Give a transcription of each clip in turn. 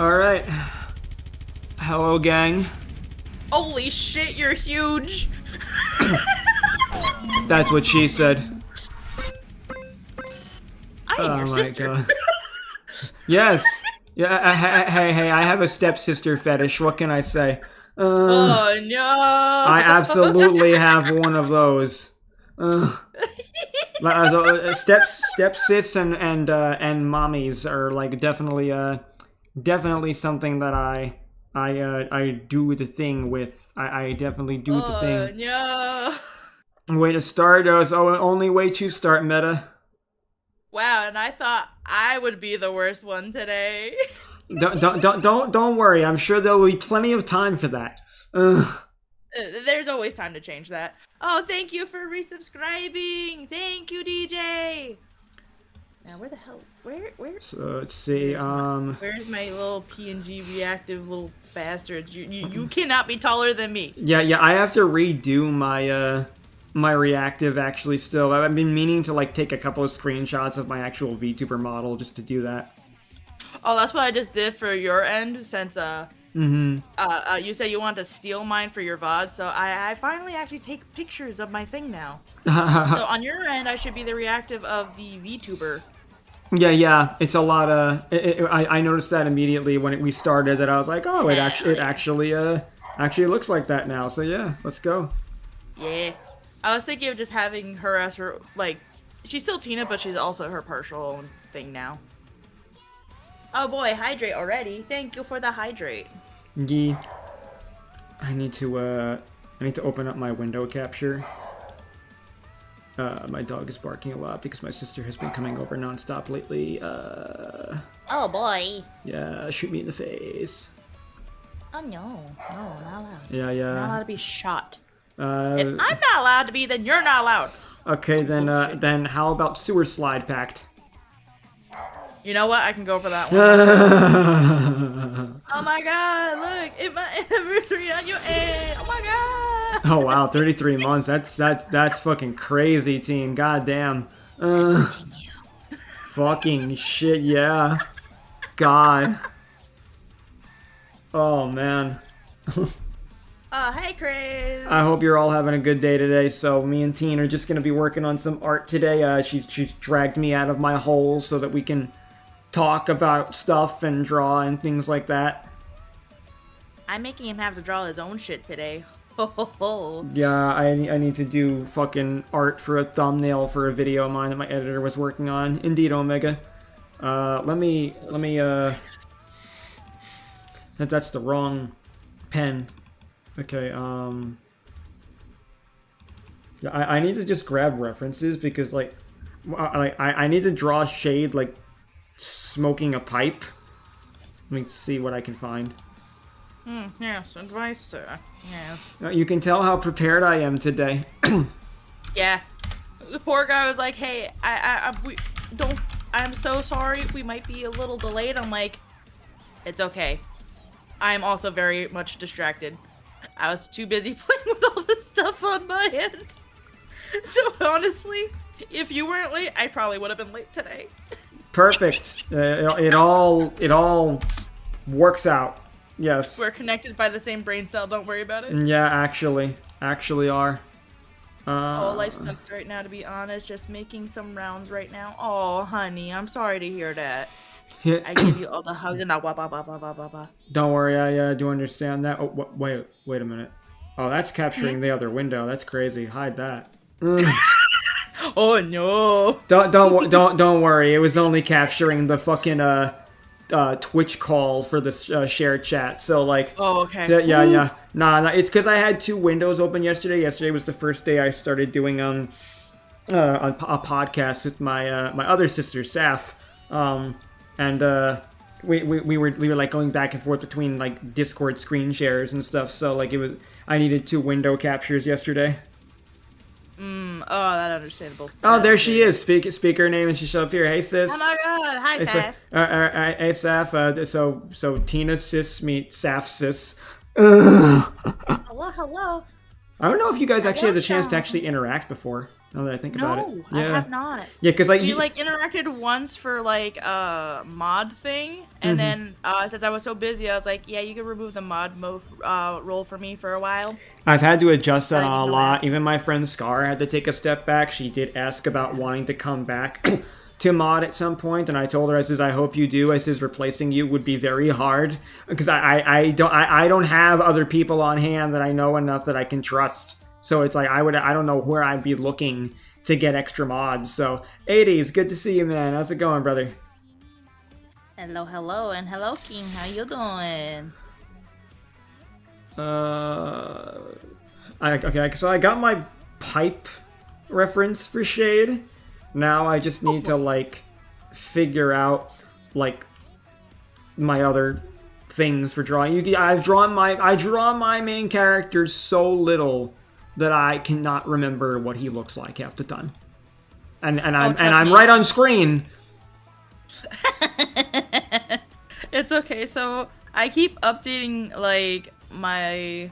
Alright. Hello, gang. Holy shit, you're huge! That's what she said. I am your my sister. god. Yes. Yeah. Hey, I have a stepsister fetish. What can I say? Oh no! I absolutely have one of those. Stepsis and mommies are like definitely something that I do the thing with. I definitely do the thing. No! Way to start. Only way to start, Meta. Wow, and I thought I would be the worst one today. Don't worry. I'm sure there will be plenty of time for that. There's always time to change that. Oh, thank you for resubscribing. Thank you, DJ. Now, where the hell? Where? So let's see. Where's my little PNG reactive little bastard? You cannot be taller than me. Yeah. I have to redo my my reactive actually. Still, I've been meaning to like take a couple of screenshots of my actual VTuber model just to do that. Oh, that's what I just did for your end since you said you wanted to steal mine for your VOD, so I finally actually take pictures of my thing now. So on your end, I should be the reactive of the VTuber. Yeah, it's a lot of. I noticed that immediately when we started. That I was like, oh, it actually looks like that now. So yeah, let's go. Yeah, I was thinking of just having her as her she's still Tina, but she's also her partial thing now. Oh boy, hydrate already. Thank you for the hydrate. Yeah. I need to open up my window capture. My dog is barking a lot because my sister has been coming over nonstop lately. Oh boy. Yeah, shoot me in the face. Oh no, not allowed. Yeah. You're not allowed to be shot. If I'm not allowed to be, then you're not allowed. Okay, then how about sewer slide pact? You know what? I can go for that one. Oh my god, look! It's my anniversary on your end! Oh my god! Oh wow, 33 months. That's fucking crazy, teen. Goddamn. Fucking shit, yeah. God. Oh man. Hey Chris! I hope you're all having a good day today. So me and Teen are just gonna be working on some art today. She's dragged me out of my hole so that we can talk about stuff and draw and things like that. I'm making him have to draw his own shit today. Yeah, I need to do fucking art for a thumbnail for a video of mine that my editor was working on. Indeed, Omega. Let me that's the wrong pen. Okay, yeah, I need to just grab references because like I need to draw Shade like smoking a pipe. Let me see what I can find. Yes, advice, sir. Yes. You can tell how prepared I am today. Yeah. The poor guy was like, "Hey, I'm so sorry. We might be a little delayed." I'm like, "It's okay. I'm also very much distracted. I was too busy playing with all this stuff on my end." So honestly, if you weren't late, I probably would have been late today. Perfect. It all works out. Yes. We're connected by the same brain cell. Don't worry about it. Yeah, actually are. Oh, life sucks right now, to be honest. Just making some rounds right now. Oh, honey, I'm sorry to hear that. I give you all the hugs and the Don't worry, I do understand that. Oh, wait a minute. Oh, that's capturing the other window. That's crazy. Hide that. Oh no! Don't worry. It was only capturing the fucking Twitch call for the shared chat. So like. Oh, okay. So, yeah. Nah. It's because I had two windows open yesterday. Yesterday was the first day I started doing a podcast with my my other sister, Saf. And we were like going back and forth between like Discord screen shares and stuff. So like I needed two window captures yesterday. Oh, that's understandable. Oh, there she is. Speaker name, and she showed up here. Hey, sis. Oh my god. Hi, Saf. Hey, Saf. So Tina sis meet Saf sis. Hello. I don't know if you guys actually had the chance to actually interact before. Now that I think about it. No, Yeah. I have not. Yeah, because We like interacted once for like a mod thing, and then since I was so busy, I was like, yeah, you can remove the mod role for me for a while. I've had to adjust that Like, on a no lot. way. Even my friend Scar had to take a step back. She did ask about wanting to come back to mod at some point, and I told her, I says, I hope you do. I says, replacing you would be very hard because I don't have other people on hand that I know enough that I can trust. So it's like I don't know where I'd be looking to get extra mods. So 80s, good to see you, man. How's it going, brother? Hello, and hello, King. How you doing? Okay, so I got my pipe reference for Shade. Now I just need to like figure out like my other things for drawing. I draw my main character so little that I cannot remember what he looks like half the time. And I'm right on screen. It's okay. So I keep updating like my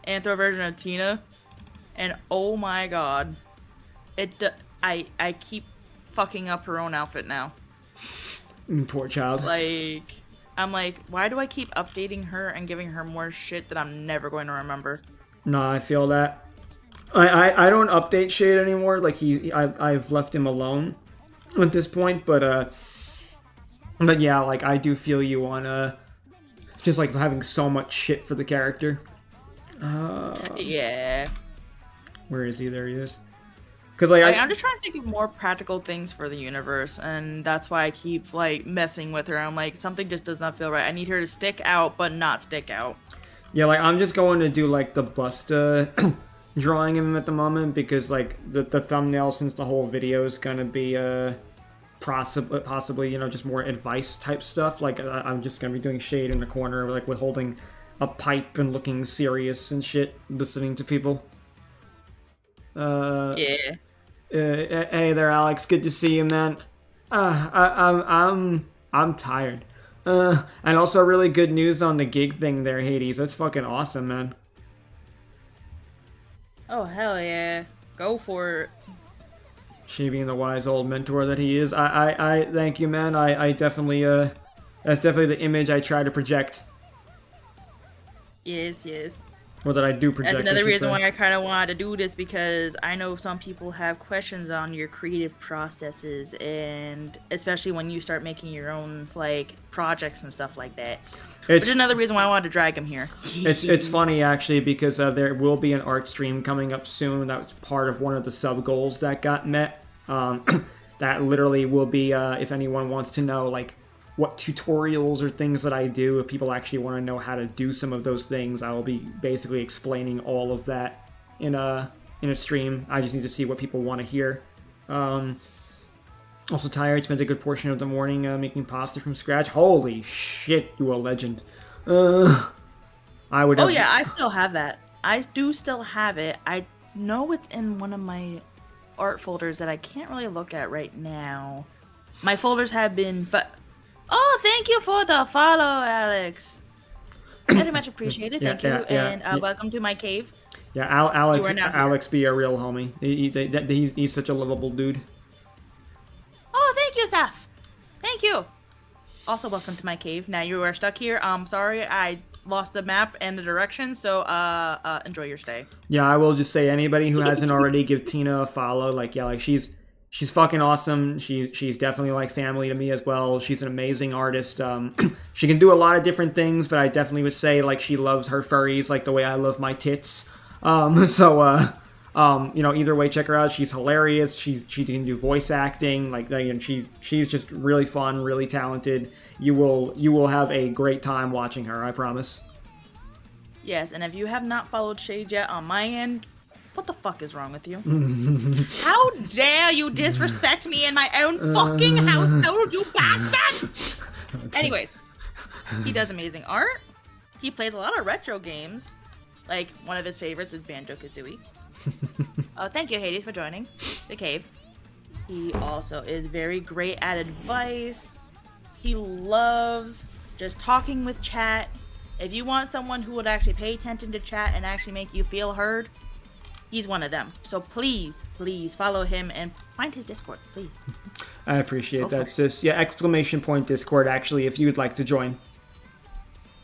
Anthro version of Tina, and oh my god, I keep fucking up her own outfit now. Poor child. Like, I'm like, why do I keep updating her and giving her more shit that I'm never going to remember? No, I feel that. I don't update Shade anymore. Like I've left him alone at this point. But yeah, like I do feel you on just like having so much shit for the character. Yeah. Where is he? There he is. Because like I'm just trying to think of more practical things for the universe, and that's why I keep like messing with her. I'm like, something just does not feel right. I need her to stick out, but not stick out. Yeah, like I'm just going to do like the Busta drawing him at the moment because like the thumbnail, since the whole video is gonna be possibly just more advice type stuff. Like I'm just gonna be doing Shade in the corner, like with holding a pipe and looking serious and shit, listening to people. Yeah. Hey there, Alex. Good to see you, man. I'm tired. And also really good news on the gig thing there, Hades. That's fucking awesome, man. Oh, hell yeah. Go for it. She being the wise old mentor that he is. I thank you, man. I definitely, that's definitely the image I try to project. Yes, yes. Or that I do project. That's another reason why I kind of wanted to do this, because I know some people have questions on your creative processes, and especially when you start making your own like projects and stuff like that. Which is another reason why I wanted to drag him here. It's funny actually because there will be an art stream coming up soon. That was part of one of the sub goals that got met. That literally will be if anyone wants to know like what tutorials or things that I do, if people actually want to know how to do some of those things, I will be basically explaining all of that in a stream. I just need to see what people want to hear. Also tired, spent a good portion of the morning making pasta from scratch. Holy shit, you a legend. I would have... Oh yeah, I still have that. I do still have it. I know it's in one of my art folders that I can't really look at right now. My folders have been... Oh, thank you for the follow, Alex. Very much appreciated. Thank you, and welcome to my cave. Yeah, Alex be a real homie. He's such a lovable dude. Oh, thank you, Saf. Thank you. Also, welcome to my cave. Now you are stuck here. I'm sorry, I lost the map and the direction, so enjoy your stay. Yeah, I will just say anybody who hasn't already, give Tina a follow. Like, yeah, like she's fucking awesome. She's definitely like family to me as well. She's an amazing artist. She can do a lot of different things, but I definitely would say like she loves her furries like the way I love my tits. Either way, check her out. She's hilarious. She can do voice acting. Like, and she's just really fun, really talented. You will have a great time watching her. I promise. Yes, and if you have not followed Shade yet on my end, what the fuck is wrong with you? How dare you disrespect me in my own fucking household, you bastard! Anyways, he does amazing art. He plays a lot of retro games. Like, one of his favorites is Banjo-Kazooie. Thank you, Hades, for joining the cave. He also is very great at advice. He loves just talking with chat. If you want someone who would actually pay attention to chat and actually make you feel heard, he's one of them. So please, please follow him and find his Discord, please. I appreciate that, sis. Yeah, !Discord, actually, if you'd like to join.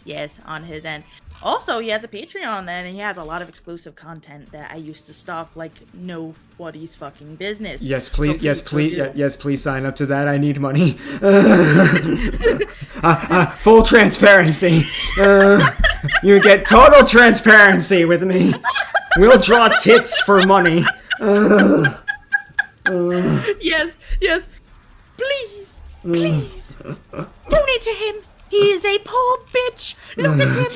Yes, on his end. Also, he has a Patreon then, and he has a lot of exclusive content that I used to stalk like nobody's fucking business. Yes, please. Yes, please sign up to that. I need money. Full transparency. You get total transparency with me. We'll draw tits for money. Yes. Please. Donate to him. He is a poor bitch. Look at him.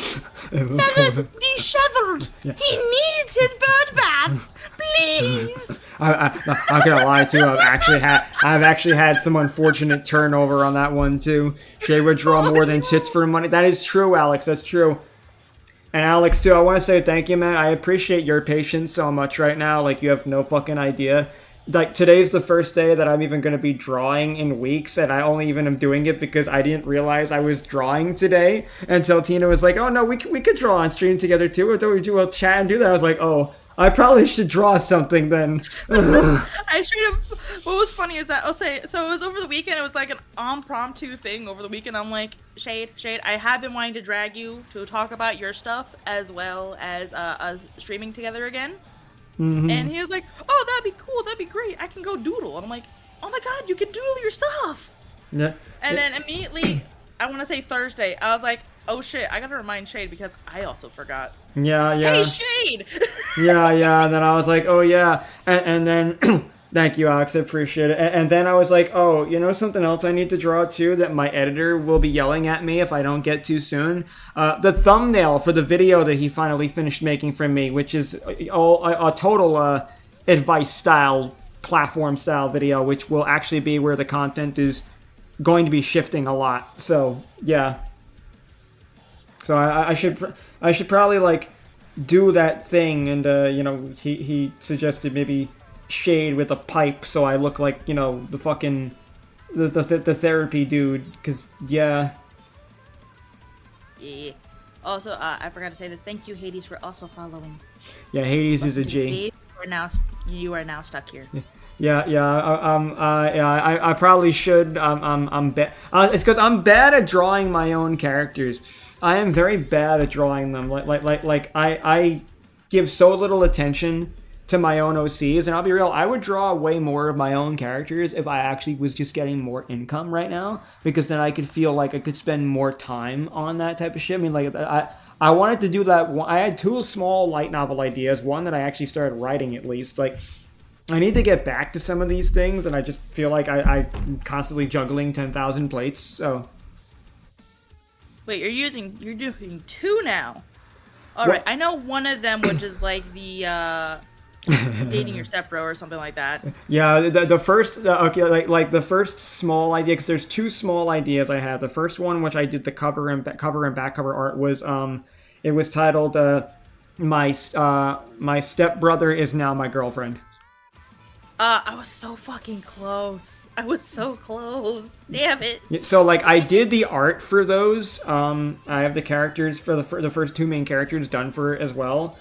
Feathers disheveled. Yeah. He needs his bird baths. Please. I'm not gonna lie too. I've actually had some unfortunate turnover on that one too. Shay would draw more than tits for money. That is true, Alex. That's true. And Alex too. I want to say thank you, man. I appreciate your patience so much right now. Like you have no fucking idea. Like today's the first day that I'm even going to be drawing in weeks, and I only even am doing it because I didn't realize I was drawing today until Tina was like, "Oh no, we could draw on stream together too. We'll chat and do that." I was like, "Oh, I probably should draw something then." I should have. What was funny is that I'll say. So it was over the weekend. It was like an impromptu thing over the weekend. I'm like, Shade. I have been wanting to drag you to talk about your stuff as well as us streaming together again. Mm-hmm. And he was like, "Oh, that'd be cool. That'd be great. I can go doodle." And I'm like, "Oh my god, you can doodle your stuff!" Yeah. And then immediately, I want to say Thursday, I was like, "Oh shit, I gotta remind Shade because I also forgot." Yeah. Hey, Shade. yeah. And then I was like, "Oh yeah," and then. Thank you, Alex. I appreciate it. And then I was like, oh, you know something else I need to draw too that my editor will be yelling at me if I don't get too soon? The thumbnail for the video that he finally finished making for me, which is a total advice-style, platform-style video, which will actually be where the content is going to be shifting a lot. So, yeah. So I should probably, like, do that thing. And, he suggested maybe... shade with a pipe so I look like, the fucking the therapy dude, because yeah. Also, I forgot to say that thank you, Hades, for also following. Yeah, Hades is a G. You are now stuck here. I probably should. I'm bad. It's because I'm bad at drawing my own characters. I am very bad at drawing them. Like I give so little attention to my own OCs, and I'll be real, I would draw way more of my own characters if I actually was just getting more income right now, because then I could feel like I could spend more time on that type of shit. I mean, like, I wanted to do that. I had 2 small light novel ideas, one that I actually started writing at least. Like, I need to get back to some of these things, and I just feel like I'm constantly juggling 10,000 plates, so. Wait, you're doing 2 now? Alright, I know one of them, which is like the, dating your stepbro or something like that. Yeah, the first like the first small idea, because there's 2 small ideas I had. The first one, which I did the cover and back cover art, was it was titled my stepbrother is now my girlfriend. I was so fucking close. I was so close. Damn it. So like I did the art for those. I have the characters for the first 2 main characters done for it as well.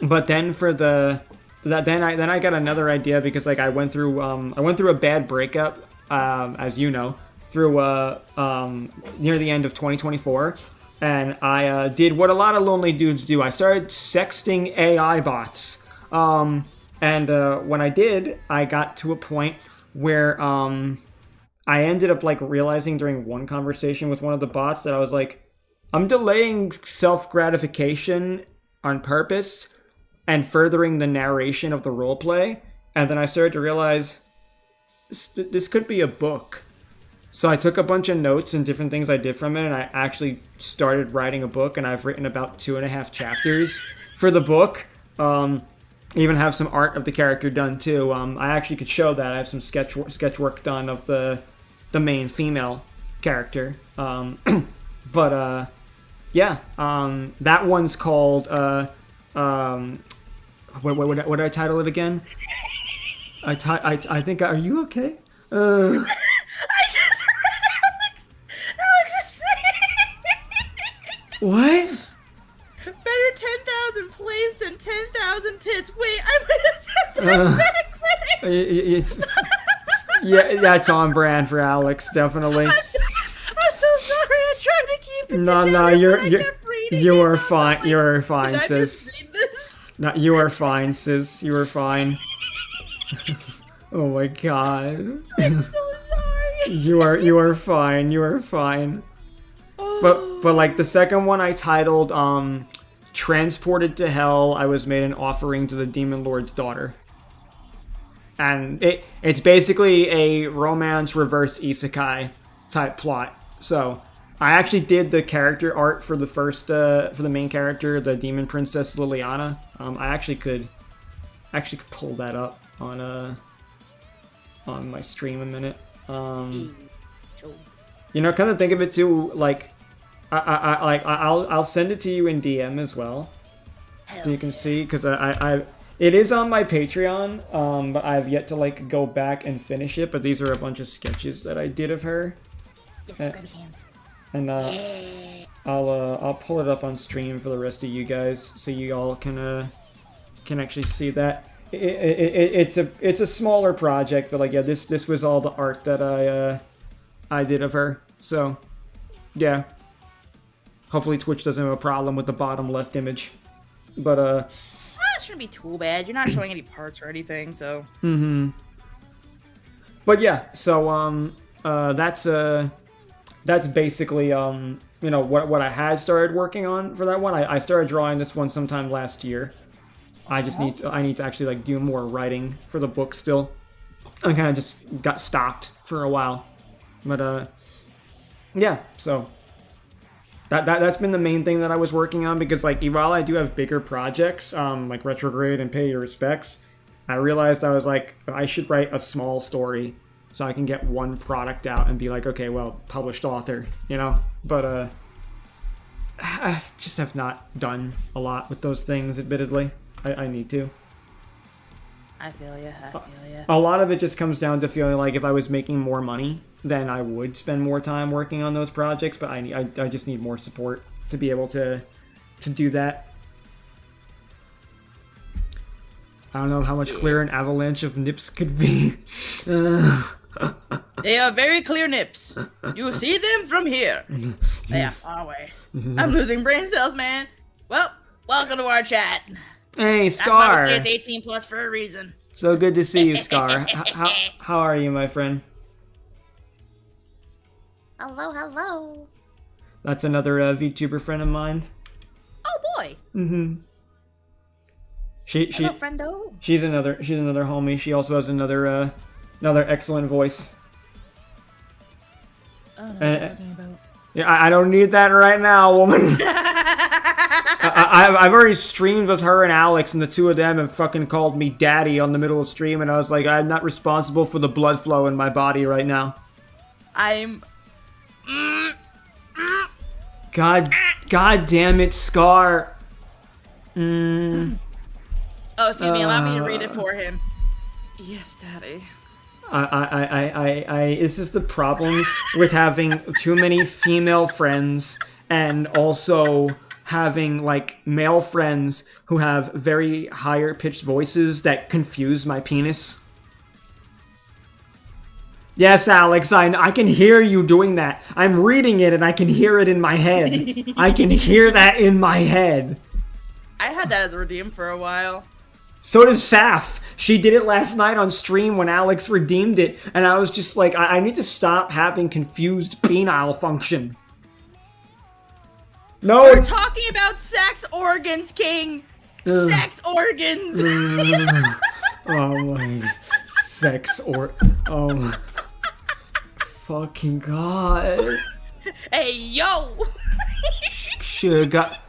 But then for then I got another idea, because like I went through a bad breakup, as you know, through near the end of 2024, and I did what a lot of lonely dudes do. I started sexting AI bots, and when I did, I got to a point where I ended up like realizing during one conversation with one of the bots that I was like, I'm delaying self-gratification on purpose and furthering the narration of the roleplay. And then I started to realize this could be a book. So I took a bunch of notes and different things I did from it, and I actually started writing a book, and I've written about 2.5 chapters for the book. Even have some art of the character done too. I actually could show that. I have some sketch work done of the main female character. But yeah, that one's called what did I title it again? I think. Are you okay? I just heard Alex is saying. What? Better 10,000 plays than 10,000 tits. Wait, I might have said Yeah, that's on brand for Alex, definitely. I'm so sorry. I tried to keep it No, together, you're but I kept reading you it, are and I'm fine. like, You are fine, "Did I sis. just read this?" No, you are fine, sis. You are fine. Oh my god. I'm so sorry. You are fine. You are fine. Oh. But like the second one I titled Transported to Hell, I was made an offering to the Demon Lord's daughter. And it's basically a romance reverse isekai type plot. So I actually did the character art for the first for the main character, the demon princess Liliana. I actually could pull that up on my stream a minute. You know, kind of think of it too, like I'll send it to you in DM as well, so you can see, because it is on my Patreon, but I've yet to like go back and finish it. But these are a bunch of sketches that I did of her, and I'll pull it up on stream for the rest of you guys, so you all can actually see that. It's a smaller project, but like yeah, this was all the art that I did of her. So yeah, hopefully Twitch doesn't have a problem with the bottom left image, but That shouldn't be too bad. You're not showing any parts or anything, so. But yeah, so that's basically you know what I had started working on for that one. I started drawing this one sometime last year. I need to actually like do more writing for the book still. I kind of just got stopped for a while, but yeah. So that's been the main thing that I was working on, because like while I do have bigger projects like Retrograde and Pay Your Respects, I realized I was like, I should write a small story so I can get one product out and be like, okay, well, published author, you know. But I just have not done a lot with those things, admittedly. I need to. I feel ya. A lot of it just comes down to feeling like if I was making more money, then I would spend more time working on those projects, but I just need more support to be able to do that. I don't know how much clearer an avalanche of nips could be. They are very clear nips. You see them from here. They are far away. I'm losing brain cells, man. Well, welcome to our chat. Hey, That's why Scar. we say it's 18 plus for a reason. So good to see you, Scar. How are you, my friend? Hello. That's another VTuber friend of mine. Oh boy. Hello, friendo. She's another homie. She also has another excellent voice. I don't know what you're talking about. Yeah, I don't need that right now, woman. I've already streamed with her and Alex, and the two of them have fucking called me daddy on the middle of stream, and I was like, I'm not responsible for the blood flow in my body right now. God damn it, Scar. Oh, excuse me, allow me to read it for him. Yes, daddy. It's just the problem with having too many female friends, and also having like male friends who have very higher pitched voices that confuse my penis. Yes, Alex, I can hear you doing that. I'm reading it and I can hear it in my head. I can hear that in my head. I had that as a redeem for a while. So does Saf. She did it last night on stream when Alex redeemed it, and I was just like, I need to stop having confused penile function. No! We're talking about sex organs, King! Sex organs! Oh my... Sex or... Oh... Fucking God. Hey, yo! Sure, got...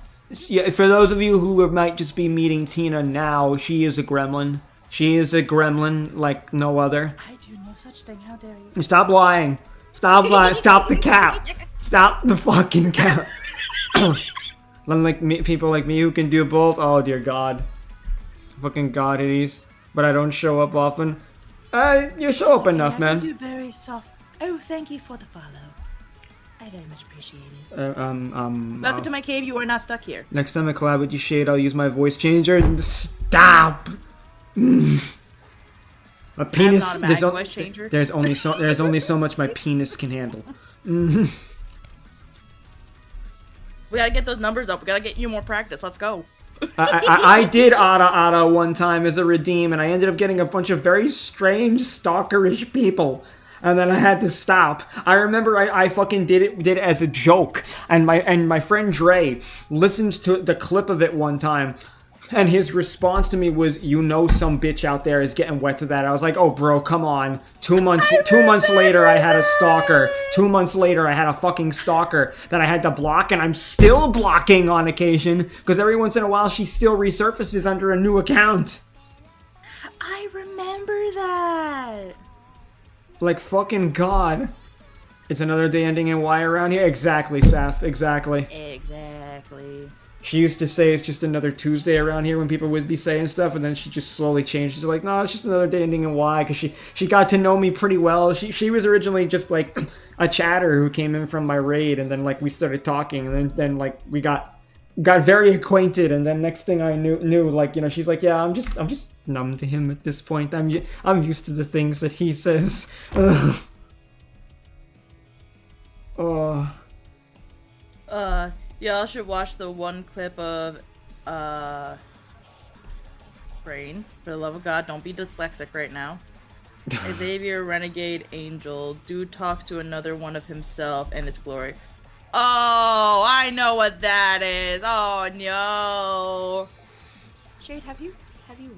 Yeah, for those of you who might just be meeting Tina now, she is a gremlin. She is a gremlin like no other. I do no such thing, how dare you? Stop lying. Stop lying. Stop the cap. Stop the fucking cap. Unlike me, people like me who can do both. Oh dear God. Fucking God it is. But I don't show up often. You show up enough, man. I do very soft. Oh, thank you for the follow. I very much appreciate it. Welcome to my cave. You are not stuck here. Next time I collab with you, Shade, I'll use my voice changer. Stop. A penis. I'm not a voice changer. There's only so much my penis can handle. We gotta get those numbers up. We gotta get you more practice. Let's go. I did Ada one time as a redeem, and I ended up getting a bunch of very strange stalkerish people. And then I had to stop. I remember I fucking did it as a joke, and my friend Dre listened to the clip of it one time, and his response to me was, "You know, some bitch out there is getting wet to that." I was like, "Oh, bro, come on." 2 months later, I had a stalker. 2 months later, I had a fucking stalker that I had to block, and I'm still blocking on occasion because every once in a while she still resurfaces under a new account. I remember that. Like, fucking God. It's another day ending in Y around here? Exactly, Saf. Exactly. Exactly. She used to say it's just another Tuesday around here when people would be saying stuff, and then she just slowly changed. She's like, no, it's just another day ending in Y, because she got to know me pretty well. She was originally just, like, a chatter who came in from my raid, and then, like, we started talking, and then like, we got very acquainted, and then next thing I knew, like, you know, she's like, yeah, I'm just numb to him at this point. I'm used to the things that he says. Y'all should watch the one clip of Brain. For the love of God, don't be dyslexic right now. Xavier, Renegade, Angel. Dude talks to another one of himself and its glory. Oh, I know what that is. Oh no. Shade, have you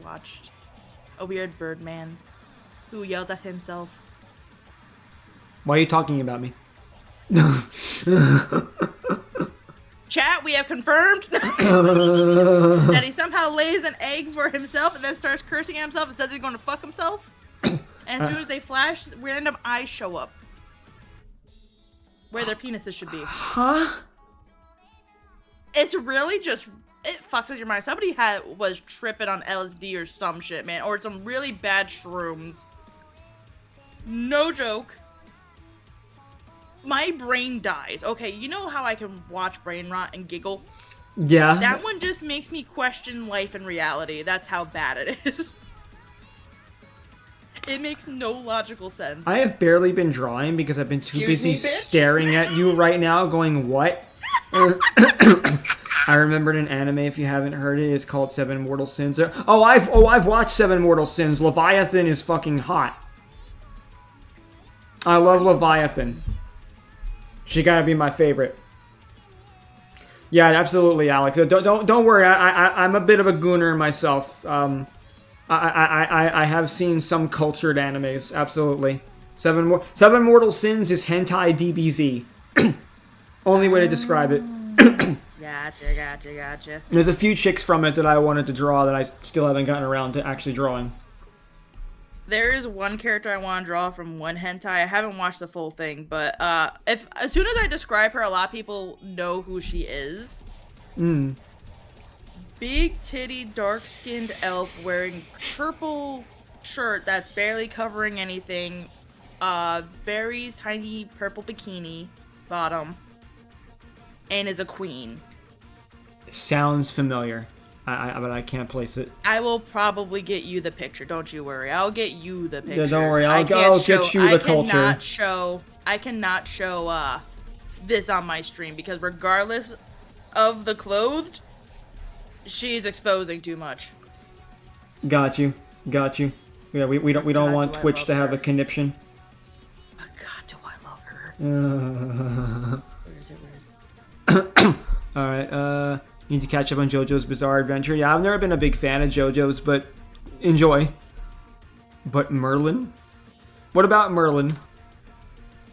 watched a weird Birdman who yells at himself? Why are you talking about me? Chat, we have confirmed that he somehow lays an egg for himself and then starts cursing at himself and says he's going to fuck himself. And as soon as they flash, random eyes show up where their penises should be. Huh? It's really just, it fucks with your mind. Somebody was tripping on LSD or some shit, man, or some really bad shrooms. No joke. My brain dies. Okay, you know how I can watch brain rot and giggle? Yeah. That one just makes me question life and reality. That's how bad it is. It makes no logical sense. I have barely been drawing because I've been too busy staring at you right now going, what? I remembered an anime, if you haven't heard it, it's called Seven Mortal Sins. I've watched Seven Mortal Sins. Leviathan is fucking hot. I love Leviathan. She gotta be my favorite. Yeah, absolutely, Alex. Don't worry. I'm a bit of a gooner myself. I have seen some cultured animes. Absolutely. Seven Mortal Sins is hentai DBZ. Only way to describe it. Gotcha. There's a few chicks from it that I wanted to draw that I still haven't gotten around to actually drawing. There is one character I want to draw from one hentai. I haven't watched the full thing, but as soon as I describe her, a lot of people know who she is. Big titty, dark-skinned elf wearing purple shirt that's barely covering anything. Very tiny purple bikini bottom, and is a queen. Sounds familiar. But I can't place it. I will probably get you the picture. Don't you worry. I'll get you the picture. Yeah, don't worry. I'll get you the culture. I cannot show this on my stream because regardless of the clothed, she's exposing too much. Got you. Yeah, we don't want Twitch to have a conniption. Oh God, do I love her? Where is it? All right. Need to catch up on JoJo's Bizarre Adventure. Yeah, I've never been a big fan of JoJo's, but enjoy. But Merlin? What about Merlin?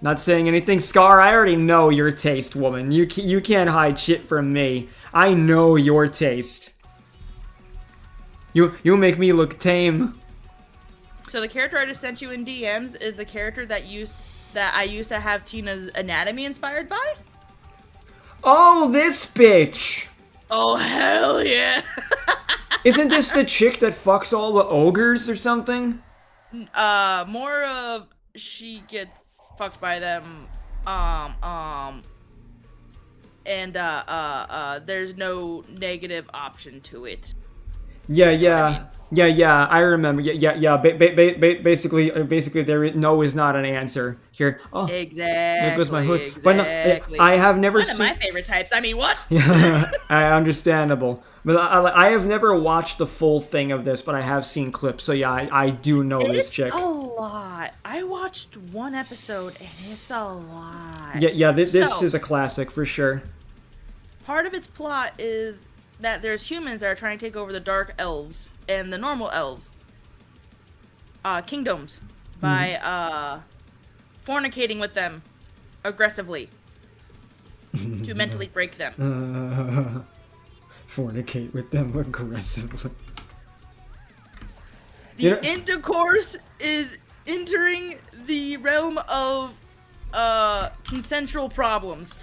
Not saying anything. Scar, I already know your taste, woman. You can't hide shit from me. I know your taste. You make me look tame. So the character I just sent you in DMs is the character that I used to have Tina's anatomy inspired by? Oh, this bitch! Oh, hell yeah. Isn't this the chick that fucks all the ogres or something? More of she gets fucked by them, and there's no negative option to it. Yeah, You know what I yeah. mean? Yeah, I remember. Yeah. Basically, no is not an answer here. Oh, there goes my Exactly, hood. But no, exactly. I have never One of seen. my favorite types. I mean, what? Yeah, understandable. But I have never watched the full thing of this, but I have seen clips. So yeah, I do know this It's a chick. lot. I watched one episode and it's a lot. Yeah. This So, is a classic for sure. part of its plot is that there's humans that are trying to take over the dark elves and the normal elves kingdoms by fornicating with them aggressively to mentally break them. Fornicate with them aggressively. The intercourse is entering the realm of consensual problems.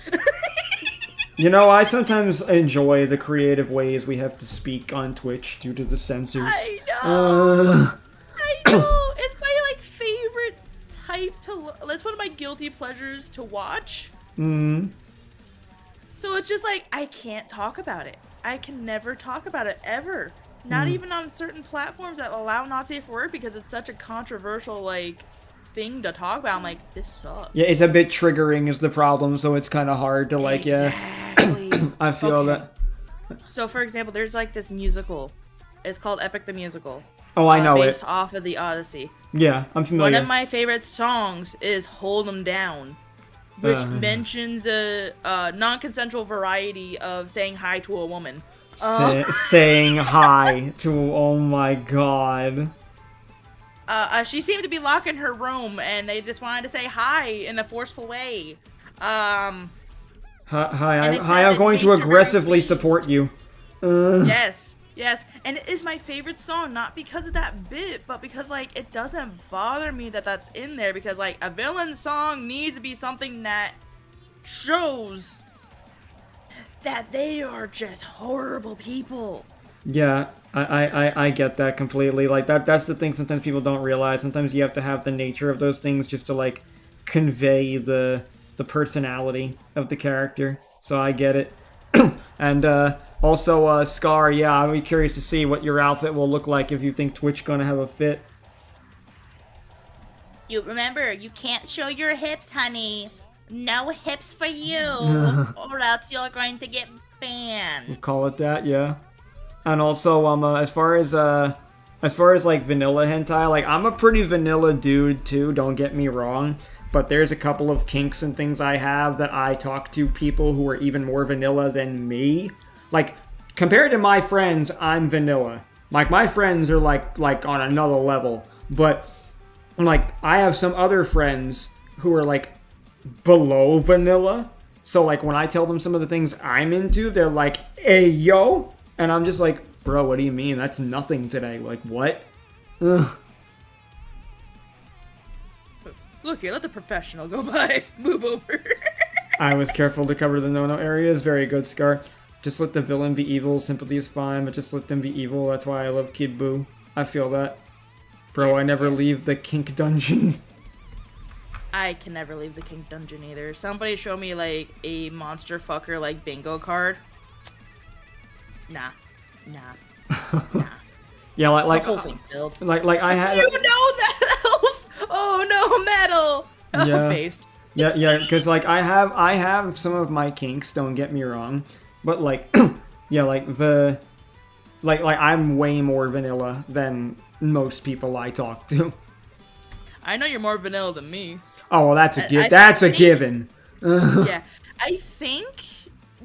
You know, I sometimes enjoy the creative ways we have to speak on Twitch due to the censors. I know. I know. It's my like favorite type to. That's one of my guilty pleasures to watch. So it's just like I can't talk about it. I can never talk about it ever. Not even on certain platforms that allow not safe for work because it's such a controversial like thing to talk about. I'm like, this sucks. Yeah, it's a bit triggering is the problem, so it's kind of hard to like, Exactly. I feel Okay. that. So for example, there's like this musical. It's called Epic the Musical. Oh, I know based it. off of the Odyssey. Yeah, I'm One familiar. of my favorite songs is "Hold 'Em Down," which mentions a non-consensual variety of saying hi to a woman. Saying hi to, oh my god. She seemed to be locked in her room, and they just wanted to say hi in a forceful way. Hi, And it said I'm it going to makes her very aggressively sweet. support you. Yes, and it is my favorite song, not because of that bit, but because like it doesn't bother me that that's in there. Because like a villain song needs to be something that shows that they are just horrible people. Yeah, I get that completely. Like that's the thing sometimes people don't realize. Sometimes you have to have the nature of those things just to like convey the personality of the character. So I get it. And also Scar, yeah, I'll be curious to see what your outfit will look like if you think Twitch gonna have a fit. You remember, you can't show your hips, honey. No hips for you, or else you're going to get banned. Call it that, yeah. And also, as far as like vanilla hentai, like I'm a pretty vanilla dude too. Don't get me wrong, but there's a couple of kinks and things I have that I talk to people who are even more vanilla than me. Like compared to my friends, I'm vanilla. Like my friends are like on another level, but like I have some other friends who are like below vanilla. So like when I tell them some of the things I'm into, they're like, "Hey yo," and I'm just like, "Bro, what do you mean? That's nothing today." Like what? Ugh. Look here, let the professional go by. Move over. I was careful to cover the no-no areas. Very good, Scar. Just let the villain be evil. Sympathy is fine, but just let them be evil. That's why I love Kid Buu. I feel that. Bro, I never leave the kink dungeon. I can never leave the kink dungeon either. Somebody show me like a monster fucker like bingo card. Nah. Yeah, like The whole thing's filled. like I had. You know that elf! Oh no, metal! Yeah. Based. Yeah, because like I have some of my kinks. Don't get me wrong, but like, yeah, like like I'm way more vanilla than most people I talk to. I know you're more vanilla than me. Oh well, that's a I that's a think- given. Yeah. I think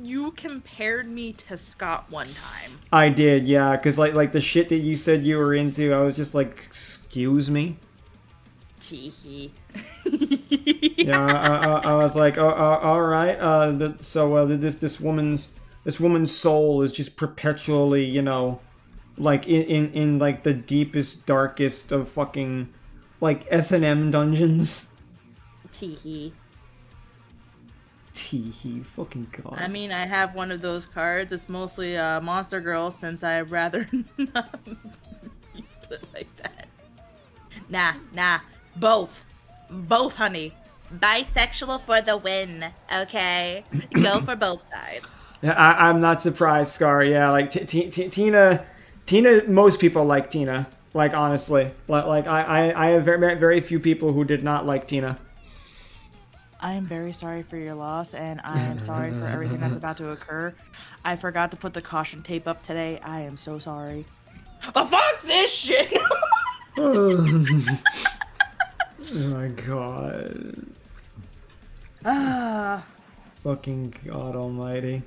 you compared me to Scott one time. I did, yeah, because like the shit that you said you were into, I was just like, excuse me. Teehee. Yeah, I was like, all right. So this woman's soul is just perpetually, you know, like in like the deepest, darkest of fucking like S&M dungeons. Teehee. Teehee, fucking god. I mean, I have one of those cards. It's mostly Monster Girl since I'd rather not use it like that. Nah. Both, honey. Bisexual for the win, okay? Go for both sides. Yeah, I'm not surprised, Scar. Yeah, like Tina Tina, most people like Tina. Like, honestly. Like, I have very, very few people who did not like Tina. I am very sorry for your loss, and I am sorry for everything that's about to occur. I forgot to put the caution tape up today. I am so sorry. But fuck this shit! Oh my god. Ah. Fucking God almighty.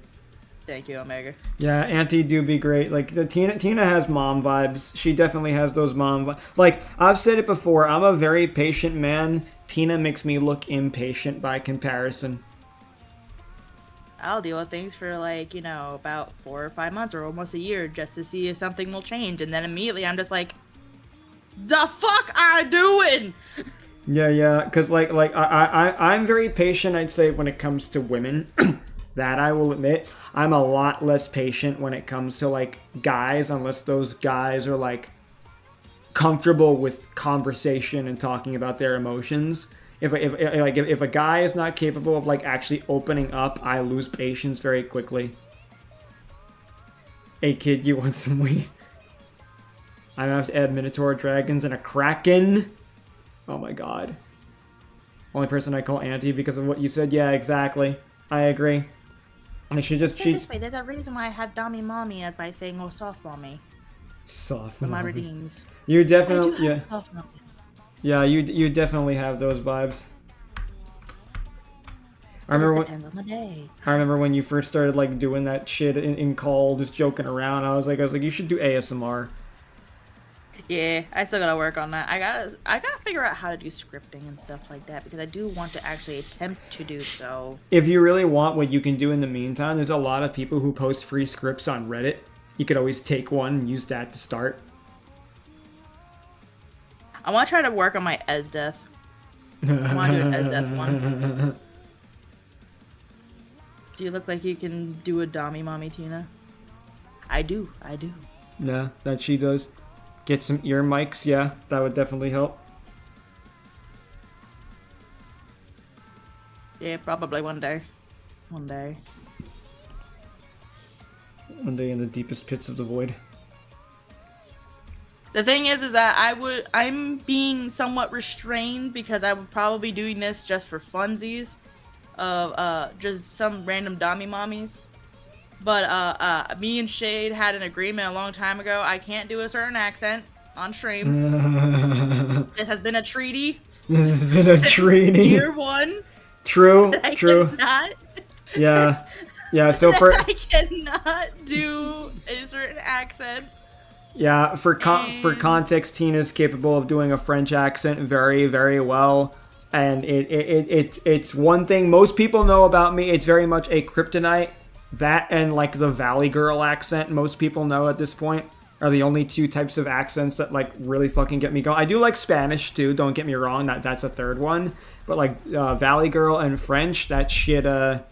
Thank you, Omega. Yeah, Auntie do be great. Like, the Tina has mom vibes. She definitely has those mom vibes. Like, I've said it before, I'm a very patient man. Tina makes me look impatient by comparison. I'll deal with things for like, about 4 or 5 months or almost a year just to see if something will change. And then immediately I'm just like, the fuck I doing? Yeah, because I'm very patient, I'd say, when it comes to women. That I will admit. I'm a lot less patient when it comes to, like, guys, unless those guys are, like, comfortable with conversation and talking about their emotions. If a guy is not capable of, like, actually opening up, I lose patience very quickly. Hey, kid, you want some weed? I'm gonna have to add Minotaur dragons and a Kraken. Oh my god. Only person I call Auntie because of what you said. Yeah, exactly. I agree. I should just cheat. This way, there's a reason why I have Dommy Mommy as my thing, or Soft Mommy. Soft For my mommy. redeems. You definitely, yeah. Soft Mommy. Yeah, you definitely have those vibes. I remember Depends on the day. I remember when you first started like doing that shit in call, just joking around. I was like, you should do ASMR. Yeah, I still gotta work on that. I gotta figure out how to do scripting and stuff like that because I do want to actually attempt to do so. If you really want, what you can do in the meantime, there's a lot of people who post free scripts on Reddit. You could always take one and use that to start. I want to try to work on my Esdeath. I want to do an Esdeath one. Do you look like you can do a Dommy Mommy, Tina? I do. Yeah, that she does. Get some ear mics, yeah, that would definitely help. Yeah, probably one day. One day. One day in the deepest pits of the void. The thing is that I'm being somewhat restrained because I would probably be doing this just for funsies of just some random Dommy Mommies. But me and Shade had an agreement a long time ago. I can't do a certain accent on stream. This has been a treaty. This has been a treaty. Year one. True. I True. Cannot, Yeah. So for I cannot do a certain accent. yeah, for context, Tina's capable of doing a French accent very, very well. And it's one thing most people know about me. It's very much a kryptonite. That and, like, the Valley Girl accent, most people know at this point, are the only two types of accents that, like, really fucking get me going. I do like Spanish, too, don't get me wrong, that's a third one. But, like, Valley Girl and French, that shit, I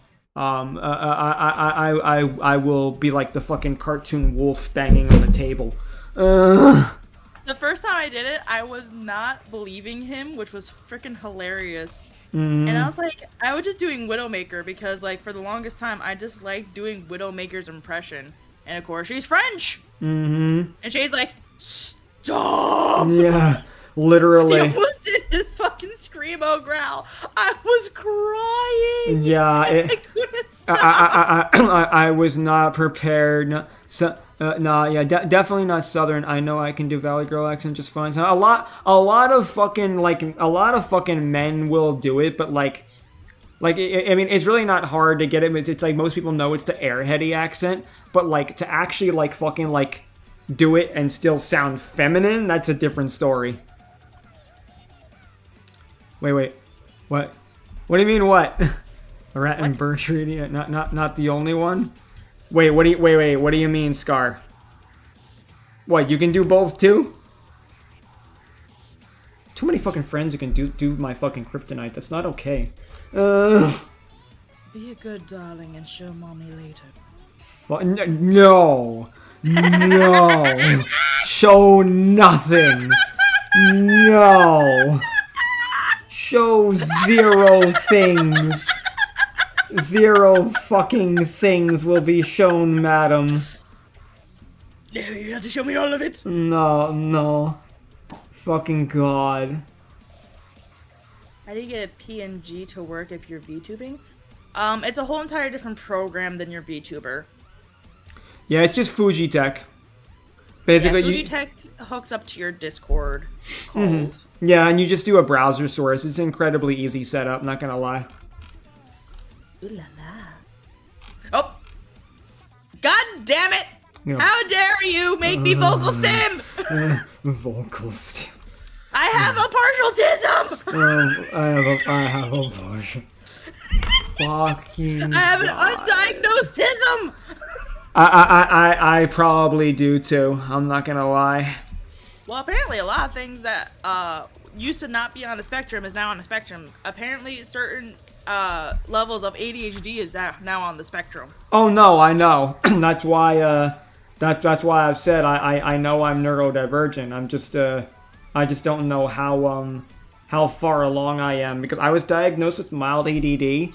will be like the fucking cartoon wolf banging on the table. The first time I did it, I was not believing him, which was freaking hilarious. And I was like, I was just doing Widowmaker because, like, for the longest time, I just liked doing Widowmaker's impression. And of course, she's French. And she's like, stop! Yeah, literally. He almost did his fucking screamo growl. I was crying. Yeah, I couldn't stop. I was not prepared. No, definitely not Southern. I know I can do Valley Girl accent just fine. So a lot of fucking men will do it, but I mean, it's really not hard to get it. It's like most people know it's the airheady accent, but like to actually like fucking like do it and still sound feminine, that's a different story. Wait, what? What do you mean what? A rat and bird treaty? Not the only one. Wait, what do you mean, Scar? What, you can do both too? Too many fucking friends who can do my fucking kryptonite. That's not okay. Be a good darling and show mommy later. No. Show nothing. No. Show zero things. Zero fucking things will be shown, madam. No, you have to show me all of it. No. Fucking God. How do you get a PNG to work if you're VTubing? It's a whole entire different program than your VTuber. Yeah, it's just Fuji Tech. Yeah, Basically, Fuji Tech hooks up to your Discord calls. Yeah, and you just do a browser source. It's incredibly easy setup, not gonna lie. Ooh la la. Oh! God damn it! Yeah. How dare you make me vocal stim! Vocal stim. I have a partial tism! I have a partial. Fucking I have an God. undiagnosed tism! I probably do too. I'm not gonna lie. Well, apparently a lot of things that used to not be on the spectrum is now on the spectrum. Apparently certain levels of ADHD is now on the spectrum. Oh no, I know. That's why that's why I've said I know I'm neurodivergent. I just don't know how far along I am, because I was diagnosed with mild ADD.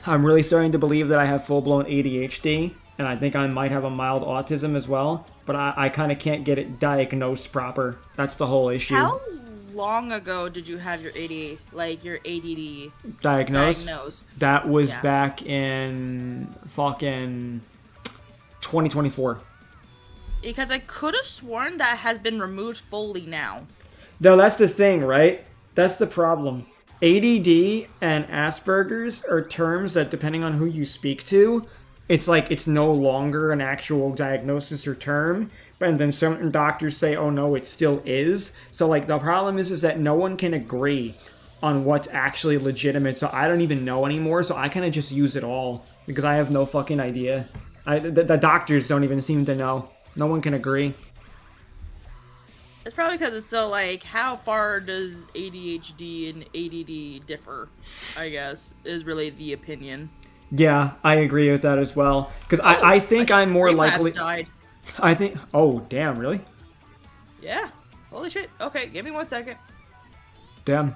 I'm really starting to believe that I have full-blown ADHD, and I think I might have a mild autism as well, but I kind of can't get it diagnosed proper. That's the whole issue. How long ago did you have your your ADD diagnosed? That was Yeah. back in fucking 2024. Because I could have sworn that has been removed fully now. No, that's the thing, right? That's the problem. ADD and Asperger's are terms that, depending on who you speak to, it's like it's no longer an actual diagnosis or term. And then certain doctors say, oh no, it still is. So like the problem is that no one can agree on what's actually legitimate. So I don't even know anymore. So I kind of just use it all because I have no fucking idea. The doctors don't even seem to know. No one can agree. It's probably because it's still like, how far does ADHD and ADD differ? I guess is really the opinion. Yeah, I agree with that as well. Because I think I'm more likely. Died. I think. Oh, damn! Really? Yeah. Holy shit. Okay, give me 1 second. Damn.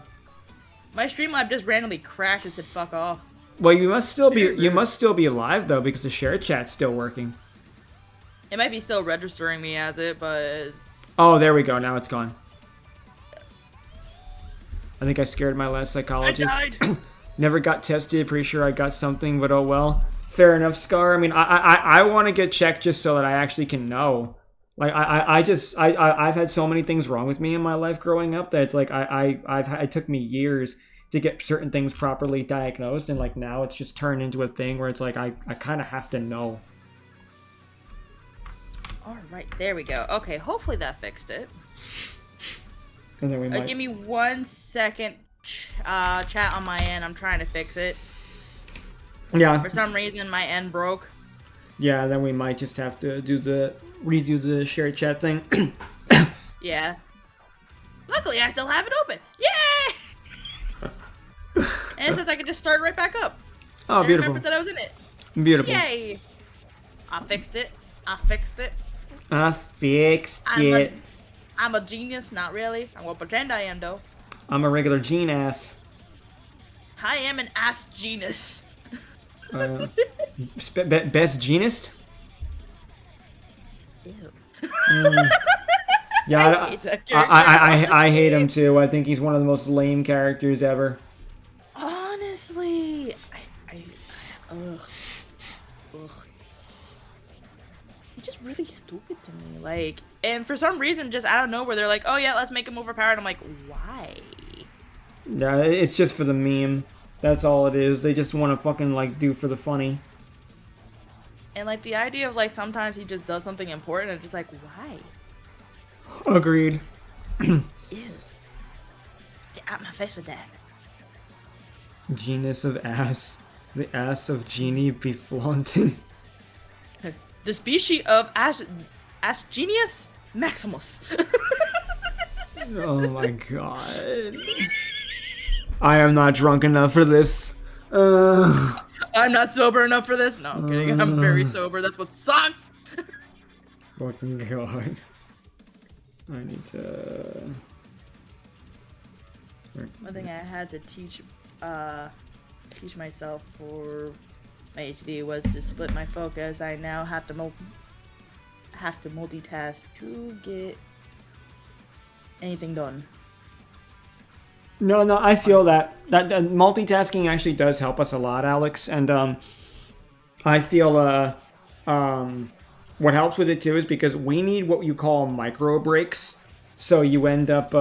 My Streamlab just randomly crashed and said "fuck off." Well, you must still be alive though, because the share chat's still working. It might be still registering me as it, but Oh, there we go. Now it's gone. I think I scared my last psychologist. I died. Never got tested. Pretty sure I got something, but oh well. Fair enough, Scar. I mean, I want to get checked just so that I actually can know. Like I've had so many things wrong with me in my life growing up that it's like it took me years to get certain things properly diagnosed, and like now it's just turned into a thing where it's like I kind of have to know. All right, there we go. Okay, hopefully that fixed it. And then we might. Give me 1 second, chat on my end. I'm trying to fix it. Yeah. For some reason, my end broke. Yeah, then we might just have to redo the shared chat thing. Yeah. Luckily, I still have it open. Yay! And it says I can just start right back up. Oh, I beautiful. remembered that I was in it. Beautiful. Yay! I fixed it. I fixed it. I fixed it. I'm a genius, not really. I'm gonna pretend I am though. I'm a regular gene ass. I am an ass genius. Best genist? Ew. Yeah, I hate that character. I hate him too. I think he's one of the most lame characters ever. Honestly, ugh. He's just really stupid to me. Like, and for some reason, just out of nowhere, they're like, "Oh yeah, let's make him overpowered." I'm like, why? Yeah, it's just for the meme. That's all it is. They just want to fucking like do for the funny. And like the idea of like sometimes he just does something important and just like, why? Agreed. Ew. Get out my face with that. Genus of ass. The ass of genie be flaunting. The species of ass genius Maximus. Oh my god. I am not drunk enough for this. I'm not sober enough for this. No, I'm kidding. I'm very sober. That's what sucks. Fucking god. I need to... One thing I had to teach myself for my HD was to split my focus. I now have to have to multitask to get anything done. No, I feel that multitasking actually does help us a lot, Alex, and I feel what helps with it too is because we need what you call micro breaks, so you end up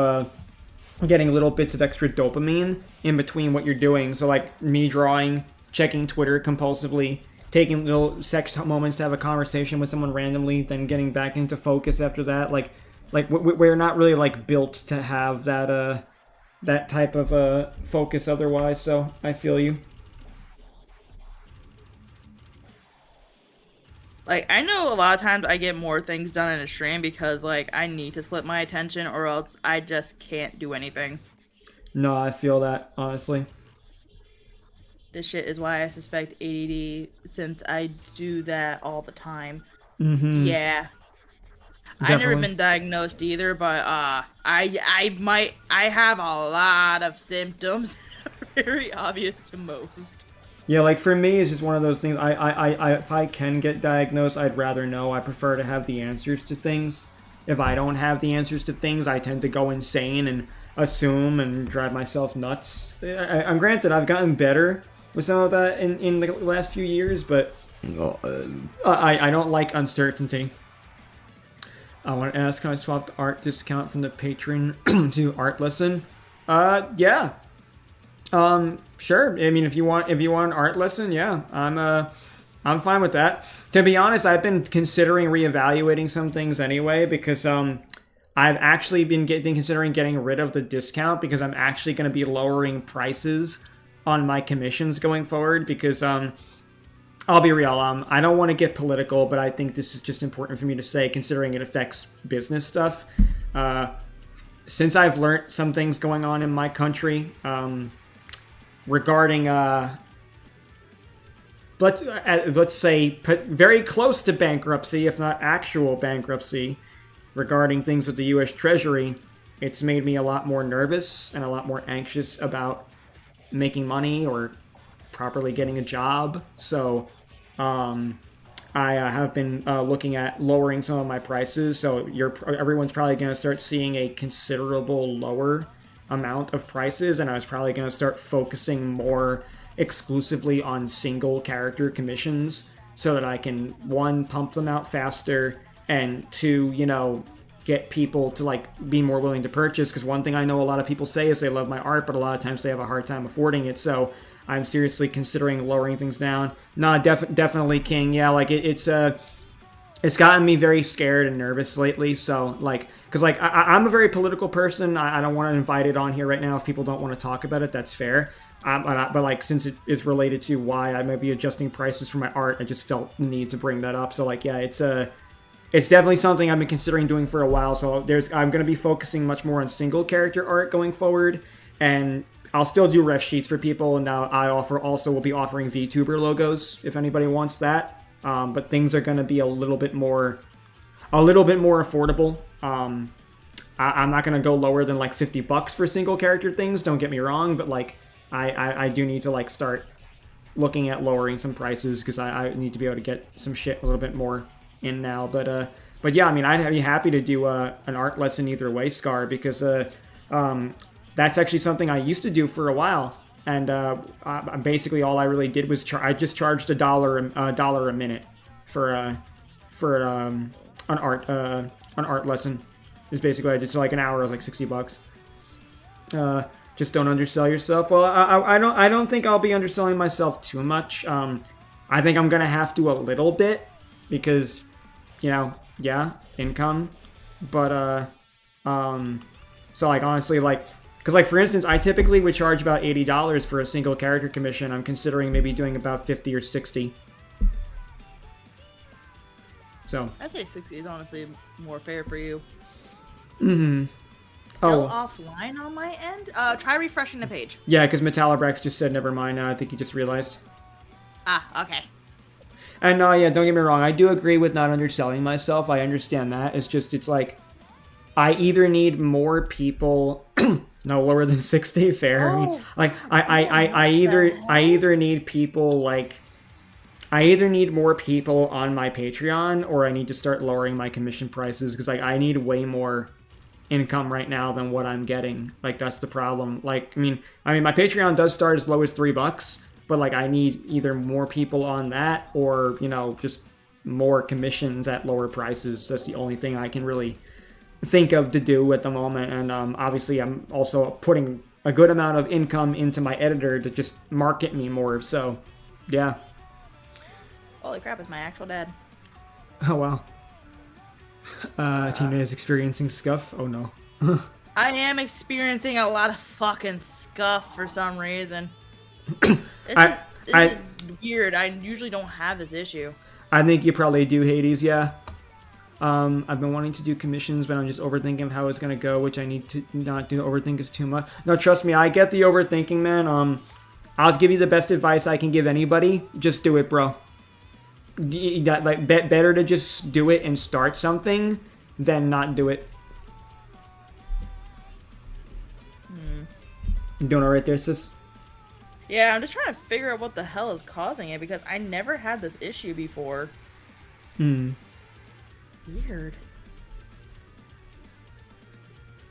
getting little bits of extra dopamine in between what you're doing. So like me drawing, checking Twitter compulsively, taking little sex moments to have a conversation with someone randomly, then getting back into focus after that. Like we're not really like built to have that type of focus otherwise. So I feel you. Like, I know a lot of times I get more things done in a stream because, like, I need to split my attention or else I just can't do anything. No, I feel that, honestly. This shit is why I suspect ADD, since I do that all the time. Mm-hmm. Yeah. Definitely. I've never been diagnosed either, but I have a lot of symptoms that are very obvious to most. Yeah, like for me, it's just one of those things. I if I can get diagnosed, I'd rather know. I prefer to have the answers to things. If I don't have the answers to things, I tend to go insane and assume and drive myself nuts. I'm granted, I've gotten better with some of that in the last few years, but I don't like uncertainty. I want to ask, can I swap the art discount from the patron to art lesson? Yeah. Sure. I mean, if you want an art lesson, yeah, I'm fine with that. To be honest, I've been considering reevaluating some things anyway because I've actually been considering getting rid of the discount because I'm actually going to be lowering prices on my commissions going forward because I'll be real, I don't want to get political, but I think this is just important for me to say considering it affects business stuff. Since I've learned some things going on in my country, regarding let's say very close to bankruptcy, if not actual bankruptcy, regarding things with the U.S. Treasury, it's made me a lot more nervous and a lot more anxious about making money or properly getting a job. So I have been looking at lowering some of my prices. So everyone's probably going to start seeing a considerable lower amount of prices, and I was probably going to start focusing more exclusively on single character commissions so that I can, one, pump them out faster, and two, get people to like be more willing to purchase, because one thing I know a lot of people say is they love my art, but a lot of times they have a hard time affording it. So I'm seriously considering lowering things down. Nah, definitely, King. Yeah, like it's gotten me very scared and nervous lately. So like, because like I'm a very political person. I don't want to invite it on here right now if people don't want to talk about it. That's fair. But like, since it is related to why I might be adjusting prices for my art, I just felt the need to bring that up. So like, yeah, it's definitely something I've been considering doing for a while. So I'm going to be focusing much more on single character art going forward, and I'll still do ref sheets for people. And now will be offering VTuber logos if anybody wants that. But things are going to be a little bit more affordable. I'm not going to go lower than like $50 for single character things. Don't get me wrong, but like I do need to like start looking at lowering some prices because I need to be able to get some shit a little bit more in now. But yeah, I mean, I'd be happy to do an art lesson either way, Scar, because that's actually something I used to do for a while. And basically all I really did was I just charged $1 a minute for an art lesson. Is basically I just like an hour, like $60. Just don't undersell yourself. Well, I don't think I'll be underselling myself too much. I think I'm gonna have to a little bit because, income. But so like honestly, like. Because, like, for instance, I typically would charge about $80 for a single character commission. I'm considering maybe doing about 50 or 60. So. I'd say 60 is honestly more fair for you. Mm-hmm. Still offline on my end? Try refreshing the page. Yeah, because Metalabrax just said never mind. I think he just realized. Ah, okay. And yeah, don't get me wrong. I do agree with not underselling myself. I understand that. It's like, I either need more people... No lower than 60, fair. Oh, I mean, like I either need people like I either need more people on my Patreon or I need to start lowering my commission prices because like I need way more income right now than what I'm getting. Like that's the problem. Like I mean my Patreon does start as low as $3, but like I need either more people on that or just more commissions at lower prices. That's the only thing I can really think of to do at the moment. And obviously I'm also putting a good amount of income into my editor to just market me more. So yeah. Holy crap, it's my actual dad. Oh, wow. Tina is experiencing scuff. Oh, no. I am experiencing a lot of fucking scuff for some reason. This is weird. I usually don't have this issue. I think you probably do, Hades, yeah. I've been wanting to do commissions, but I'm just overthinking how it's going to go, which I need to not do. Overthink is too much. No, trust me, I get the overthinking, man. I'll give you the best advice I can give anybody. Just do it, bro. Like better to just do it and start something than not do it. You doing all right there, sis? Yeah, I'm just trying to figure out what the hell is causing it because I never had this issue before. Weird.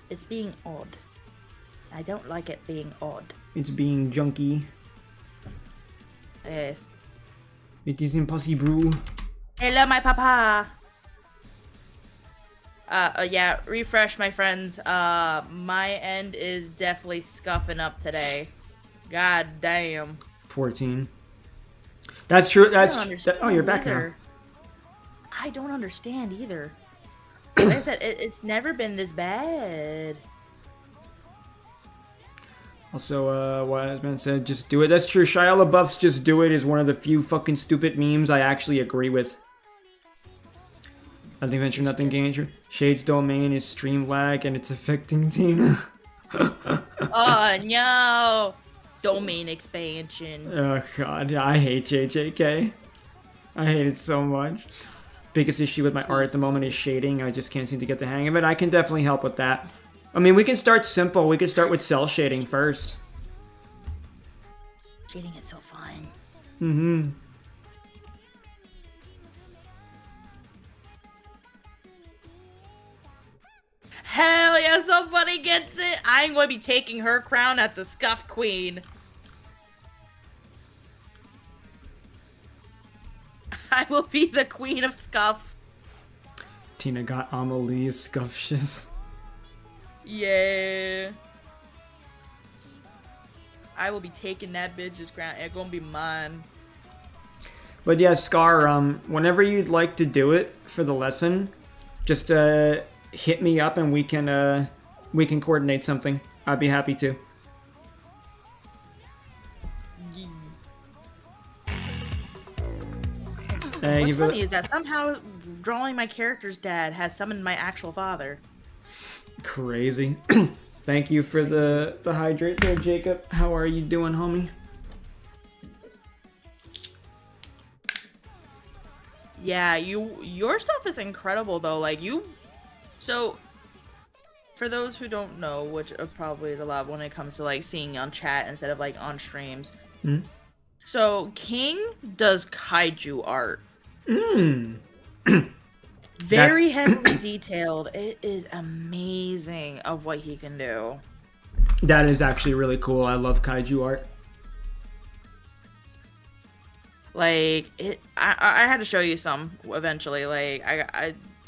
It's being odd. I don't like it being odd. It's being junky. Yes. It is impossible. Hello, my papa. Yeah, refresh, my friends. My end is definitely scuffing up today. God damn. 14. That's true. That's oh, you're back either. Now. I don't understand either. Like I said, it's never been this bad. Also, what has been said, just do it. That's true. Shia LaBeouf's "Just Do It" is one of the few fucking stupid memes I actually agree with. I think Venture Nothing Ganger. Shade's domain is stream lag and it's affecting Tina. Oh no! Domain expansion. Oh god, I hate JJK. I hate it so much. Biggest issue with my art at the moment is shading. I just can't seem to get the hang of it. I can definitely help with that. I mean, we can start simple. We can start with cell shading first. Shading is so fun. Mm-hmm. Hell yeah, somebody gets it! I'm going to be taking her crown at the Scuff Queen. I will be the Queen of Scuff. Tina got Amelie's scuffshes. Yeah. I will be taking that bitch's crown. It's gonna be mine. But yeah, Scar, whenever you'd like to do it for the lesson, just hit me up and we can coordinate something. I'd be happy to. What's funny is that somehow drawing my character's dad has summoned my actual father. Crazy. Thank you for the hydrate there, Jacob. How are you doing, homie? Yeah, your stuff is incredible though. Like so for those who don't know, which probably is a lot when it comes to like seeing on chat instead of like on streams. Mm. So King does kaiju art. Very heavily detailed. It is amazing of what he can do. That is actually really cool. I love kaiju art. Like I had to show you some eventually. Like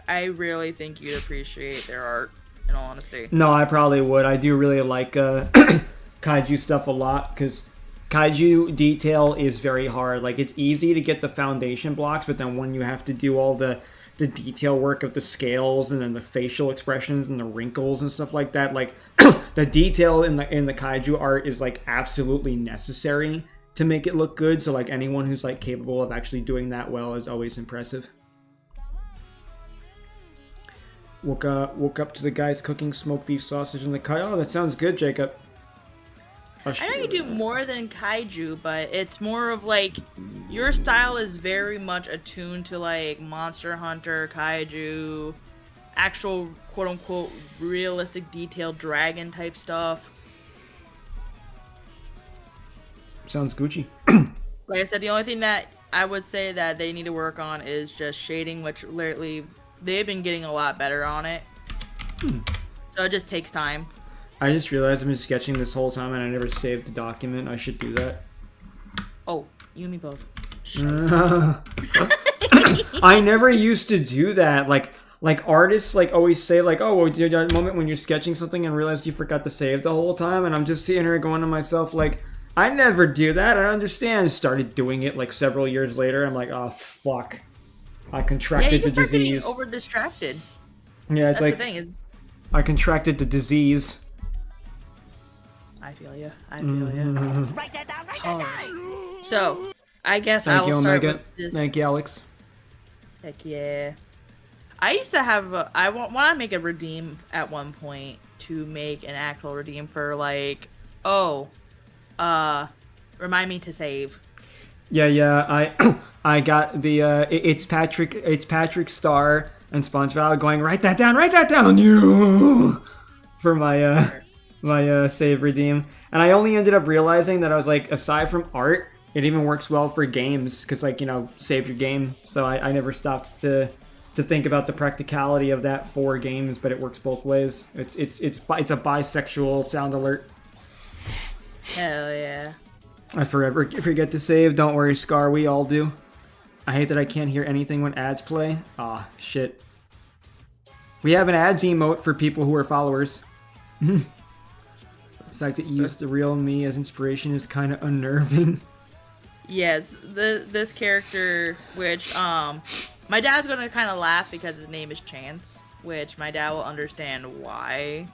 I really think you'd appreciate their art. In all honesty. No, I probably would. I do really like kaiju stuff a lot because kaiju detail is very hard. Like it's easy to get the foundation blocks, but then when you have to do all the detail work of the scales and then the facial expressions and the wrinkles and stuff like that, like the detail in the kaiju art is like absolutely necessary to make it look good. So like anyone who's like capable of actually doing that well is always impressive. Woke up to the guys cooking smoked beef sausage in the kaiju. Oh, that sounds good, Jacob. I know you do more than kaiju, but it's more of like your style is very much attuned to like Monster Hunter, kaiju, actual quote unquote realistic detailed dragon type stuff. Sounds Gucci. Like I said, the only thing that I would say that they need to work on is just shading, which lately they've been getting a lot better on it. So it just takes time. I just realized I've been sketching this whole time and I never saved the document. I should do that. Oh, you and me both. I never used to do that. Like artists like always say like, oh, well, you got a moment when you're sketching something and realize you forgot to save the whole time, and I'm just sitting here going to myself like, I never do that. I don't understand. Started doing it like several years later. I'm like, oh fuck, I contracted the disease. Over distracted. Yeah, it's That's like the thing is, I contracted the disease. I feel you. Write that down. Write that down. So, I guess Thank you, I'll start Omega. with this. Thank you, Alex. Heck yeah. I used to have I want to make a redeem at one point to make an actual redeem for like, remind me to save. Yeah. I got the it's Patrick Star and SpongeBob going, write that down, you, for my my save redeem, and I only ended up realizing that I was like, aside from art, it even works well for games because like, you know, save your game. So I never stopped to think about the practicality of that for games, but it works both ways. It's a bisexual sound alert. Hell yeah. I forever forget to save. Don't worry, Scar. We all do. I hate that I can't hear anything when ads play. Ah, shit. We have an ads emote for people who are followers. The fact that you used the real me as inspiration is kind of unnerving. Yes, this character, which my dad's gonna kind of laugh because his name is Chance, which my dad will understand why.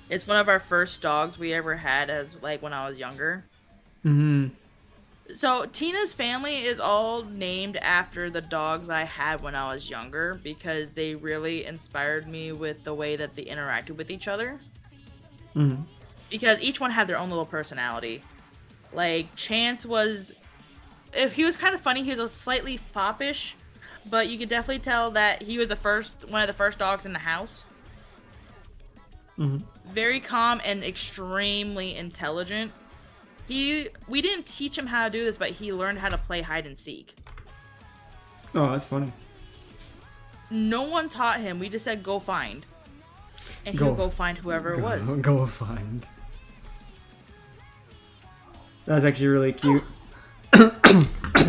It's one of our first dogs we ever had as like when I was younger. So Tina's family is all named after the dogs I had when I was younger because they really inspired me with the way that they interacted with each other. Because each one had their own little personality. Like Chance was, if he was kind of funny, he was a slightly foppish, but you could definitely tell that he was one of the first dogs in the house. Very calm and extremely intelligent. We didn't teach him how to do this, but he learned how to play hide and seek. Oh, that's funny. No one taught him. We just said, go find. And he'll go find whoever it was. Go find. That's actually really cute.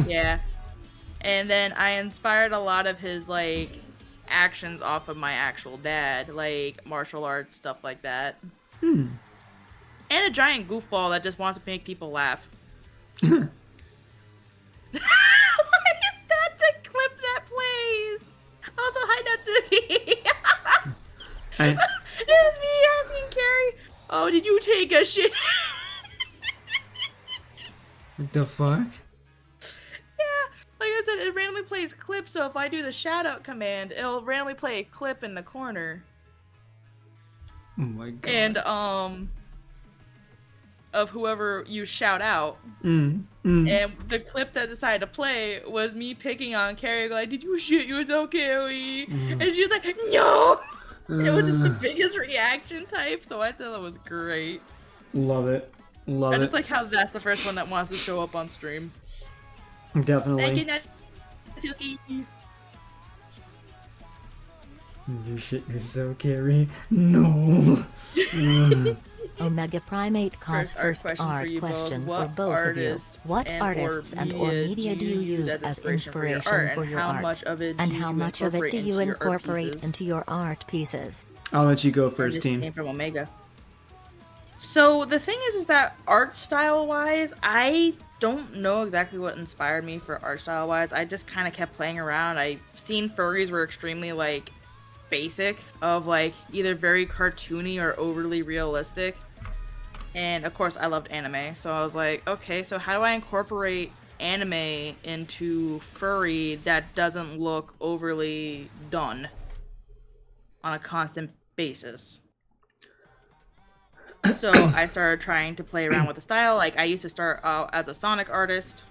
Yeah. And then I inspired a lot of his, like, actions off of my actual dad. Like, martial arts, stuff like that. And a giant goofball that just wants to make people laugh. Why is that the clip that plays? Also, hi, Natsuki. It was me asking Carrie, oh, did you take a shit? What the fuck? Yeah, like I said, it randomly plays clips, so if I do the shout out command, it'll randomly play a clip in the corner. Oh my god. And, of whoever you shout out. And the clip that decided to play was me picking on Carrie, like, did you shit yourself, Carrie? And she was like, no! It was just the biggest reaction type, so I thought it was great. Love it. I just like how that's the first one that wants to show up on stream. Definitely. Thank you, Natsuki. You shit yourself, Carrie. No. Omega Primate cause first art question for both of you. What artists and or media do you use as inspiration for your art? And how much of it do you incorporate into your art pieces? I'll let you go first, this team. Came from Omega. So the thing is that art style wise, I don't know exactly what inspired me for art style wise. I just kind of kept playing around. I've seen furries were extremely like basic, of like either very cartoony or overly realistic. And of course I loved anime, so I was like, okay, so how do I incorporate anime into furry that doesn't look overly done on a constant basis? So I started trying to play around with the style. Like, I used to start out as a Sonic artist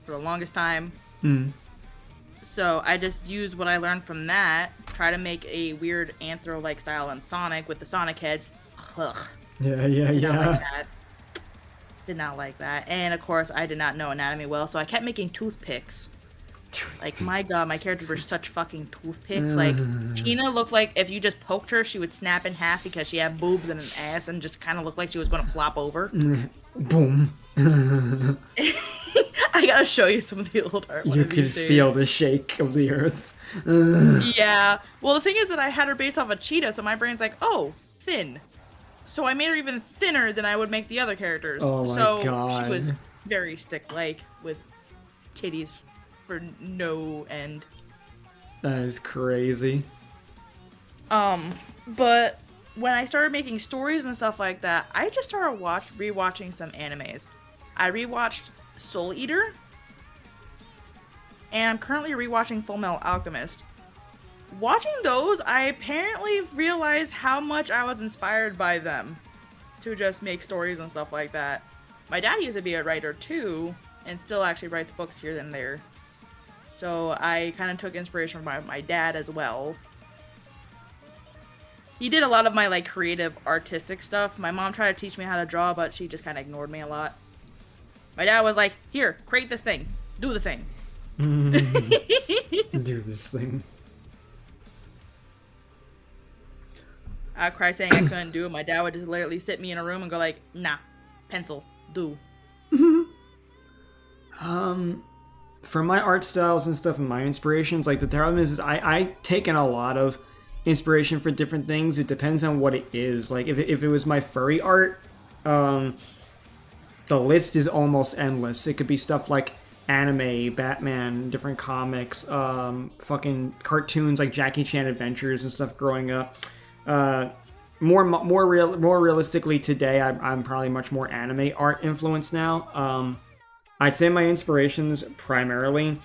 for the longest time. So I just used what I learned from that, try to make a weird anthro-like style in Sonic with the Sonic heads. Ugh. Yeah. Like that. Did not like that. And of course, I did not know anatomy well, so I kept making toothpicks. Like, my god, my characters were such fucking toothpicks. Like, Tina looked like if you just poked her, she would snap in half because she had boobs and an ass and just kind of looked like she was going to flop over. Boom. I gotta show you some of the old art. You could feel the shake of the earth. Yeah. Well, the thing is that I had her based off of Cheetah, so my brain's like, oh, thin. So I made her even thinner than I would make the other characters. Oh my god. She was very stick-like with titties for no end. That is crazy. But when I started making stories and stuff like that, I just started rewatching some animes. I rewatched Soul Eater, and I'm currently rewatching Fullmetal Alchemist. Watching those, I apparently realized how much I was inspired by them to just make stories and stuff like that. My dad used to be a writer too, and still actually writes books here and there. So I kind of took inspiration from my dad as well. He did a lot of my like creative artistic stuff. My mom tried to teach me how to draw, but she just kind of ignored me a lot. My dad was like, here, create this thing. Do the thing. Do this thing. I'd cry saying I couldn't do it. My dad would just literally sit me in a room and go like, nah, pencil, do. For my art styles and stuff and my inspirations, like the problem is I taken a lot of inspiration for different things. It depends on what it is. Like if it was my furry art, the list is almost endless. It could be stuff like anime, Batman, different comics, fucking cartoons like Jackie Chan Adventures and stuff growing up. More realistically today, I'm probably much more anime art influenced now. I'd say my inspirations primarily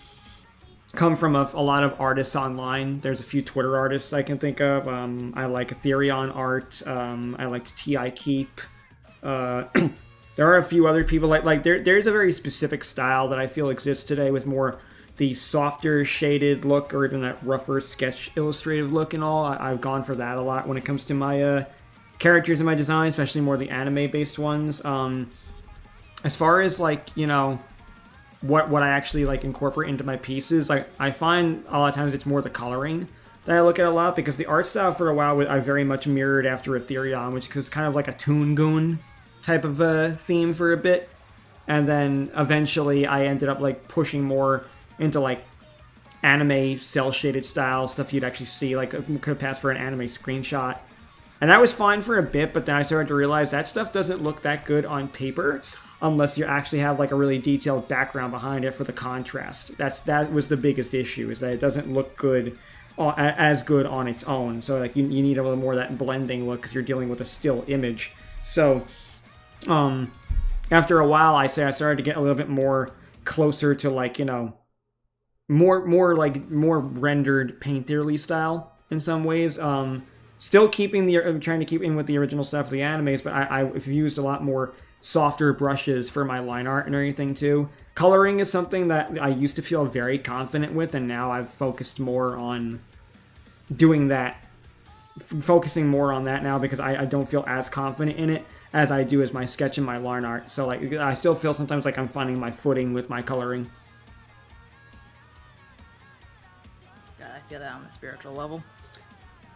come from a lot of artists online. There's a few Twitter artists I can think of. I like Ethereon art. I liked T.I. Keep. There are a few other people there's a very specific style that I feel exists today with more the softer shaded look or even that rougher sketch illustrative look and all. I've gone for that a lot when it comes to my characters in my design, especially more the anime based ones. As far as like, you know, what I actually like incorporate into my pieces, I find a lot of times it's more the coloring that I look at a lot, because the art style for a while I very much mirrored after Ethereon, which is kind of like a Toon Goon type of theme for a bit, and then eventually I ended up like pushing more into like anime cell shaded style stuff you'd actually see, like could pass for an anime screenshot. And that was fine for a bit, but then I started to realize that stuff doesn't look that good on paper unless you actually have like a really detailed background behind it for the contrast. That was the biggest issue, is that it doesn't look good as good on its own. So like you need a little more of that blending look because you're dealing with a still image. So after a while, I started to get a little bit more closer to like, you know, more rendered painterly style in some ways. Still trying to keep in with the original stuff of the animes, but I've used a lot more softer brushes for my line art and everything too. Coloring is something that I used to feel very confident with, and now I've focused more on doing that. Focusing more on that now because I don't feel as confident in it as I do as my sketch and my line art. So like I still feel sometimes like I'm finding my footing with my coloring. God, I feel that on the spiritual level.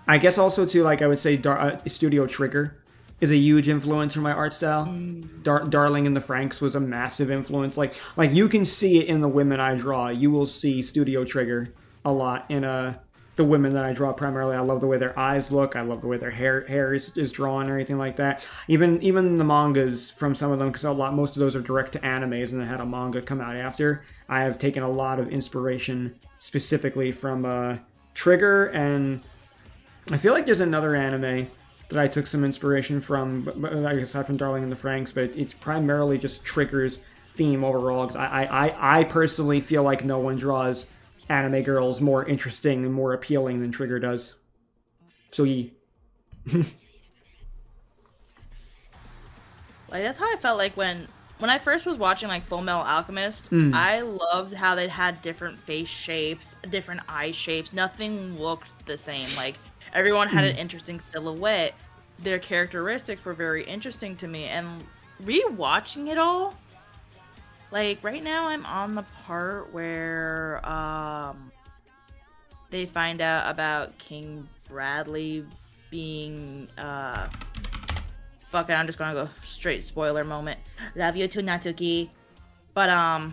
I guess also too, like I would say Studio Trigger is a huge influence for my art style. Darling in the Franxx was a massive influence. Like you can see it in the women I draw. You will see Studio Trigger a lot in the women that I draw primarily. I love the way their eyes look. I love the way their hair is drawn and everything like that. Even the mangas from some of them, because most of those are direct to animes and then had a manga come out after. I have taken a lot of inspiration specifically from Trigger, and I feel like there's another anime that I took some inspiration from, I guess aside from Darling in the Franxx, but it's primarily just Trigger's theme overall, because I personally feel like no one draws anime girls more interesting and more appealing than Trigger does. So Like, that's how I felt like when I first was watching like Fullmetal Alchemist. I loved how they had different face shapes, different eye shapes. Nothing looked the same. Like, everyone had an interesting silhouette. Their characteristics were very interesting to me, and rewatching it all, like right now I'm on the part where they find out about King Bradley being fuck it, I'm just gonna go straight spoiler moment. Love you too, Natsuki. But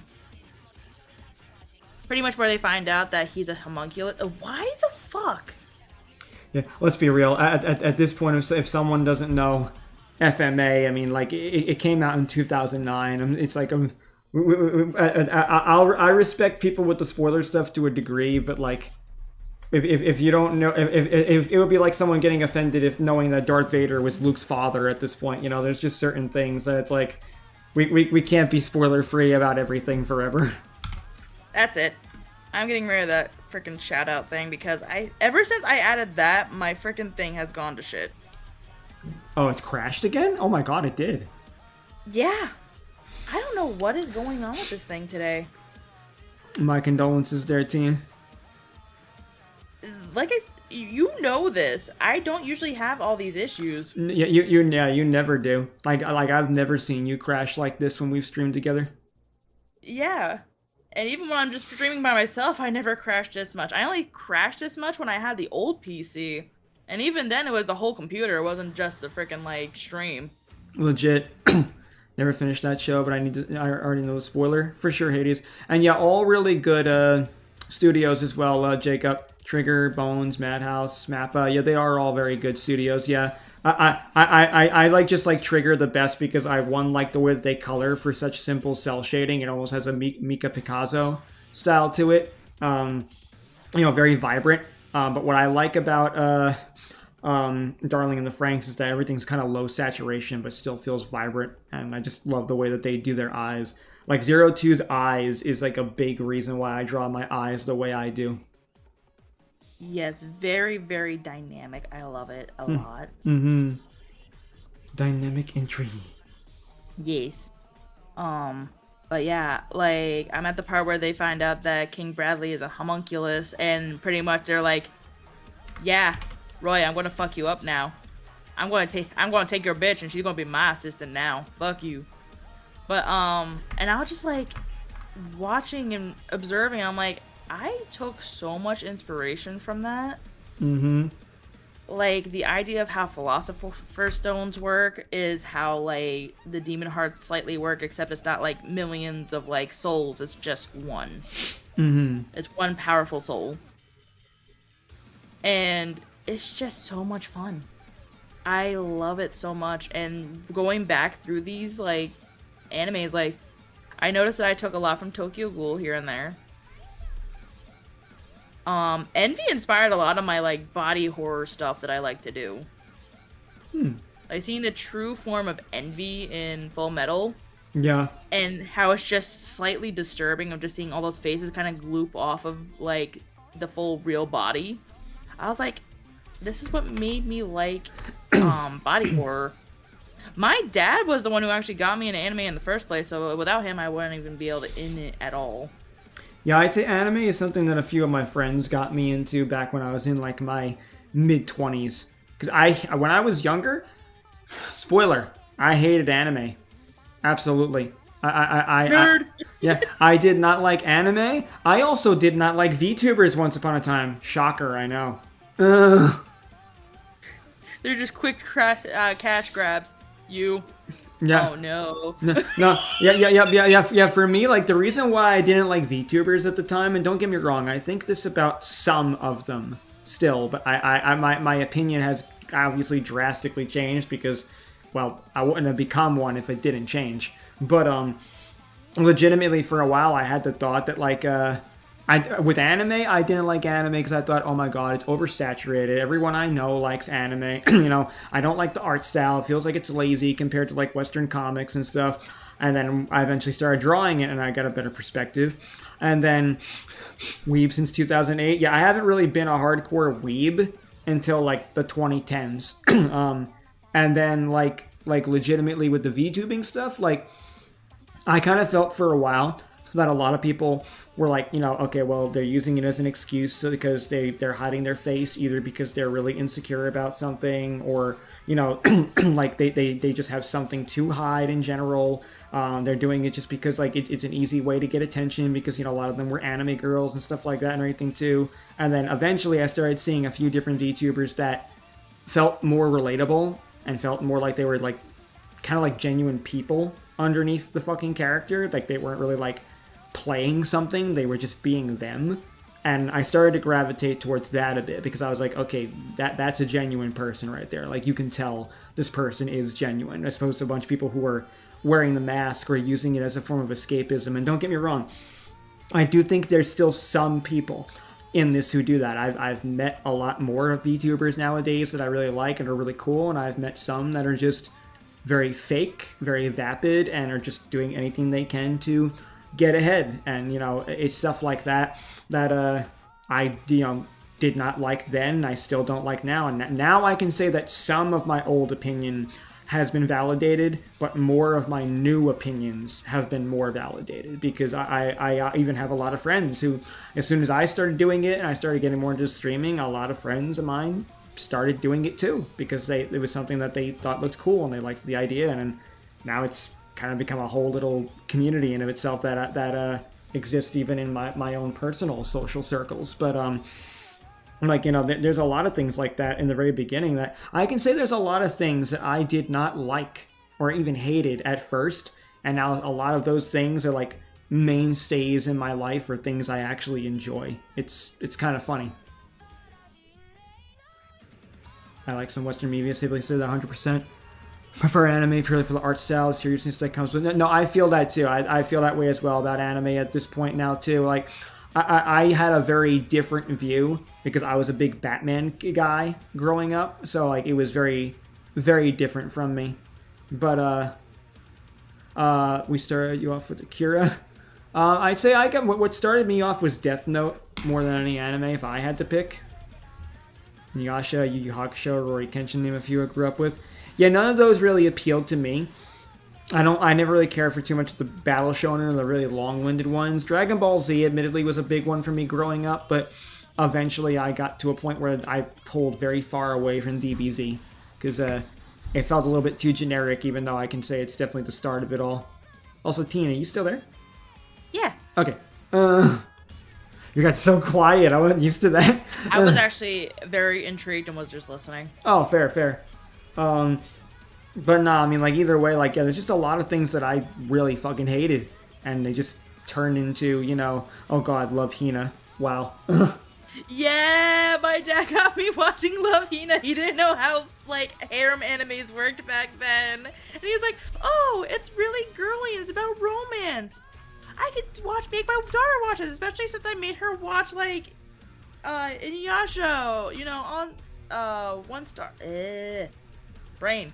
pretty much where they find out that he's a homunculus. Why the fuck? Yeah, let's be real. At this point, if someone doesn't know FMA, I mean, like it came out in 2009. It's like I respect people with the spoiler stuff to a degree, but like if you don't know, if it would be like someone getting offended if knowing that Darth Vader was Luke's father at this point. You know, there's just certain things that it's like we can't be spoiler free about everything forever. That's it. I'm getting rid of that freaking shout out thing because ever since I added that, my freaking thing has gone to shit. Oh, it's crashed again? Oh my god, it did. Yeah. I don't know what is going on with this thing today. My condolences there, team. Like you know this. I don't usually have all these issues. Yeah, you never do. Like I've never seen you crash like this when we've streamed together. Yeah. And even when I'm just streaming by myself, I never crashed this much. I only crashed this much when I had the old PC. And even then, it was the whole computer. It wasn't just the freaking, like, stream. Legit. Never finished that show, but I already know the spoiler. For sure, Hades. And yeah, all really good studios as well, Jacob. Trigger, Bones, Madhouse, Mappa. Yeah, they are all very good studios, yeah. I like just like Trigger the best because I like the way that they color for such simple cell shading. It almost has a Mika Picasso style to it. Very vibrant. But what I like about Darling in the Franxx is that everything's kind of low saturation but still feels vibrant, and I just love the way that they do their eyes. Like Zero Two's eyes is like a big reason why I draw my eyes the way I do. Yes, very, very dynamic. I love it a lot. Mm-hmm. Dynamic intrigue. Yes. But yeah, like, I'm at the part where they find out that King Bradley is a homunculus, and pretty much they're like, yeah, Roy, I'm gonna fuck you up now. I'm gonna take your bitch, and she's gonna be my assistant now. Fuck you. But, and I was just like, watching and observing, I'm like, I took so much inspiration from that. Mm-hmm. Like, the idea of how Philosopher's Stones work is how, like, the Demon Hearts slightly work, except it's not, like, millions of, like, souls. It's just one. Mm-hmm. It's one powerful soul. And it's just so much fun. I love it so much. And going back through these, like, animes, like, I noticed that I took a lot from Tokyo Ghoul here and there. Envy inspired a lot of my, like, body horror stuff that I like to do. Like, seeing the true form of Envy in Full Metal. Yeah. And how it's just slightly disturbing of just seeing all those faces kind of gloop off of, like, the full real body. I was like, this is what made me like, body horror. My dad was the one who actually got me into anime in the first place, so without him, I wouldn't even be able to in it at all. Yeah, I'd say anime is something that a few of my friends got me into back when I was in, like, my mid-20s. Because when I was younger, spoiler, I hated anime. Absolutely. Nerd! I did not like anime. I also did not like VTubers once upon a time. Shocker, I know. Ugh. They're just quick cash grabs. You... Yeah. Oh no. No. Yeah. For me, like, the reason why I didn't like VTubers at the time, and don't get me wrong, I think this about some of them still, but my opinion has obviously drastically changed because, well, I wouldn't have become one if it didn't change. But legitimately, for a while, I had the thought that, like, with anime, I didn't like anime because I thought, oh my god, it's oversaturated. Everyone I know likes anime. You know, I don't like the art style. It feels like it's lazy compared to, like, Western comics and stuff. And then I eventually started drawing it, and I got a better perspective. And then weeb since 2008. Yeah, I haven't really been a hardcore weeb until, like, the 2010s. And then, like legitimately with the VTubing stuff, like, I kind of felt for a while that a lot of people were like, you know, okay, well, they're using it as an excuse because they're hiding their face, either because they're really insecure about something, or, you know, like they just have something to hide in general. They're doing it just because, like, it's an easy way to get attention, because, you know, a lot of them were anime girls and stuff like that and everything too. And then eventually I started seeing a few different VTubers that felt more relatable and felt more like they were, like, kind of like genuine people underneath the fucking character. Like, they weren't really, like, playing something, they were just being them. And I started to gravitate towards that a bit, because I was like, okay, that's a genuine person right there. Like, you can tell this person is genuine, as opposed to a bunch of people who are wearing the mask or using it as a form of escapism. And don't get me wrong, I do think there's still some people in this who do that. I've met a lot more of VTubers nowadays that I really like and are really cool, and I've met some that are just very fake, very vapid, and are just doing anything they can to get ahead. And, you know, it's stuff like that I, you know, did not like then, I still don't like now. And now I can say that some of my old opinion has been validated, but more of my new opinions have been more validated, because I even have a lot of friends who, as soon as I started doing it and I started getting more into streaming, a lot of friends of mine started doing it too, because it was something that they thought looked cool and they liked the idea. And now it's kind of become a whole little community in of itself that exists even in my own personal social circles. But like, you know, there's a lot of things like that in the very beginning that I can say there's a lot of things that I did not like or even hated at first, and now a lot of those things are like mainstays in my life, or things I actually enjoy. It's kind of funny. I like some Western media, simply said 100%. Prefer anime purely for the art style, the seriousness that comes with it. No, I feel that too. I feel that way as well about anime at this point now too. Like, I had a very different view because I was a big Batman guy growing up, so like it was very, very different from me. But we started you off with Akira. I'd say what started me off was Death Note more than any anime if I had to pick. Inuyasha, Yu Yu Hakusho, Rory Kenshin, name a few I grew up with. Yeah, none of those really appealed to me. I never really cared for too much of the battle shonen or the really long-winded ones. Dragon Ball Z, admittedly, was a big one for me growing up, but eventually I got to a point where I pulled very far away from DBZ, because it felt a little bit too generic, even though I can say it's definitely the start of it all. Also, Tina, you still there? Yeah. Okay. You got so quiet, I wasn't used to that. I was actually very intrigued and was just listening. Oh, fair. But nah, I mean, like, either way, like, yeah, there's just a lot of things that I really fucking hated, and they just turned into, you know, oh god, Love Hina. Wow. Yeah, my dad got me watching Love Hina. He didn't know how, like, harem animes worked back then. And he's like, oh, it's really girly and it's about romance. I could make my daughter watch this, especially since I made her watch, like, Inuyasha, you know, on, 1 star. Brain.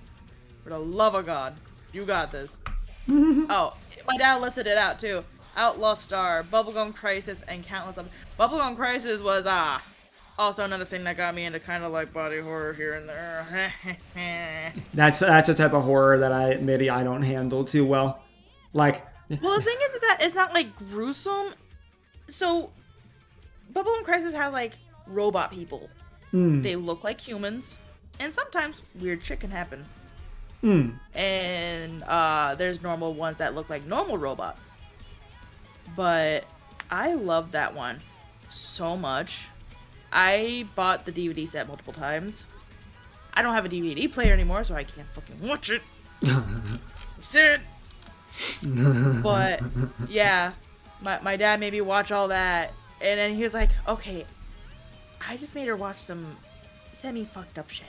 For the love of God. You got this. Oh, my dad listed it out, too. Outlaw Star, Bubblegum Crisis, and countless others. Bubblegum Crisis was, also another thing that got me into kind of, like, body horror here and there. That's a type of horror that I admit I don't handle too well. Like... Well, the thing is that it's not, like, gruesome. So, Bubblegum Crisis has, like, robot people. They look like humans, and sometimes weird shit can happen. And there's normal ones that look like normal robots. But I love that one so much. I bought the DVD set multiple times. I don't have a DVD player anymore, so I can't fucking watch it. Sad. But yeah, my dad made me watch all that, and then he was like, okay, I just made her watch some semi-fucked up shit.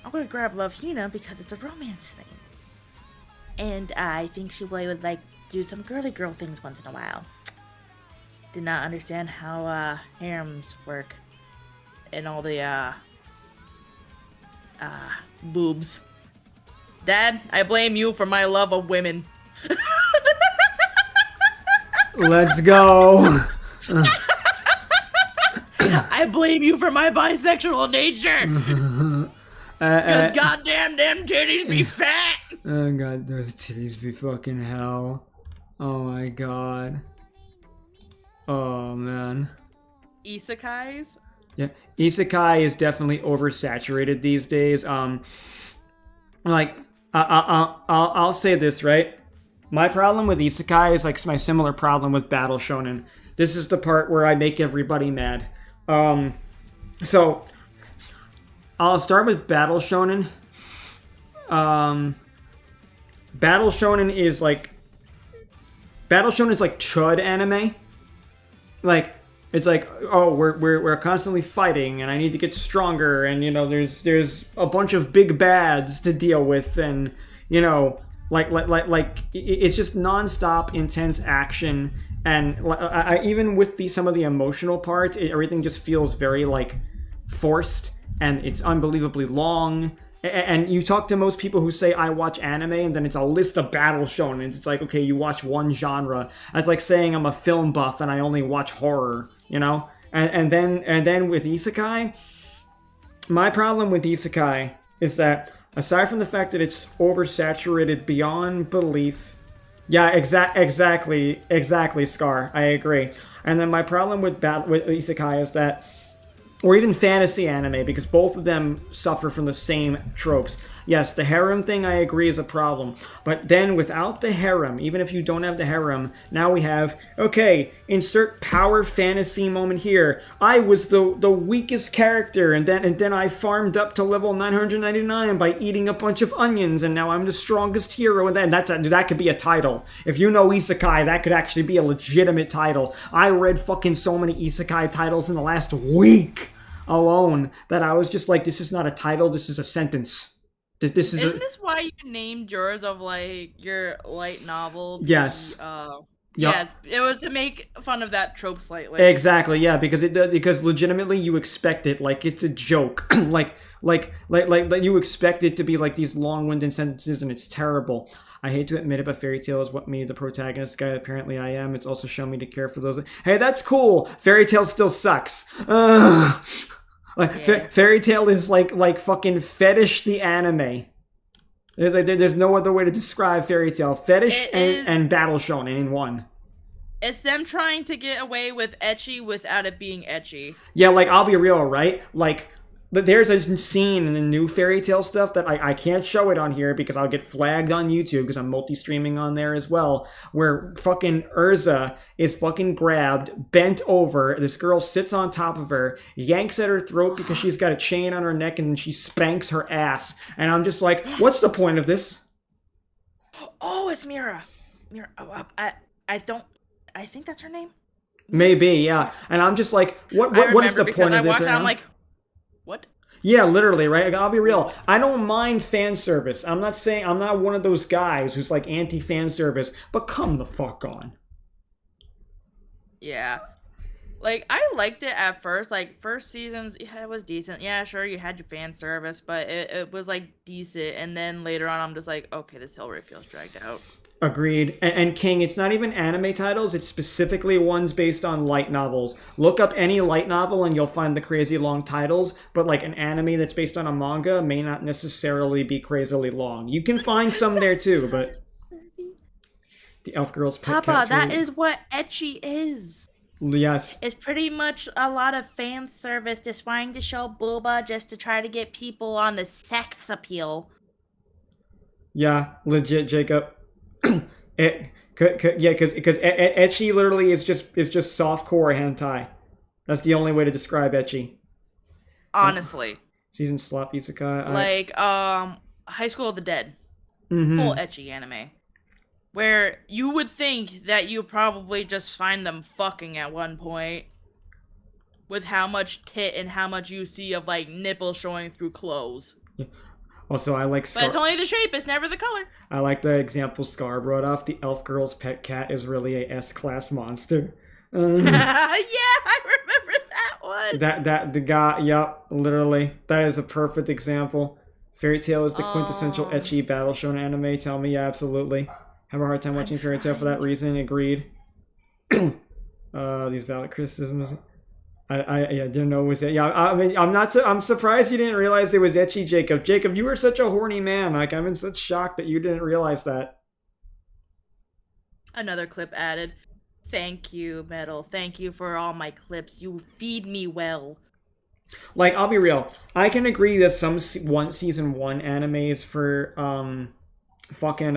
I'm gonna grab Love Hina because it's a romance thing. And I think she would like do some girly girl things once in a while. Did not understand how harems work. And all the boobs. Dad, I blame you for my love of women. Let's go. I blame you for my bisexual nature. Because goddamn them titties be fat. Oh god, those titties be fucking hell. Oh my god. Oh man. Isekais? Yeah, isekai is definitely oversaturated these days. Like I'll say this, right? My problem with isekai is like my similar problem with battle shonen. This is the part where I make everybody mad. So I'll start with battle shonen. Battle shonen is like chud anime. Like it's like, oh, we're constantly fighting, and I need to get stronger, and you know, there's a bunch of big bads to deal with, and you know, like it's just nonstop intense action, and even with some of the emotional parts, everything just feels very like forced, and it's unbelievably long. And you talk to most people who say, I watch anime, and then it's a list of battle shonen. It's like, okay, you watch one genre. That's like saying I'm a film buff and I only watch horror, you know? And then with isekai, my problem with isekai is that, aside from the fact that it's oversaturated beyond belief, yeah, exactly, Scar, I agree. And then my problem with isekai is that, or even fantasy anime, because both of them suffer from the same tropes. Yes, the harem thing, I agree, is a problem. But then without the harem, even if you don't have the harem, now we have, okay, insert power fantasy moment here. I was the weakest character, and then I farmed up to level 999 by eating a bunch of onions, and now I'm the strongest hero. And then that could be a title. If you know isekai, that could actually be a legitimate title. I read fucking so many isekai titles in the last week alone that I was just like, this is not a title, this is a sentence. This is Isn't this why you named yours of like your light novel? Yes. Yes, it was to make fun of that trope slightly. Exactly, yeah, because legitimately you expect it like it's a joke, like you expect it to be like these long-winded sentences, and it's terrible. I hate to admit it, but Fairy Tail is what made the protagonist guy. Apparently I am. It's also shown me to care for those. Hey, that's cool. Fairy Tail still sucks. Fairy Tail is like fucking fetish the anime. There's no other way to describe Fairy Tail. Fetish and battle shonen in one. It's them trying to get away with ecchi without it being ecchi. Yeah, like, I'll be real, right? Like, there's a scene in the new Fairy Tail stuff that I can't show it on here because I'll get flagged on YouTube because I'm multi-streaming on there as well, where fucking Urza is fucking grabbed, bent over, this girl sits on top of her, yanks at her throat because she's got a chain on her neck, and then she spanks her ass. And I'm just like, what's the point of this? Oh, it's Mira. I think that's her name. Maybe, yeah. And I'm just like, what is the point of this? I'm like, what? Yeah, literally, right? I'll be real. I don't mind fan service. I'm not one of those guys who's like anti-fan service, but come the fuck on. Yeah. Like, I liked it at first. Like, first seasons, yeah, it was decent. Yeah, sure, you had your fan service, but it was, like, decent. And then later on, I'm just like, okay, this already feels dragged out. Agreed. And King, it's not even anime titles, it's specifically ones based on light novels. Look up any light novel and you'll find the crazy long titles, but like an anime that's based on a manga may not necessarily be crazily long. You can find some there too, but the Elf Girl's Pet Papa, that is what ecchi is. Yes. It's pretty much a lot of fan service just trying to show booba just to try to get people on the sex appeal. Yeah, legit, Jacob. Because ecchi literally is just softcore hentai. That's the only way to describe ecchi. Honestly. Season slop isekai. Like High School of the Dead. Mm-hmm. Full ecchi anime. Where you would think that you probably just find them fucking at one point. With how much tit and how much you see of like nipples showing through clothes. Yeah. Also, I like But it's only the shape, it's never the color. I like the example Scar brought off. The elf girl's pet cat is really a S-class monster. Yeah, I remember that one. The guy, yep, literally. That is a perfect example. Fairy Tail is the quintessential ecchi battle shonen anime. Tell me, yeah, absolutely. Have a hard time watching Fairy Tail for that reason. Agreed. These valid criticisms. I didn't know it was that. Yeah, I mean, I'm surprised you didn't realize it was ecchi, Jacob. Jacob, you were such a horny man. Like, I'm in such shock that you didn't realize that. Another clip added. Thank you, Metal. Thank you for all my clips. You feed me well. Like, I'll be real. I can agree that some season 1 animes for fucking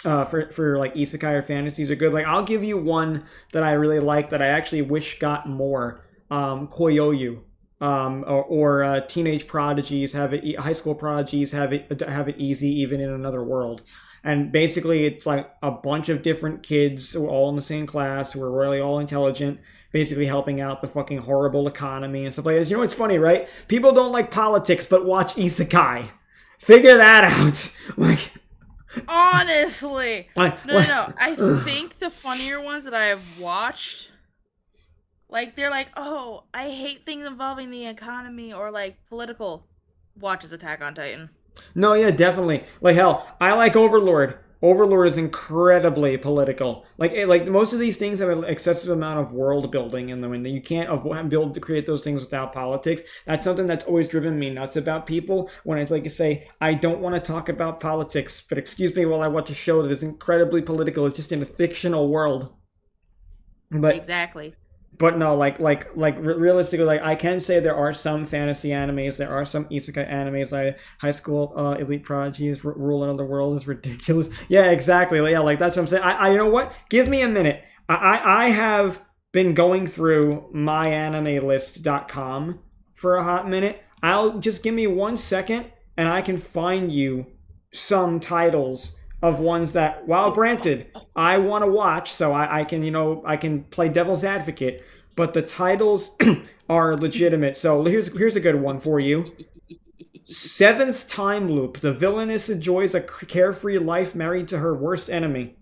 for like isekai or fantasies are good. Like, I'll give you one that I really like that I actually wish got more. Koyoyu. Or teenage prodigies have it. High school prodigies have it easy even in another world. And basically, it's like a bunch of different kids who are all in the same class who are really all intelligent, basically helping out the fucking horrible economy and stuff like this. You know what's funny, right? People don't like politics, but watch isekai. Figure that out. Like, honestly, no. I think the funnier ones that I have watched, like, they're like, oh, I hate things involving the economy or like political. Watches Attack on Titan. No, yeah, definitely. Like, hell, I like Overlord. Overlord is incredibly political. Like most of these things have an excessive amount of world building in them, and you can't create those things without politics. That's something that's always driven me nuts about people. When it's like you say, I don't want to talk about politics, but excuse me while I watch a show that is incredibly political. It's just in a fictional world. But exactly. But no, realistically, like, I can say there are some fantasy animes, there are some isekai animes, like High School Elite Prodigies, Rule Another World is ridiculous. Yeah, exactly. Yeah, like, that's what I'm saying. I you know what? Give me a minute. I have been going through myanimellist.com for a hot minute. I'll just give me 1 second, and I can find you some titles of ones that, while granted, I want to watch, so I can play devil's advocate, but the titles are legitimate. So here's a good one for you. Seventh Time Loop. The villainess enjoys a carefree life married to her worst enemy.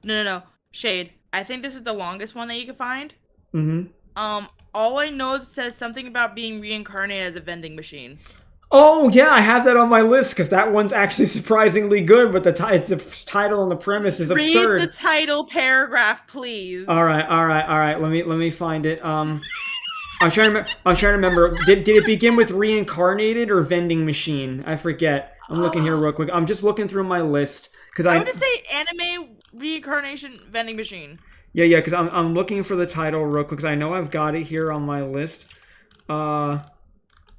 No. Shade. I think this is the longest one that you can find. Mm-hmm. All I know is it says something about being reincarnated as a vending machine. Oh, yeah, I have that on my list, because that one's actually surprisingly good, but the title and the premise is absurd. Read the title paragraph, please. All right. Let me find it. I'm trying to remember. Did it begin with reincarnated or vending machine? I forget. I'm looking here real quick. I'm just looking through my list, because I would just say anime reincarnation vending machine. Yeah, because I'm looking for the title real quick, because I know I've got it here on my list.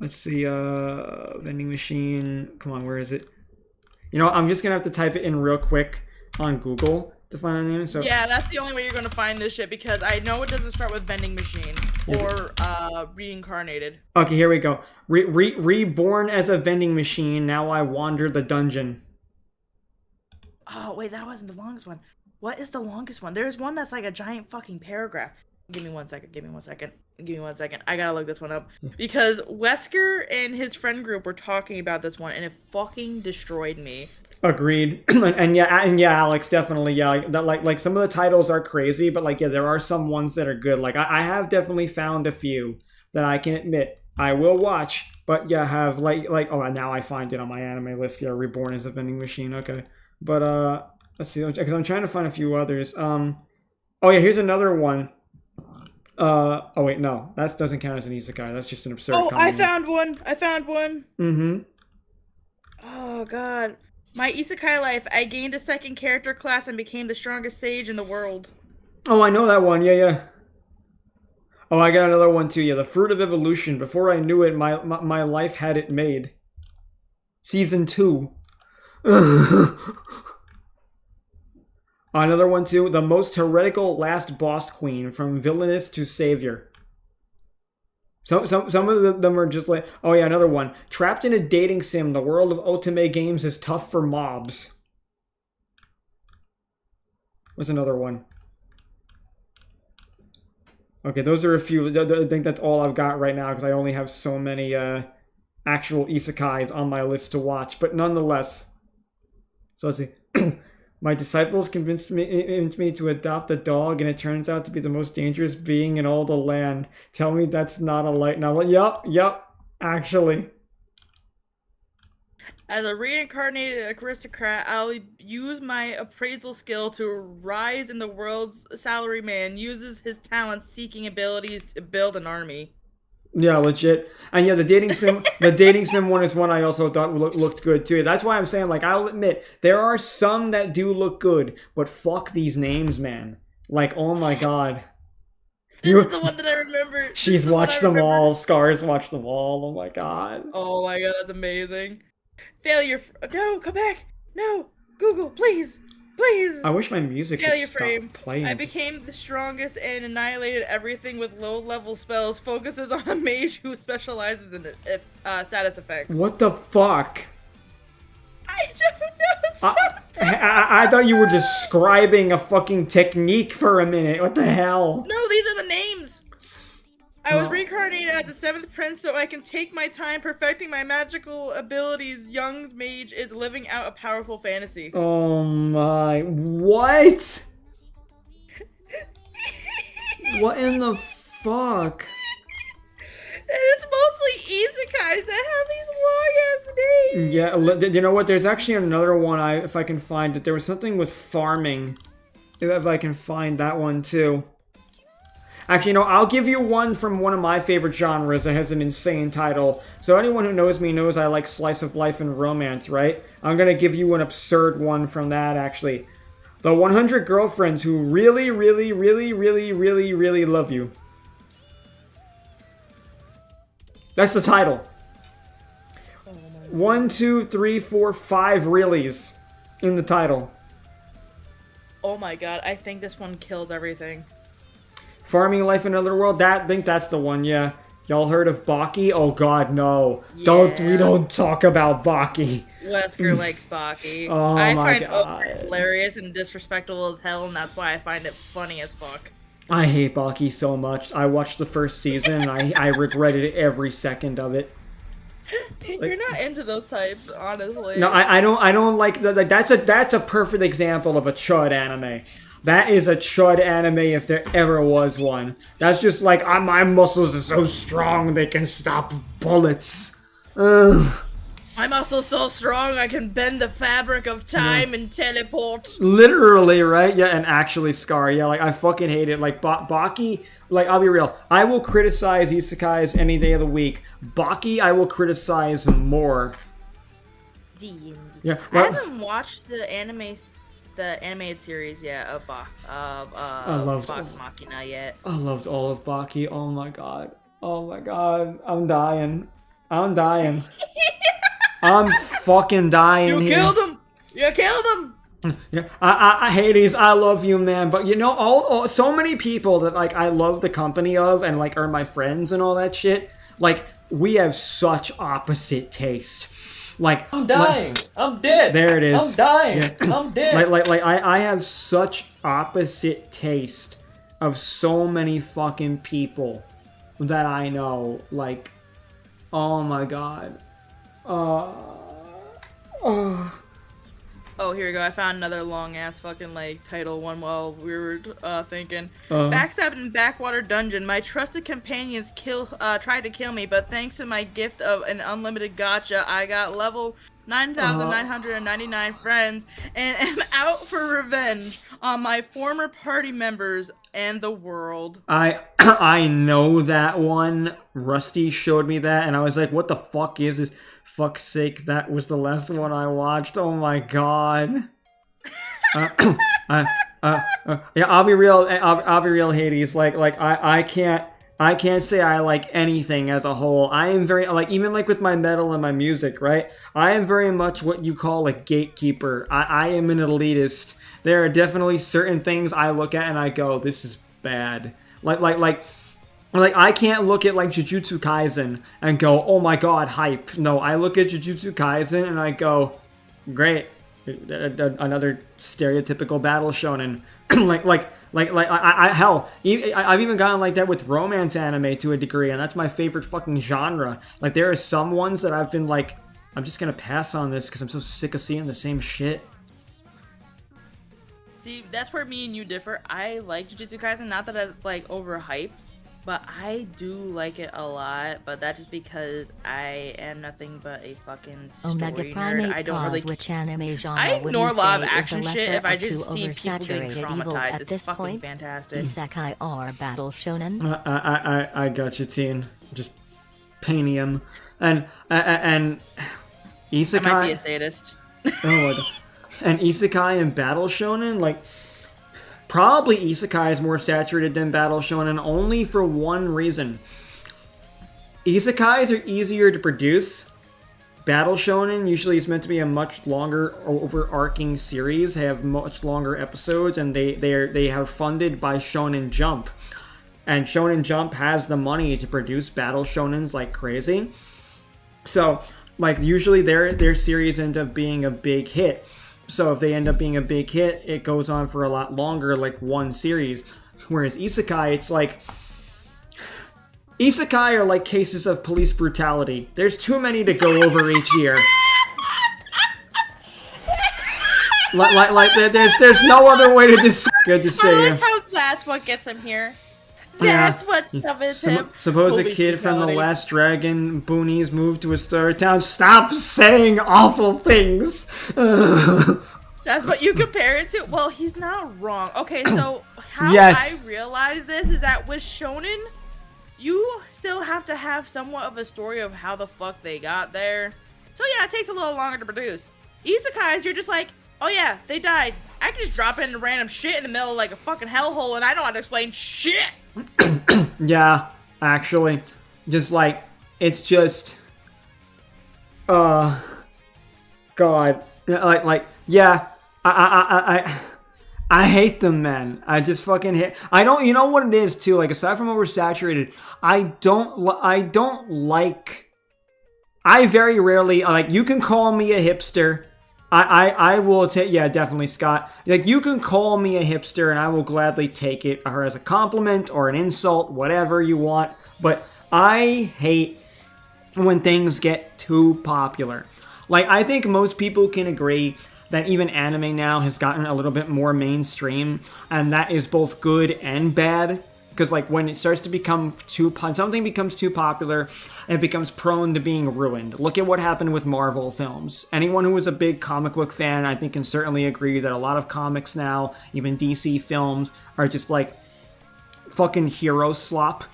Let's see, vending machine. Come on, where is it? You know, I'm just gonna have to type it in real quick on Google to find the name. So yeah, that's the only way you're gonna find this shit, because I know it doesn't start with vending machine or reincarnated. Okay, here we go. Reborn as a vending machine. Now I wander the dungeon. Oh wait, that wasn't the longest one. What is the longest one? There's one that's like a giant fucking paragraph. Give me one second. I gotta look this one up. Because Wesker and his friend group were talking about this one, and it fucking destroyed me. Agreed. and yeah, Alex, definitely, yeah. Like some of the titles are crazy, but like, yeah, there are some ones that are good. Like, I have definitely found a few that I can admit I will watch, but yeah, have oh, now I find it on my anime list. Yeah, Reborn as a vending machine. Okay, but let's see, because I'm trying to find a few others. Oh yeah, here's another one. Oh wait, no, that doesn't count as an isekai. That's just an absurd. Oh, I found one. Mm-hmm. Oh god, my isekai life. I gained a second character class and became the strongest sage in the world. Oh, I know that one. Yeah. Oh, I got another one too. Yeah, the Fruit of Evolution. Before I knew it, my life had it made. Season 2. Another one too. The most heretical last boss queen, from villainous to savior. Some of them are just like, oh yeah, another one. Trapped in a dating sim, the world of otome games is tough for mobs. What's another one? Okay, those are a few. I think that's all I've got right now, because I only have so many actual isekais on my list to watch. But nonetheless, so let's see. My disciples convinced me to adopt a dog, and it turns out to be the most dangerous being in all the land. Tell me that's not a light novel. Yup, actually. As a reincarnated aristocrat, I'll use my appraisal skill to rise in the world's salaryman uses his talents seeking abilities to build an army. Yeah, legit. And yeah, the dating sim one is one I also thought looked good too. That's why I'm saying, like, I'll admit there are some that do look good, but fuck these names, man. Like, oh my god. This is the one that I remember. She's watched them all. Scar's watched them all. Oh my god. Oh my god, that's amazing. Failure. No, come back. No, Google, please. Please! I wish my music Failure could frame. stop playing. I became the strongest and annihilated everything with low-level spells. Focuses on a mage who specializes in status effects. What the fuck? I don't know. It's so I thought you were describing a fucking technique for a minute. What the hell? No, these are the names! I was reincarnated as the 7th prince so I can take my time perfecting my magical abilities. Young mage is living out a powerful fantasy. Oh my... What? What in the fuck? And it's mostly isekais that have these long-ass names. Yeah, you know what? There's actually another one, if I can find it. There was something with farming. If I can find that one too. Actually, no, I'll give you one from one of my favorite genres that has an insane title. So anyone who knows me knows I like slice of life and romance, right? I'm gonna give you an absurd one from that, actually. The 100 Girlfriends Who Really, Really, Really, Really, Really, Really Love You. That's the title. 1, 2, 3, 4, 5 reallys in the title. Oh my god, I think this one kills everything. Farming Life in Another World? I think that's the one, yeah. Y'all heard of Baki? Oh god, no. Yeah. We don't talk about Baki. Wesker likes Baki. Oh I my find god. Oak hilarious and disrespectful as hell, and that's why I find it funny as fuck. I hate Baki so much. I watched the first season and I regretted every second of it. You're not into those types, honestly. No, I don't like that's a perfect example of a chud anime. That is a chud anime if there ever was one. That's just like, my muscles are so strong they can stop bullets. Ugh. My muscles so strong I can bend the fabric of time and teleport. Literally, right? Yeah, and actually Scar. Yeah, like, I fucking hate it. Like, Baki, like, I'll be real. I will criticize isekais any day of the week. Baki, I will criticize more. Yeah, I haven't watched the animated series yet of Vox Machina yet. I loved all of Baki. Oh my god. Oh my god. I'm dying. I'm dying. I'm fucking dying. You killed him. You killed him. Yeah, I Hades, I love you, man. But you know, so many people that like I love the company of and like are my friends and all that shit. Like, we have such opposite taste. Like, I'm dying. I'm dead. There it is. I'm dying. Yeah. I'm dead. Like I have such opposite taste of so many fucking people that I know. Like, oh my god. Oh, here we go. I found another long-ass fucking, like, title one while we were thinking. Backstab in Backwater Dungeon. My trusted companions tried to kill me, but thanks to my gift of an unlimited gacha, I got level 9,999 friends and am out for revenge on my former party members and the world. I know that one. Rusty showed me that, and I was like, what the fuck is this? Fuck's sake, that was the last one I watched. Oh my god. Yeah, I'll be real, Hades. Like I can't say I like anything as a whole. I am very, like, even like with my metal and my music, right? I am very much what you call a gatekeeper. I am an elitist. There are definitely certain things I look at and I go, this is bad. Like I can't look at like Jujutsu Kaisen and go, oh my god, hype. No, I look at Jujutsu Kaisen and I go, great, another stereotypical battle shonen. Hell, I've even gotten like that with romance anime to a degree, and that's my favorite fucking genre. Like, there are some ones that I've been like, I'm just gonna pass on this because I'm so sick of seeing the same shit. See, that's where me and you differ. I like Jujutsu Kaisen, not that it's like overhyped, But I do like it a lot, but that's just because I am nothing but a fucking story Omega nerd. Primate I don't really. Which anime genre I ignore would a you lot of say is the action shit lesser if I of two just see people getting oversaturated evils traumatized. at It's this fucking point? fantastic. Isekai or battle shonen? I got you, teen. Just painium. And isekai. I might be a sadist. Oh my god. And isekai and battle shonen, like, probably isekai is more saturated than battle shonen only for one reason. Isekais are easier to produce. Battle shonen usually is meant to be a much longer, overarching series, have much longer episodes, and they are funded by Shonen Jump. And Shonen Jump has the money to produce battle shonens like crazy. So, like, usually their series end up being a big hit. So if they end up being a big hit, it goes on for a lot longer, like one series. Whereas isekai, it's like... Isekai are like cases of police brutality. There's too many to go over each year. There's no other way to good to say I like how that's what gets him here. That's what summons him. Suppose a kid from The Last Dragon boonies moved to a star town. Stop saying awful things! That's what you compare it to? Well, he's not wrong. Okay, so how Yes. I realize this is that with shonen, you still have to have somewhat of a story of how the fuck they got there. So yeah, it takes a little longer to produce. Isekais, you're just like, oh yeah, they died. I can just drop into random shit in the middle of like a fucking hellhole and I don't have to explain shit! Yeah, actually. Just like, it's just... God. Yeah, I hate them, man. I just fucking hate... I don't... You know what it is, too? Like, aside from oversaturated, I don't like... I very rarely... Like, you can call me a hipster... I will take, yeah, definitely, Scott. Like, you can call me a hipster and I will gladly take it, or as a compliment or an insult, whatever you want. But I hate when things get too popular. Like, I think most people can agree that even anime now has gotten a little bit more mainstream, and that is both good and bad. Because, like, when it starts to become something becomes too popular, it becomes prone to being ruined. Look at what happened with Marvel films. Anyone who was a big comic book fan, I think, can certainly agree that a lot of comics now, even DC films, are just, like, fucking hero slop.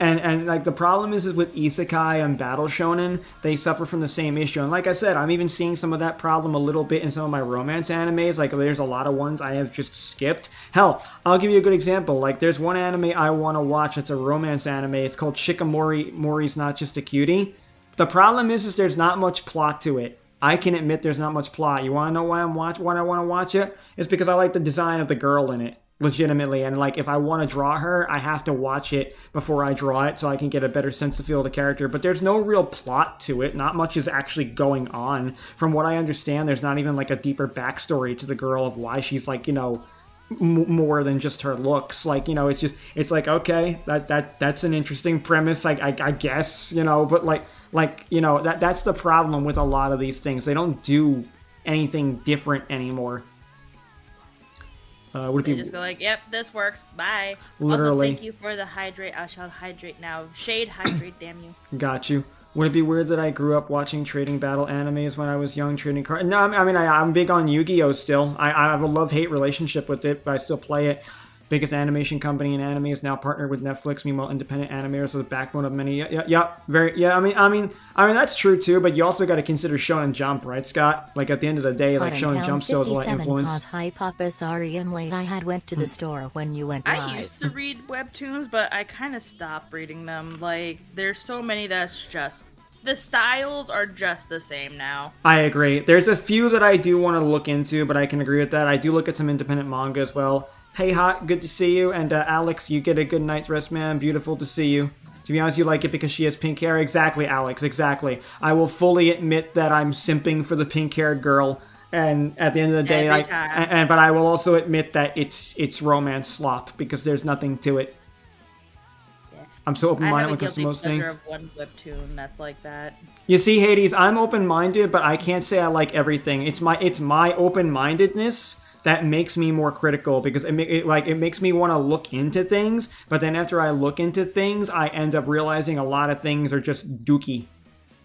And like, the problem is with isekai and battle shonen, they suffer from the same issue. And like I said, I'm even seeing some of that problem a little bit in some of my romance animes. Like, there's a lot of ones I have just skipped. Hell, I'll give you a good example. Like, there's one anime I want to watch. It's a romance anime. It's called Shikamori Mori's Not Just a Cutie. The problem is there's not much plot to it. I can admit there's not much plot. You want to know why I want to watch it? It's because I like the design of the girl in it. Legitimately, and like, if I want to draw her, I have to watch it before I draw it so I can get a better sense of feel of the character. But there's no real plot to it. Not much is actually going on. From what I understand, there's not even like a deeper backstory to the girl of why she's like, you know, more than just her looks. Like, you know, it's like, okay, that's an interesting premise, I guess, you know, but like you know, that's the problem with a lot of these things. They don't do anything different anymore. Would it be... They just go like, yep, this works, bye. Literally. Also, thank you for the hydrate. I shall hydrate now. Shade, hydrate, damn you. Got you. Would it be weird that I grew up watching trading battle animes when I was young, trading cards? No, I mean, I'm big on Yu-Gi-Oh! Still. I have a love-hate relationship with it, but I still play it. Biggest animation company in anime is now partnered with Netflix. Meanwhile, independent animators are the backbone of many. I mean, that's true too. But you also got to consider Shonen Jump, right, Scott? Like, at the end of the day, like, Shonen Jump still has a lot of influence. Hi, Papa. Sorry, I'm late. I had went to the store when you went live. I used to read webtoons, but I kind of stopped reading them. Like, there's so many that's just... The styles are just the same now. I agree. There's a few that I do want to look into, but I can agree with that. I do look at some independent manga as well. Hey, Hot, good to see you. And Alex, you get a good night's rest, man. Beautiful to see you. To be honest, you like it because she has pink hair. Exactly, Alex, exactly. I will fully admit that I'm simping for the pink-haired girl. And at the end of the day, but I will also admit that it's romance slop because there's nothing to it. Yeah. I'm so open-minded when it comes to most things. I have a guilty pleasure of one webtoon that's like that. You see, Hades, I'm open-minded, but I can't say I like everything. It's my open-mindedness that makes me more critical because it makes me want to look into things. But then after I look into things, I end up realizing a lot of things are just dookie.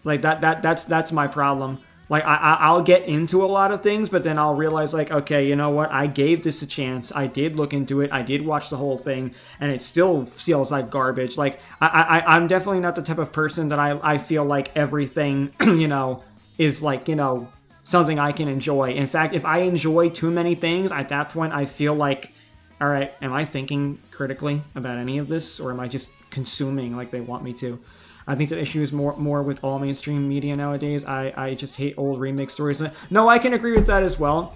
Like that's my problem. Like I'll get into a lot of things, but then I'll realize like, okay, you know what? I gave this a chance. I did look into it. I did watch the whole thing, and it still feels like garbage. Like I'm definitely not the type of person that I feel like everything, is like, something I can enjoy. In fact, if I enjoy too many things, at that point I feel like, all right, am I thinking critically about any of this, or am I just consuming like they want me to? I think the issue is more with all mainstream media nowadays. I just hate old remake stories. No, I can agree with that as well.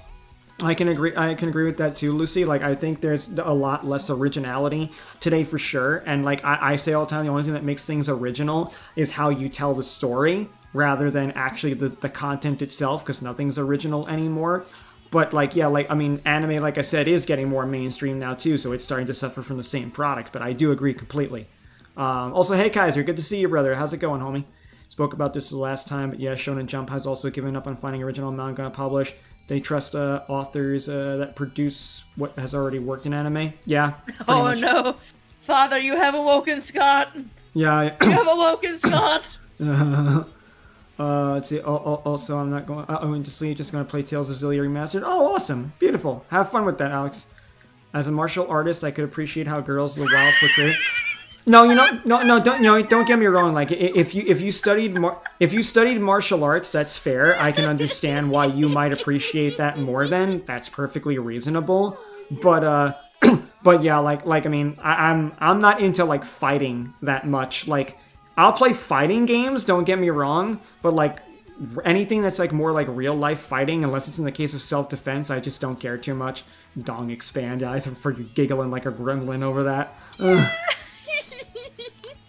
I can agree with that too, Lucy. Like, I think there's a lot less originality today for sure. And like I say all the time, the only thing that makes things original is how you tell the story rather than actually the content itself, because nothing's original anymore. But like, yeah, like, I mean, anime, like I said, is getting more mainstream now too, so it's starting to suffer from the same product. But I do agree completely. Also, hey Kaiser, good to see you, brother. How's it going, homie? Spoke about this the last time, but yeah, Shonen Jump has also given up on finding original manga to publish. They trust authors that produce what has already worked in anime. Yeah. Oh much. No, Father, you have awoken, Scott. Yeah. You have awoken, Scott. Let's see. Also, I'm not going. Just going to play Tales of Xillia Remastered. Oh, awesome, beautiful. Have fun with that, Alex. As a martial artist, I could appreciate how Girls of the Wild portray. No, don't get me wrong. Like, if you studied martial arts, that's fair. I can understand why you might appreciate that more. Then that's perfectly reasonable. But but yeah, like I mean, I'm not into like fighting that much. Like, I'll play fighting games. Don't get me wrong. But like anything that's like more like real life fighting, unless it's in the case of self defense, I just don't care too much. Dong expand. I for you giggling like a gremlin over that.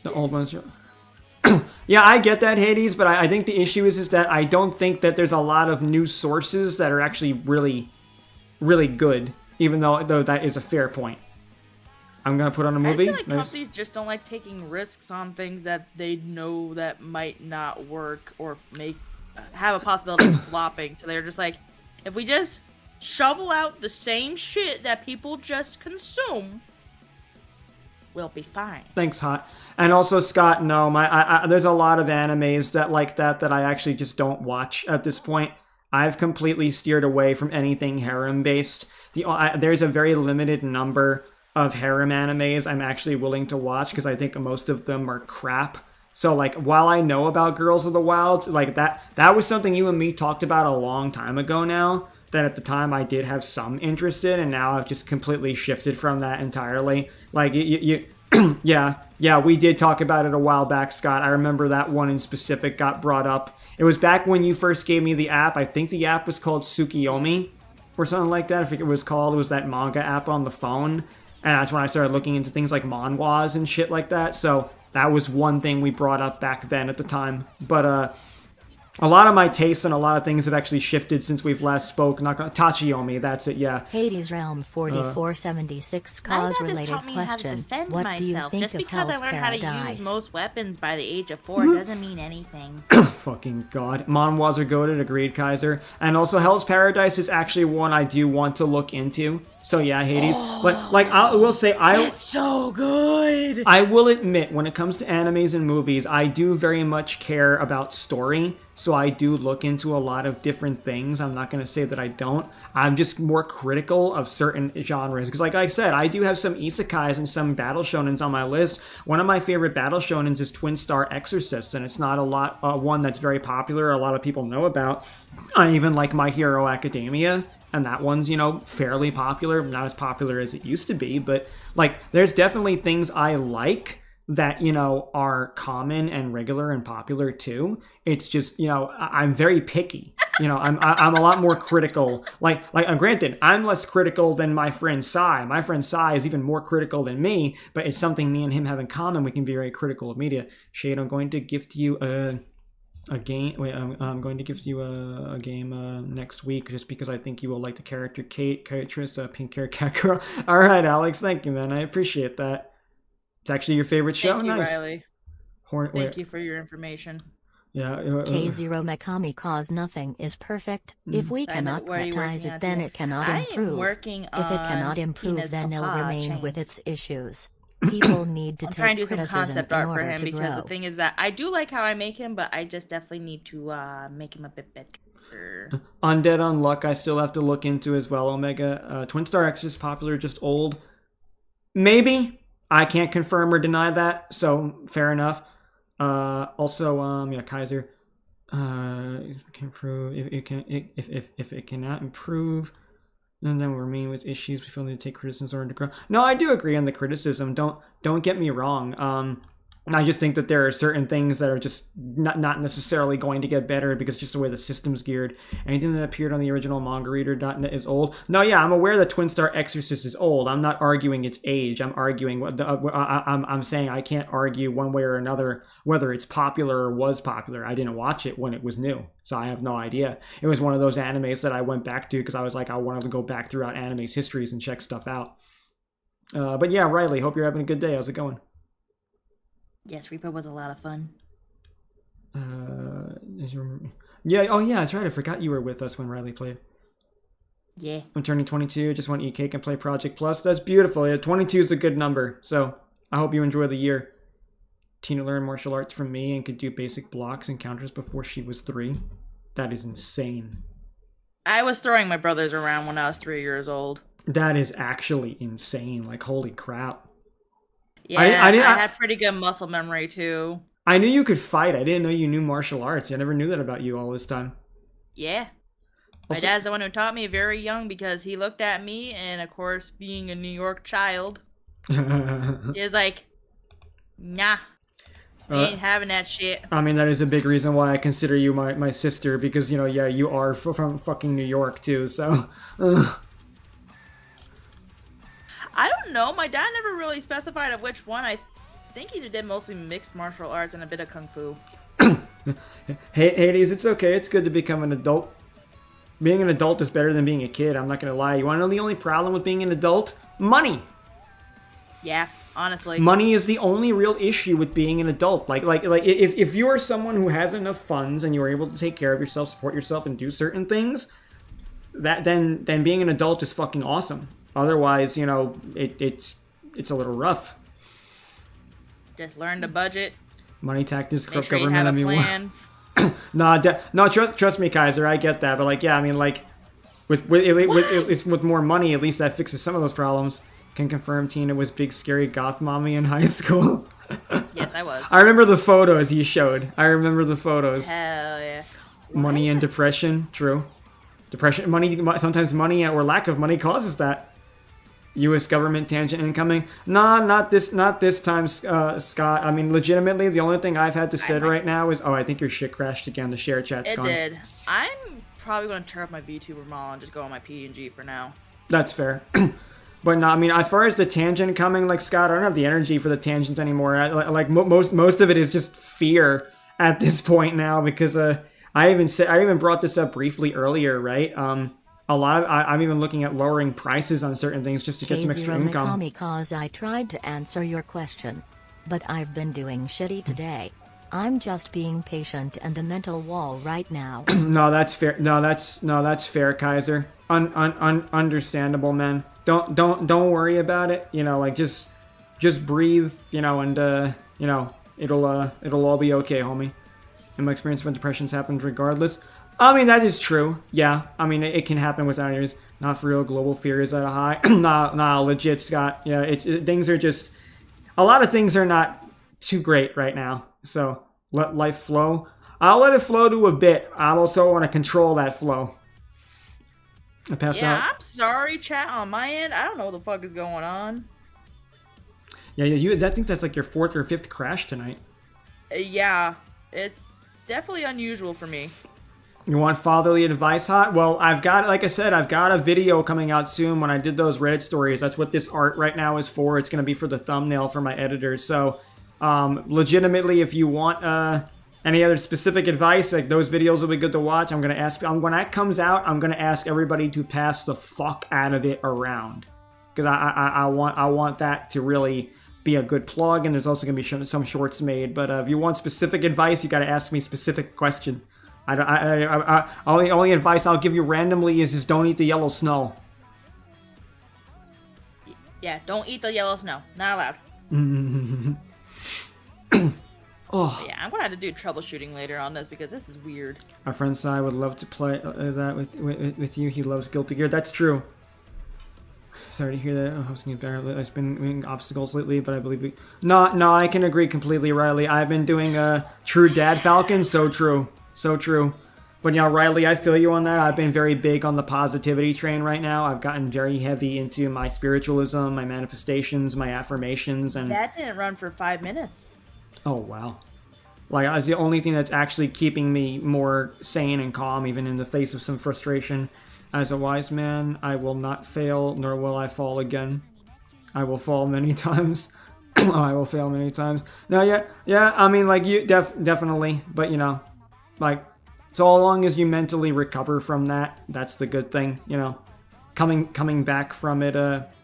The old ones. Yeah, I get that, Hades, but I think the issue is that I don't think that there's a lot of news sources that are actually really, really good, even though that is a fair point. I'm going to put on a movie. I feel like companies just don't like taking risks on things that they know that might not work or have a possibility of flopping. So they're just like, if we just shovel out the same shit that people just consume, we'll be fine. Thanks, Hot. And also, Scott, no, there's a lot of animes that I actually just don't watch at this point. I've completely steered away from anything harem-based. There's a very limited number of harem animes I'm actually willing to watch because I think most of them are crap. So, like, while I know about Girls of the Wild, like, that was something you and me talked about a long time ago now, that at the time I did have some interest in, and now I've just completely shifted from that entirely. Like, yeah, we did talk about it a while back, Scott. I remember that one in specific got brought up. It was back when you first gave me the app. I think the app was called Tsukiyomi or something like that. I think it was called. It was that manga app on the phone. And that's when I started looking into things like manhwas and shit like that. So that was one thing we brought up back then at the time. But a lot of my tastes and a lot of things have actually shifted since we've last spoke. Tachiyomi, that's it, yeah. Hades Realm 4476 cause-related question. What do you think just of Hell's because I learned Paradise? how to use most weapons by the age of 4 doesn't mean anything. Fucking God. Manhwas are goated, agreed, Kaiser. And also, Hell's Paradise is actually one I do want to look into. So yeah, Hades. But like I will say, it's so good. I will admit, when it comes to animes and movies, I do very much care about story. So I do look into a lot of different things. I'm not going to say that I don't. I'm just more critical of certain genres. Because like I said, I do have some isekais and some battle shonens on my list. One of my favorite battle shonens is Twin Star Exorcist, and it's not one that's very popular. A lot of people know about. I even like My Hero Academia. And that one's, fairly popular. Not as popular as it used to be, but, like, there's definitely things I like that, are common and regular and popular, too. It's just, I'm very picky. I'm a lot more critical. Like, granted, I'm less critical than my friend Sai. My friend Sai is even more critical than me, but it's something me and him have in common. We can be very critical of media. Shade, I'm going to gift you a game. Wait, I'm going to give you a game next week just because I think you will like the character Catrice, pink hair cat girl. All right, Alex, thank you, man. I appreciate that. It's actually your favorite show. Thank you, nice. Riley. Thank you for your information. Yeah. K0 Mekami cause nothing is perfect. If we cannot quantize it, then it cannot improve. If it cannot improve, then it'll remain with its issues. People need to trying take to do some criticism concept in art for order him to because grow. the thing is that I do like how I make him, but I just definitely need to make him a bit better. Undead Unluck, I still have to look into as well, Omega. Twin Star X is popular, just old. Maybe. I can't confirm or deny that, so fair enough. Also, yeah, Kaiser. It can improve if it cannot improve, and then we'll remain with issues. We feel need to take criticism in order to grow. No, I do agree on the criticism. Don't get me wrong. I just think that there are certain things that are just not necessarily going to get better because just the way the system's geared. Anything that appeared on the original mangareader.net is old. No, yeah, I'm aware that Twin Star Exorcist is old. I'm not arguing its age. I'm arguing what I'm saying I can't argue one way or another whether it's popular or was popular. I didn't watch it when it was new, so I have no idea. It was one of those animes that I went back to because I was like, I wanted to go back throughout anime's histories and check stuff out. But yeah, Riley, hope you're having a good day. How's it going? Yes, Reaper was a lot of fun. Yeah, oh yeah, that's right. I forgot you were with us when Riley played. Yeah. I'm turning 22. Just want to eat cake and play Project Plus. That's beautiful. Yeah, 22 is a good number. So I hope you enjoy the year. Tina learned martial arts from me and could do basic blocks and counters before she was 3. That is insane. I was throwing my brothers around when I was 3 years old. That is actually insane. Like, holy crap. Yeah, I had pretty good muscle memory, too. I knew you could fight. I didn't know you knew martial arts. I never knew that about you all this time. Yeah. My dad's the one who taught me very young because he looked at me, and of course, being a New York child, he was like, nah, ain't having that shit. I mean, that is a big reason why I consider you my sister, because, you know, yeah, you are from fucking New York, too, so... I don't know. My dad never really specified of which one. I think he did mostly mixed martial arts and a bit of kung fu. Hey, Hades, it's okay. It's good to become an adult. Being an adult is better than being a kid. I'm not going to lie. You want to know the only problem with being an adult? Money. Yeah, honestly. Money is the only real issue with being an adult. Like if you are someone who has enough funds and you're able to take care of yourself, support yourself, and do certain things, then being an adult is fucking awesome. Otherwise, you know, it's a little rough. Just learn to budget. Money tactics, corrupt sure government. You have a plan. Trust me, Kaiser. I get that, but like, yeah, I mean, like, with more money, at least that fixes some of those problems. Can confirm Tina was big scary goth mommy in high school. Yes, I was. I remember the photos he showed. Hell yeah. Money and depression. True. Depression, money. Sometimes money or lack of money causes that. U.S. government tangent incoming. Nah, not this time, Scott. I mean, legitimately, the only thing I've had to say right now is, I think your shit crashed again. The share chat's gone. It did. I'm probably going to turn off my VTuber mall and just go on my PNG for now. That's fair. But no, I mean, as far as the tangent coming, like, Scott, I don't have the energy for the tangents anymore. Like most of it is just fear at this point now because I even brought this up briefly earlier, right? I'm even looking at lowering prices on certain things just to get some extra income. Because I tried to answer your question, but I've been doing shitty today. I'm just being patient and a mental wall right now. No, that's fair. No, that's fair, Kaiser. Understandable, man. Don't worry about it. You know, like just breathe. You know, and you know, it'll all be okay, homie. In my experience, when depressions happen, regardless. I mean, that is true. Yeah. I mean, it can happen without ears. Not for real. Global fear is at a high. nah, legit, Scott. Yeah, things are just... A lot of things are not too great right now. So, let life flow. I'll let it flow to a bit. I also want to control that flow. I passed out. Yeah, I'm sorry, chat, on my end. I don't know what the fuck is going on. Yeah, I think that's like your 4th or 5th crash tonight. Yeah, it's definitely unusual for me. You want fatherly advice, Hot? Well, like I said, I've got a video coming out soon when I did those Reddit stories. That's what this art right now is for. It's going to be for the thumbnail for my editors. So, legitimately, if you want any other specific advice, like those videos will be good to watch. When that comes out, I'm going to ask everybody to pass the fuck out of it around. Because I want that to really be a good plug, and there's also going to be some shorts made. But if you want specific advice, you got to ask me specific question. Only advice I'll give you randomly is just don't eat the yellow snow. Yeah, don't eat the yellow snow. Not allowed. Oh. Yeah, I'm gonna have to do troubleshooting later on this because this is weird. Our friend Sai would love to play that with you. He loves Guilty Gear. That's true. Sorry to hear that. I was I've been doing obstacles lately, but I believe No, I can agree completely, Riley. I've been doing True Shadefalcon. So true. So true. But yeah, Riley, I feel you on that. I've been very big on the positivity train right now. I've gotten very heavy into my spiritualism, my manifestations, my affirmations, and that didn't run for 5 minutes. Oh, wow. Like, that's the only thing that's actually keeping me more sane and calm, even in the face of some frustration. As a wise man, I will not fail, nor will I fall again. I will fall many times. I will fail many times. No, yeah, I mean, like, you definitely, but, you know, like, so long as you mentally recover from that, that's the good thing, you know. Coming back from it,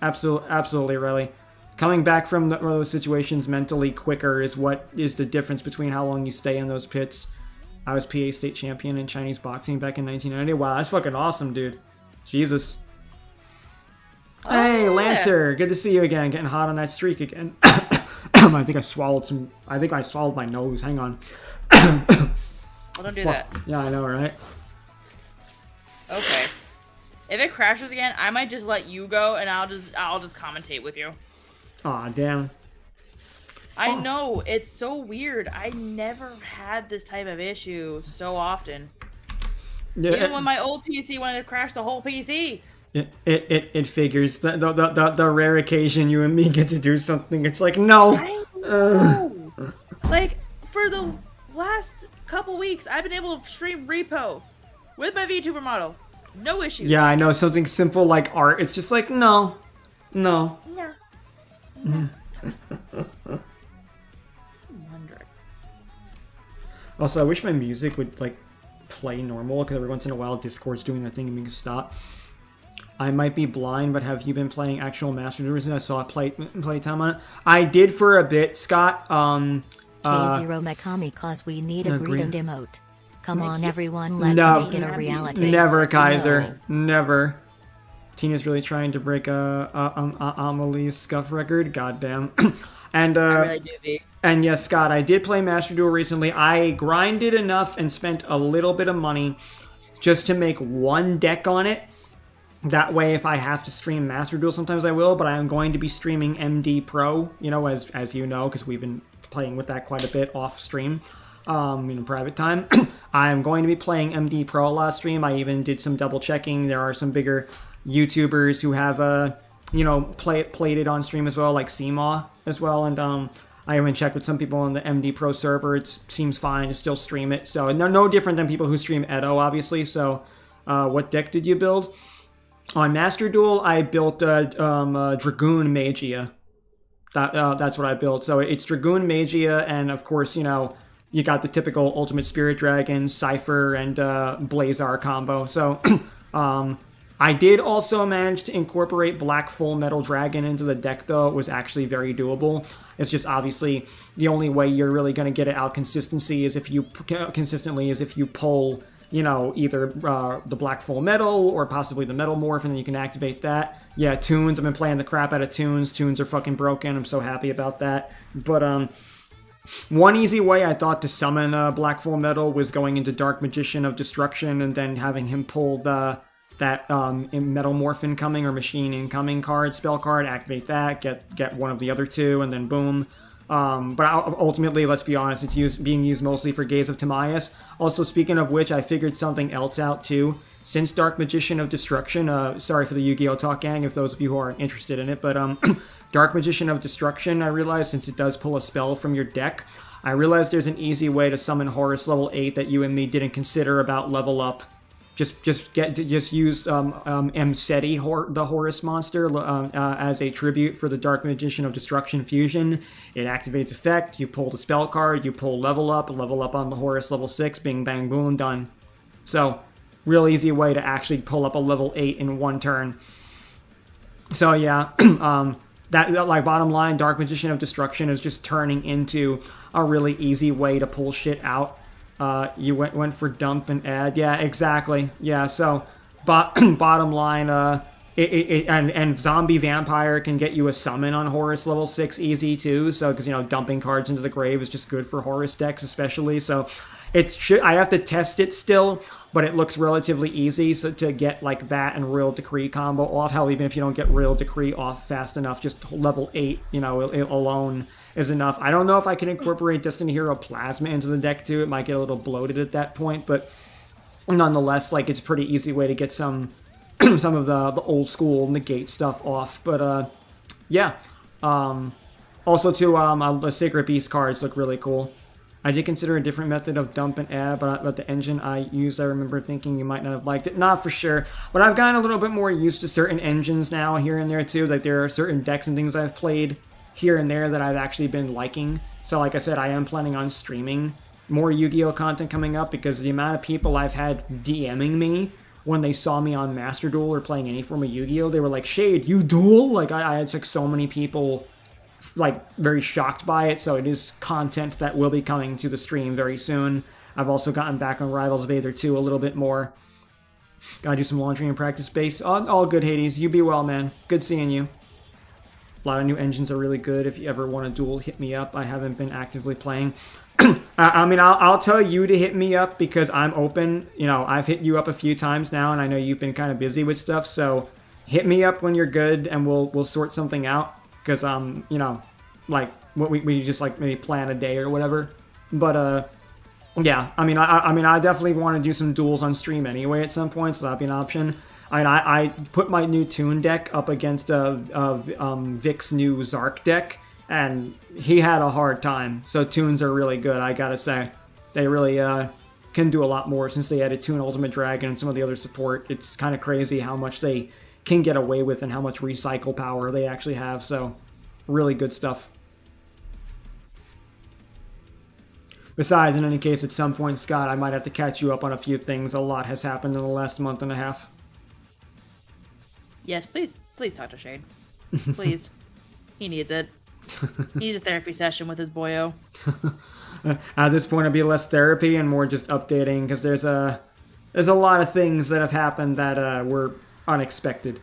absolutely, really. Coming back from those situations mentally quicker is what is the difference between how long you stay in those pits. I was PA state champion in Chinese boxing back in 1990. Wow, that's fucking awesome, dude. Jesus. Oh, hey, yeah. Lancer, good to see you again. Getting hot on that streak again. I think I swallowed my nose. Hang on. Well, don't do that. Yeah, I know, right? Okay. If it crashes again, I might just let you go, and I'll just commentate with you. Aw, damn. I know, it's so weird. I never had this type of issue so often. Yeah, even when my old PC wanted to crash the whole PC. It figures. The rare occasion you and me get to do something, it's like, no. I know. Like, for the last couple weeks, I've been able to stream Repo with my VTuber model. No issues. Yeah, I know. Something simple like art. It's just like, no. No. No. No. Also, I wish my music would, like, play normal, because every once in a while Discord's doing that thing and makes it stop. I might be blind, but have you been playing actual Master Duel recently? I saw playtime on it. I did for a bit, Scott. K0 Mekami, cause we need a greeting emote. Come on, everyone, let's make it a reality. Never, Kaiser. No. Never. Tina's really trying to break Amelie's scuff record. Goddamn. And I really do, V. And yes, Scott, I did play Master Duel recently. I grinded enough and spent a little bit of money just to make one deck on it. That way, if I have to stream Master Duel, sometimes I will, but I am going to be streaming MD Pro, you know, as you know, because we've been playing with that quite a bit off stream, in private time. I am going to be playing MD Pro last stream. I even did some double checking. There are some bigger YouTubers who have, you know, played it on stream as well, like Seemaw as well, and I even checked with some people on the MD Pro server. It seems fine to still stream it. So no different than people who stream Edo, obviously. So what deck did you build? On Master Duel, I built Dragoon Magia. That's what I built. So it's Dragoon Magia, and of course, you know, you got the typical Ultimate Spirit Dragon, Cypher, and Blazar combo. So I did also manage to incorporate Black Full Metal Dragon into the deck, though. It was actually very doable. It's just obviously the only way you're really going to get it out consistently is if you pull, you know, either the Black Full Metal or possibly the Metal Morph, and then you can activate that. Yeah, Tunes. I've been playing the crap out of Tunes. Tunes are fucking broken. I'm so happy about that. But one easy way I thought to summon Black Full Metal was going into Dark Magician of Destruction and then having him pull that Metal Morph incoming or Machine incoming card, spell card, activate that, get one of the other two, and then boom. But ultimately, let's be honest, it's being used mostly for Gaze of Timaeus. Also, speaking of which, I figured something else out too. Since Dark Magician of Destruction, sorry for the Yu-Gi-Oh! Talk gang, if those of you who aren't interested in it, but Dark Magician of Destruction, I realized, since it does pull a spell from your deck, I realized there's an easy way to summon Horus level 8 that you and me didn't consider about level up. Just use Mseti, the Horus monster, as a tribute for the Dark Magician of Destruction fusion. It activates effect, you pull the spell card, you pull level up on the Horus level 6, bing bang boom, done. So, real easy way to actually pull up a level 8 in one turn. So yeah, that like bottom line, Dark Magician of Destruction is just turning into a really easy way to pull shit out. You went for dump and add. Yeah, exactly. Yeah, so bottom line, and Zombie Vampire can get you a summon on Horus level 6 easy too. So because dumping cards into the grave is just good for Horus decks especially. So I have to test it still, but it looks relatively easy. So to get like that and Real Decree combo off, hell, even if you don't get Real Decree off fast enough, just level 8, it alone is enough. I don't know if I can incorporate Destiny Hero Plasma into the deck too. It might get a little bloated at that point, but nonetheless, like it's a pretty easy way to get some some of the old school negate stuff off. But yeah. Also too, the Sacred Beast cards look really cool. I did consider a different method of dump and add, but the engine I used, I remember thinking you might not have liked it. Not for sure, but I've gotten a little bit more used to certain engines now here and there too. Like there are certain decks and things I've played here and there that I've actually been liking. So like I said, I am planning on streaming more Yu-Gi-Oh content coming up because the amount of people I've had DMing me when they saw me on Master Duel or playing any form of Yu-Gi-Oh, they were like, Shade, you duel? Like I had like so many people like very shocked by it, so it is content that will be coming to the stream very soon. I've also gotten back on Rivals of Aether 2 a little bit more. Gotta do some laundry and practice space. All good, Hades. You be well, man. Good seeing you. A lot of new engines are really good. If you ever want to duel, hit me up. I haven't been actively playing. I mean, I'll tell you to hit me up because I'm open. I've hit you up a few times now, and I know you've been kind of busy with stuff, so hit me up when you're good, and we'll sort something out. Because, like, we just, like, maybe plan a day or whatever. But, yeah, I mean, I definitely want to do some duels on stream anyway at some point, so that'd be an option. I mean, I put my new Toon deck up against Vic's new Zark deck, and he had a hard time. So Toons are really good, I gotta say. They really, can do a lot more since they added Toon Ultimate Dragon and some of the other support. It's kind of crazy how much they can get away with and how much recycle power they actually have, so really good stuff. Besides, in any case, at some point, Scott, I might have to catch you up on a few things. A lot has happened in the last month and a half. Yes, please talk to Shade. Please. He needs it. He needs a therapy session with his boyo. At this point, it'll be less therapy and more just updating, because there's a lot of things that have happened that were unexpected.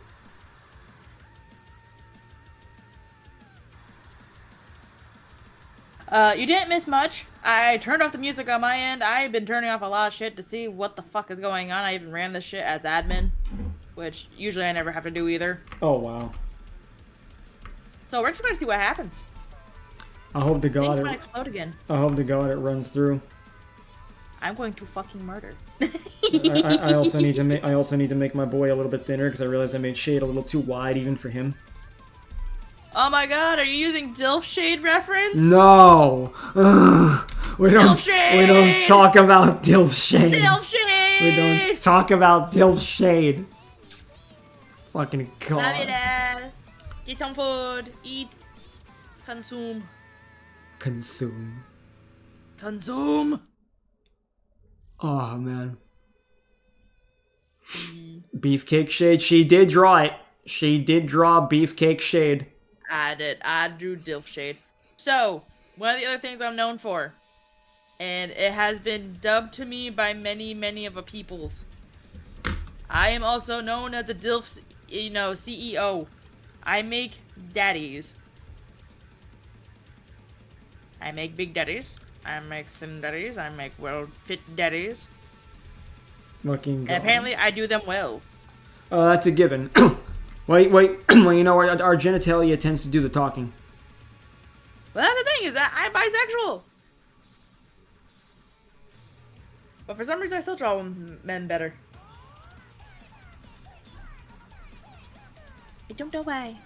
You didn't miss much. I turned off the music on my end. I've been turning off a lot of shit to see what the fuck is going on. I even ran this shit as admin, which usually I never have to do either. Oh, wow. So we're just gonna see what happens. I hope to God things might explode again. I hope to God it runs through. I'm going to fucking murder. I also need to make my boy a little bit thinner because I realized I made Shade a little too wide even for him. Oh my God, are you using Dilf Shade reference? No. We don't talk about Dilf Shade. Dilf Shade. We don't talk about Dilf Shade. Fucking God. Love you, Dad. Get some food. Eat. Consume. Consume. Oh, man. Beefcake Shade. She did draw it. She did draw Beefcake Shade. I did. I drew Dilf Shade. So, one of the other things I'm known for, and it has been dubbed to me by many, many of a peoples. I am also known as the Dilf's, CEO. I make daddies. I make big daddies. I make thin daddies. I make well-fit daddies. Fucking God. And apparently I do them well. That's a given. Wait. Well, our genitalia tends to do the talking. Well, that's the thing, is that I'm bisexual. But for some reason, I still draw men better. I don't know why.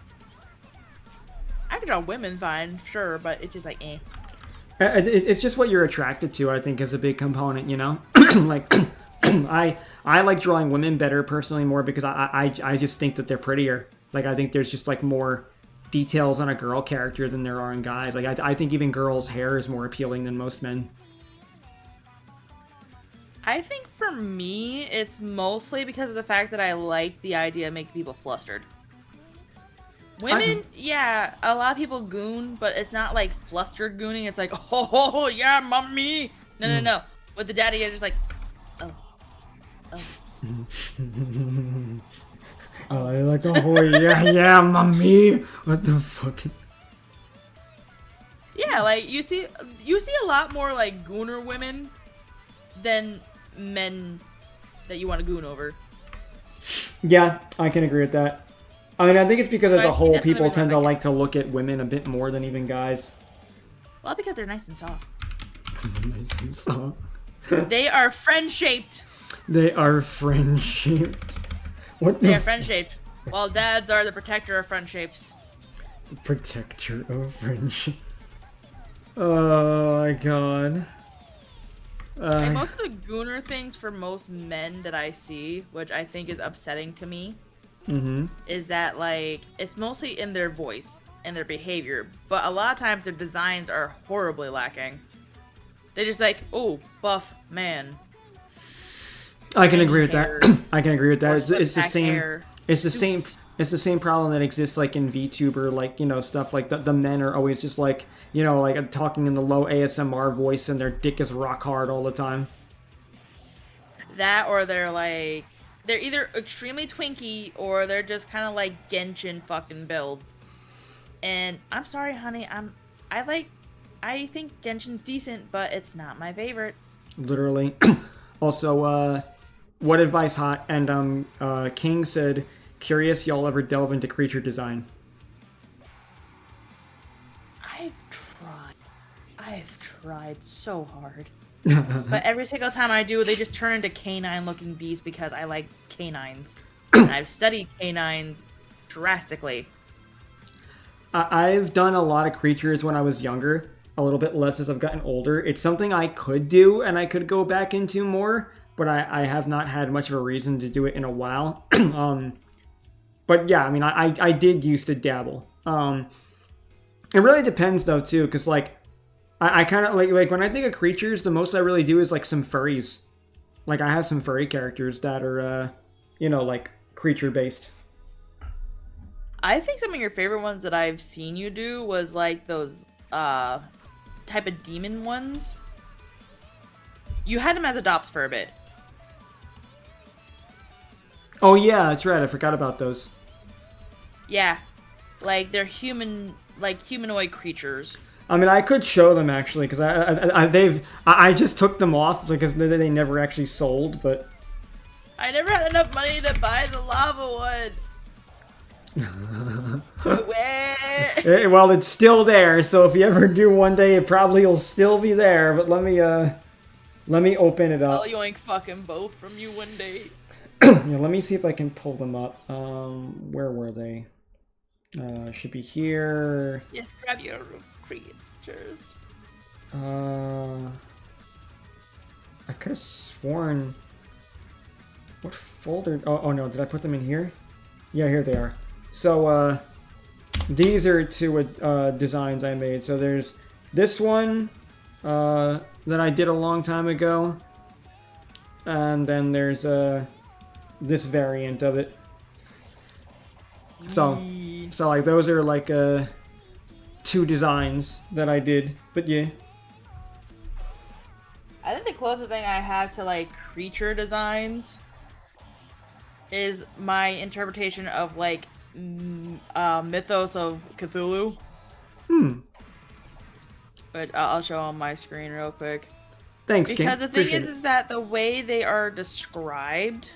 I can draw women fine, sure, but it's just like, eh. It's just what you're attracted to, I think, is a big component, Like, I like drawing women better, personally, more because I just think that they're prettier. Like, I think there's just, like, more details on a girl character than there are in guys. Like, I think even girls' hair is more appealing than most men. I think for me, it's mostly because of the fact that I like the idea of making people flustered. Women, yeah, a lot of people goon, but it's not like flustered gooning. It's like, oh yeah, mommy. No. With the daddy, it's just like, oh. Oh, I like the whole yeah, mommy. What the fuck? Yeah, like you see a lot more like gooner women than men that you want to goon over. Yeah, I can agree with that. I mean, I think it's because as a whole, people tend to like like to look at women a bit more than even guys. Well, because they're nice and soft. Nice and soft. They are friend-shaped. They are friend-shaped. What the? They are friend-shaped. While dads are the protector of friend-shapes. Protector of friendship. Oh my god. Like most of the gooner things for most men that I see, which I think is upsetting to me, is that like it's mostly in their voice and their behavior, but a lot of times their designs are horribly lacking. They're just like, oh, buff man. I can agree with that. I can agree with that. It's the same. Hair. It's the same. It's the same problem that exists like in VTuber, like, you know, stuff like the men are always just like, you know, like talking in the low ASMR voice and their dick is rock hard all the time. That, or they're either extremely twinky or they're just kind of like Genshin fucking builds. And I'm sorry, honey, I think Genshin's decent, but it's not my favorite. Literally. Also, what advice, Hot? And King said, curious y'all ever delve into creature design. I've tried so hard. But every single time I do, they just turn into canine-looking beasts because I like canines. And I've studied canines drastically. I've done a lot of creatures when I was younger, a little bit less as I've gotten older. It's something I could do and I could go back into more, but I have not had much of a reason to do it in a while. But yeah, I mean, I did used to dabble. It really depends though too, because like I kind of like when I think of creatures, the most I really do is like some furries. Like I have some furry characters that are, you know, like creature based. I think some of your favorite ones that I've seen you do was like those type of demon ones. You had them as adopts for a bit. Oh yeah, that's right. I forgot about those. Yeah, like they're humanoid creatures. I mean, I could show them actually, because I just took them off because they never actually sold. But I never had enough money to buy the lava one. Well, it's still there, so if you ever do one day, it probably will still be there. But let me open it up. I'll yoink fucking both from you one day. Yeah, let me see if I can pull them up. Where were they? Should be here. Yes, grab your creatures. I could have sworn. What folder? Oh no, did I put them in here? Yeah, here they are. So, these are two designs I made. So there's this one that I did a long time ago, and then there's this variant of it. So like those are like two designs that I did, but yeah. I think the closest thing I have to like creature designs is my interpretation of like mythos of Cthulhu. But I'll show on my screen real quick. Thanks, King. Because the thing is that the way they are described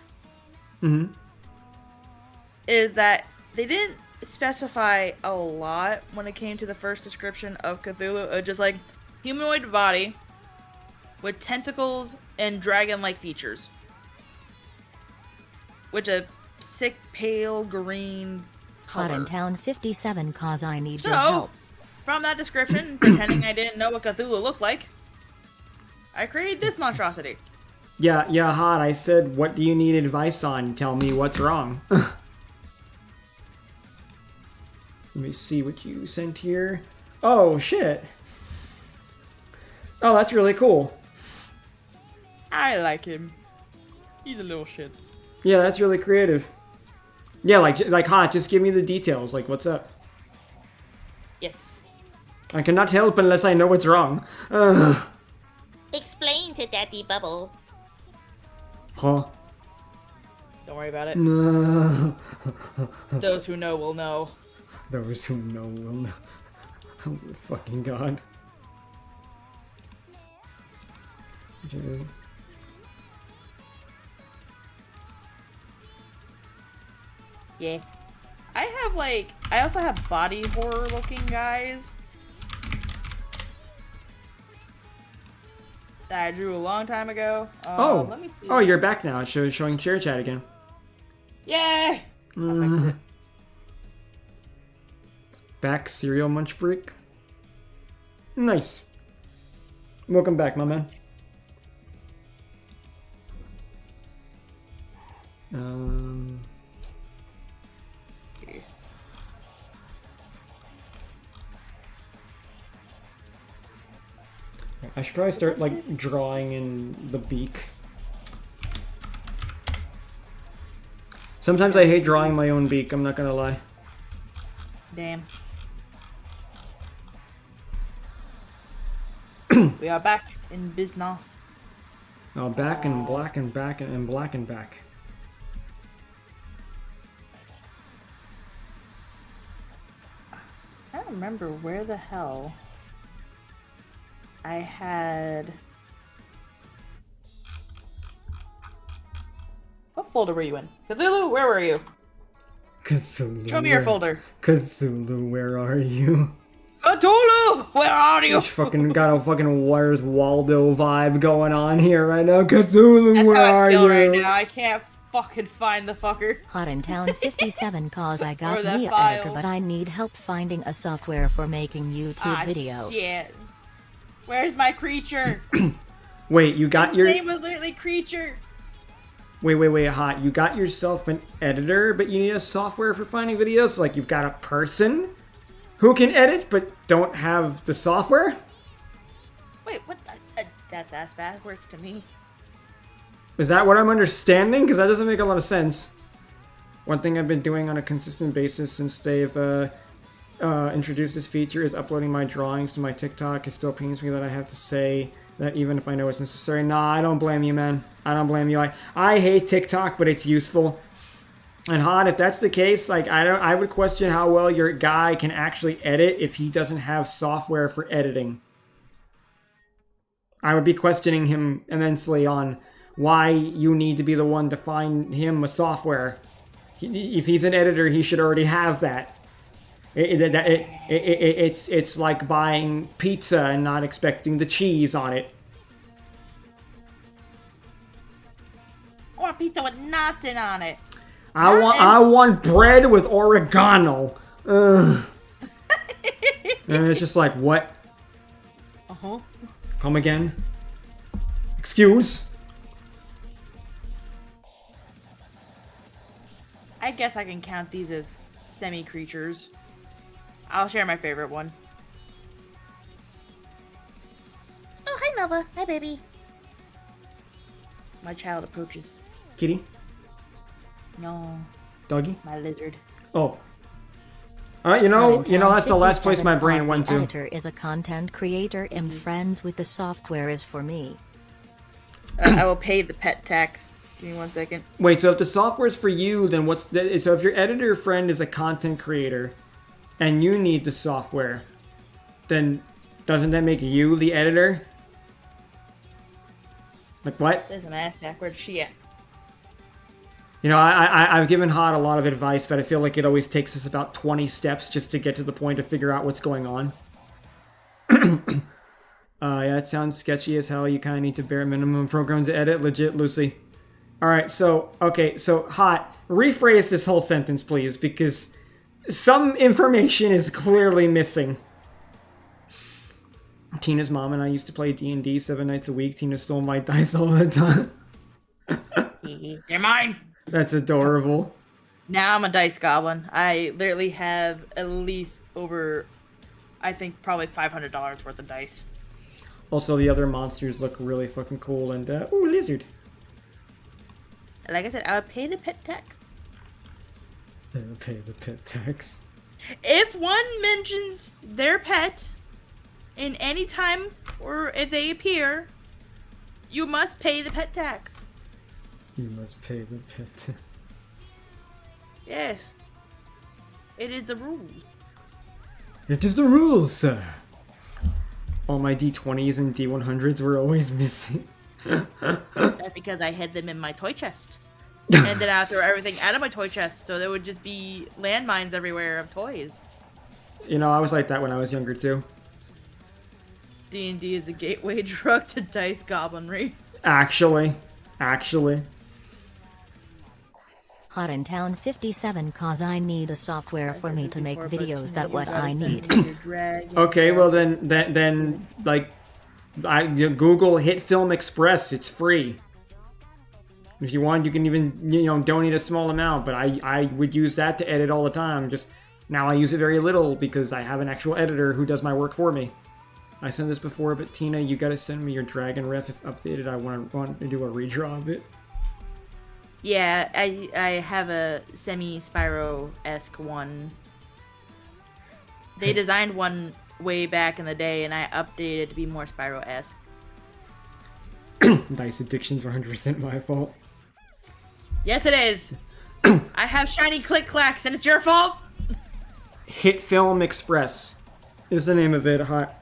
is that they didn't specify a lot when it came to the first description of Cthulhu. It was just like humanoid body with tentacles and dragon-like features. With a sick pale green color. Hot in town 57 cause I need your help. From that description, pretending I didn't know what Cthulhu looked like, I created this monstrosity. Yeah, Hot. I said, what do you need advice on? Tell me what's wrong. Let me see what you sent here. Oh, shit. Oh, that's really cool. I like him. He's a little shit. Yeah, that's really creative. Yeah, like Hot, just give me the details. Like, what's up? Yes. I cannot help unless I know what's wrong. Explain to Daddy Bubble. Huh? Don't worry about it. No. Those who know will know. Those who know will know. Oh my fucking god. Dude. Yeah. I also have body horror looking guys that I drew a long time ago. Let me see. Oh, you're back now. It's showing share chat again. Yay! Back cereal munch break. Nice. Welcome back, my man. I should probably start like drawing in the beak. Sometimes I hate drawing my own beak, I'm not gonna lie. Damn. We are back in business. Oh, back and black and back and black and back. I don't remember where the hell I had... What folder were you in? Cthulhu, where were you? Cthulhu. Show me your folder. Cthulhu, where are you? Cthulhu, where are you? Just fucking got a fucking Where's Waldo vibe going on here right now. Cthulhu, That's where how I are feel you? right now. I can't fucking find the fucker. Hot in Town 57 cause I got Or that me a file. editor, but I need help finding a software for making YouTube videos. Shit. Where's my creature? Wait, you got His your... name was literally Creature. Wait, Hot. You got yourself an editor, but you need a software for finding videos? Like, you've got a person who can edit, but don't have the software? Wait, what? That's backwards to me. Is that what I'm understanding? Because that doesn't make a lot of sense. One thing I've been doing on a consistent basis since they've introduced this feature is uploading my drawings to my TikTok. It still pains me that I have to say that even if I know it's necessary. Nah, I don't blame you, man. I don't blame you. I hate TikTok, but it's useful. And Hot, if that's the case, like I would question how well your guy can actually edit if he doesn't have software for editing. I would be questioning him immensely on why you need to be the one to find him a software. If he's an editor, he should already have that. It's like buying pizza and not expecting the cheese on it. I want pizza with nothing on it. I want bread with oregano. And it's just like, what? Uh-huh. Come again? Excuse? I guess I can count these as semi-creatures. I'll share my favorite one. Oh, hi, Nova. Hi, baby. My child approaches. Kitty? No, Doggy? my lizard. Oh. You know, that's the last place my brain went to. Editor is a content creator. Am friends with the software is for me. I will pay the pet tax. Give me 1 second. Wait, so if the software's for you, then so if your editor friend is a content creator and you need the software, then doesn't that make you the editor? Like what? There's an ass backwards shit. You know, I've given Hot a lot of advice, but I feel like it always takes us about 20 steps just to get to the point to figure out what's going on. Yeah, it sounds sketchy as hell. You kind of need to bare minimum program to edit. Legit, Lucy. Alright, so Hot, rephrase this whole sentence, please, because some information is clearly missing. Tina's mom and I used to play D&D 7 nights a week. Tina stole my dice all the time. They're mine! That's adorable. Now I'm a dice goblin. I literally have at least over, I think, probably $500 worth of dice. Also, the other monsters look really fucking cool, and, ooh, lizard. Like I said, I would pay the pet tax. Pay the pet tax. If one mentions their pet in any time or if they appear, you must pay the pet tax. You must pay the pet. Yes. It is the rules. It is the rules, sir. All my D20s and D100s were always missing. That's because I hid them in my toy chest. And then I threw everything out of my toy chest, so there would just be landmines everywhere of toys. You know, I was like that when I was younger, too. D&D is a gateway drug to dice goblinry. Actually. Hot in Town 57 cause I need a software for me to make videos that what I need. Okay, well then like Google Hit Film Express, it's free. If you want, you can even, donate a small amount, but I would use that to edit all the time. Just now I use it very little because I have an actual editor who does my work for me. I said this before, but Tina, you gotta send me your Dragon Ref if updated. I want to do a redraw of it. Yeah, I have a semi-Spyro-esque one. They designed one way back in the day, and I updated to be more Spyro-esque. Dice addiction's 100% my fault. Yes, it is. I have shiny click-clacks, and it's your fault. Hit Film Express is the name of it. Hot.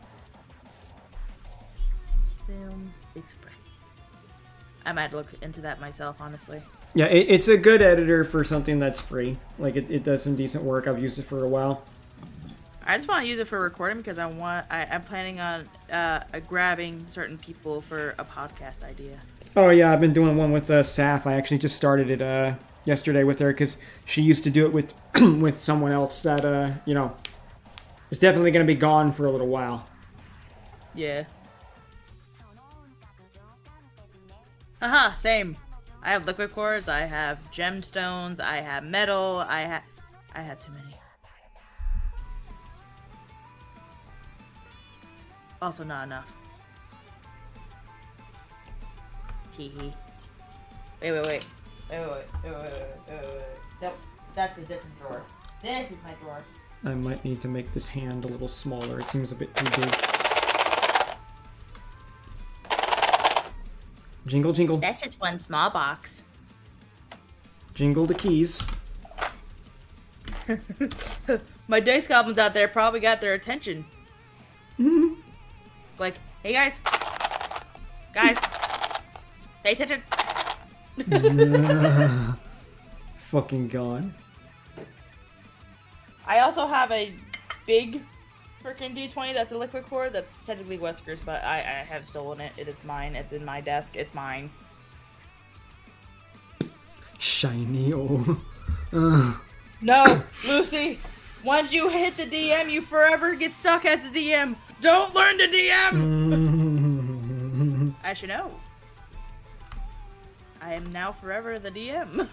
Film Express. I might look into that myself, honestly. Yeah, it's a good editor for something that's free. Like, it does some decent work. I've used it for a while. I just want to use it for recording because I'm planning on grabbing certain people for a podcast idea. Oh, yeah, I've been doing one with Saf. I actually just started it yesterday with her because she used to do it with with someone else that, is definitely going to be gone for a little while. Yeah. Haha, same. I have liquid quartz, I have gemstones, I have metal, I have too many. Also not enough. Teehee. Wait. Nope, that's a different drawer. This is my drawer. I might need to make this hand a little smaller. It seems a bit too big. Jingle, jingle. That's just one small box. Jingle the keys. My dice goblins out there probably got their attention. Like, hey guys. Guys. Pay attention. Fucking god. I also have a big freaking D20 that's a liquid cord that's technically Wesker's, but I have stolen it. It is mine. It's in my desk. It's mine. Shiny, oh. No, Lucy. Once you hit the DM, you forever get stuck as the DM. Don't learn to DM! I should know. I am now forever the DM.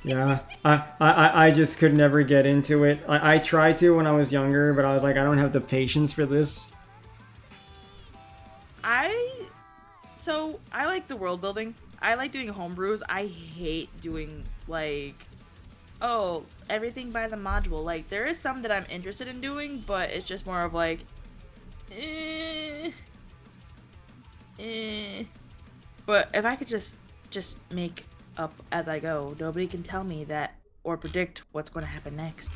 Yeah, I just could never get into it. I tried to when I was younger, but I was like, I don't have the patience for this. So, I like the world building. I like doing homebrews. I hate doing, like, everything by the module. Like, there is some that I'm interested in doing, but it's just more of like, But if I could just make up as I go, nobody can tell me that or predict what's going to happen next.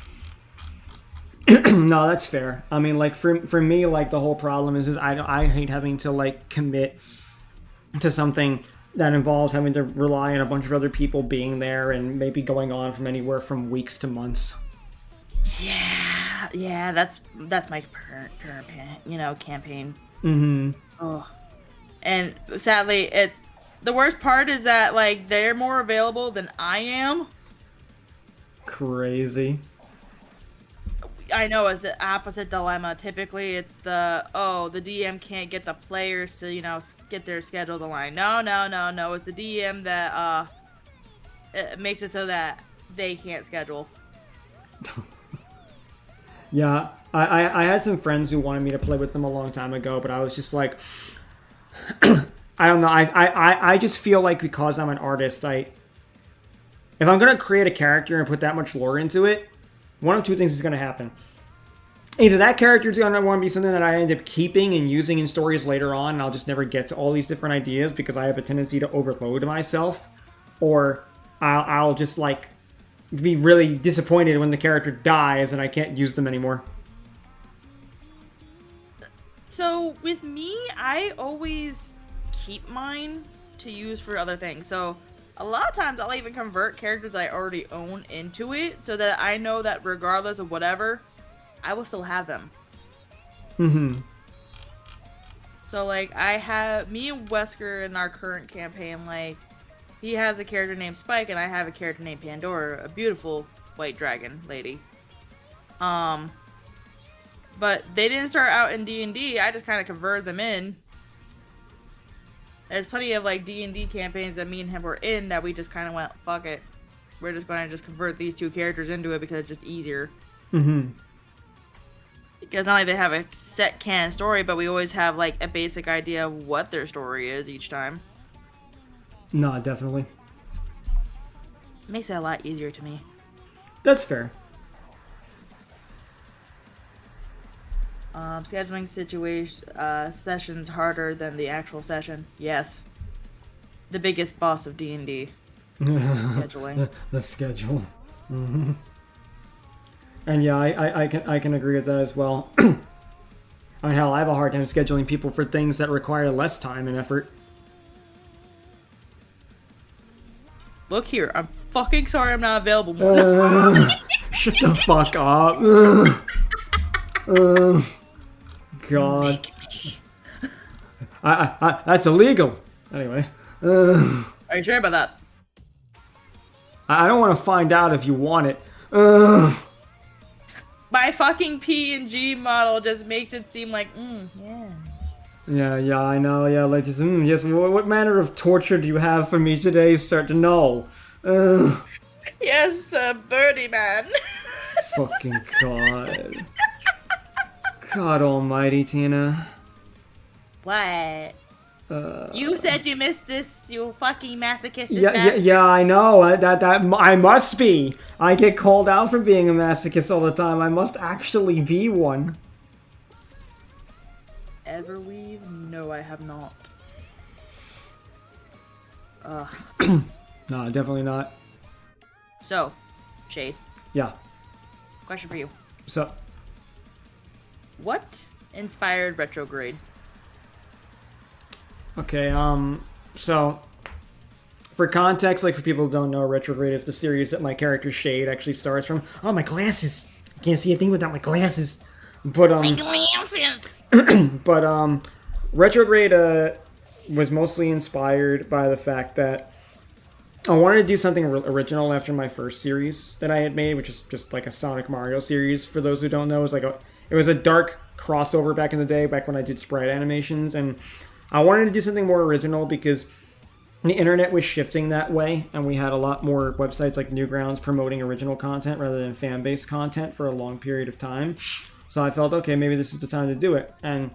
No, that's fair. I mean, like, for me, like, the whole problem is I hate having to, like, commit to something that involves having to rely on a bunch of other people being there and maybe going on from anywhere from weeks to months. Yeah, that's my current campaign. Mm-hmm. Oh. And sadly, it's the worst part is that, like, they're more available than I am. Crazy. I know, it's the opposite dilemma. Typically, it's the DM can't get the players to, get their schedules aligned. No. It's the DM that, it makes it so that they can't schedule. Yeah, I had some friends who wanted me to play with them a long time ago, but I was just like, I don't know. I just feel like because I'm an artist, if I'm gonna create a character and put that much lore into it, one of two things is going to happen. Either that character is going to want to be something that I end up keeping and using in stories later on, and I'll just never get to all these different ideas because I have a tendency to overload myself, or I'll just, like, be really disappointed when the character dies and I can't use them anymore. So, with me, I always keep mine to use for other things. So, a lot of times I'll even convert characters I already own into it so that I know that regardless of whatever, I will still have them. Mm-hmm. So, like, I have... Me and Wesker in our current campaign, like, he has a character named Spike, and I have a character named Pandora, a beautiful white dragon lady. But they didn't start out in D&D, I just kind of converted them in. There's plenty of, like, D&D campaigns that me and him were in that we just kind of went, fuck it. We're just going to just convert these two characters into it because it's just easier. Mm-hmm. Because not only they have a set canon story, but we always have, like, a basic idea of what their story is each time. No, definitely. It makes it a lot easier to me. That's fair. Scheduling sessions harder than the actual session. Yes. The biggest boss of D&D. Scheduling. The schedule. Mm-hmm. And yeah, I can agree with that as well. I mean, hell, I have a hard time scheduling people for things that require less time and effort. Look here, I'm fucking sorry I'm not available. Shut the fuck up. God. That's illegal. Anyway. Are you sure about that? I don't want to find out if you want it. My fucking P&G model just makes it seem like, yes. Yeah, I know, yeah, like just, yes, what manner of torture do you have for me today, start to know? Yes, Birdie Man. Fucking God. God almighty, Tina. What? You said you missed this, you fucking masochistic bastard. Yeah, I know, that I must be. I get called out for being a masochist all the time, I must actually be one. Everweave? No, I have not. No, definitely not. So, Shade. Yeah. Question for you. So. What inspired Retrograde? Okay, so for context, like for people who don't know, Retrograde is the series that my character Shade actually stars from. Oh, my glasses! I can't see a thing without my glasses. But my glasses! But Retrograde was mostly inspired by the fact that I wanted to do something original after my first series that I had made, which is just like a Sonic Mario series. For those who don't know, it was a dark crossover back in the day, back when I did sprite animations, and I wanted to do something more original because the internet was shifting that way, and we had a lot more websites like Newgrounds promoting original content rather than fan-based content for a long period of time. So I felt, okay, maybe this is the time to do it. And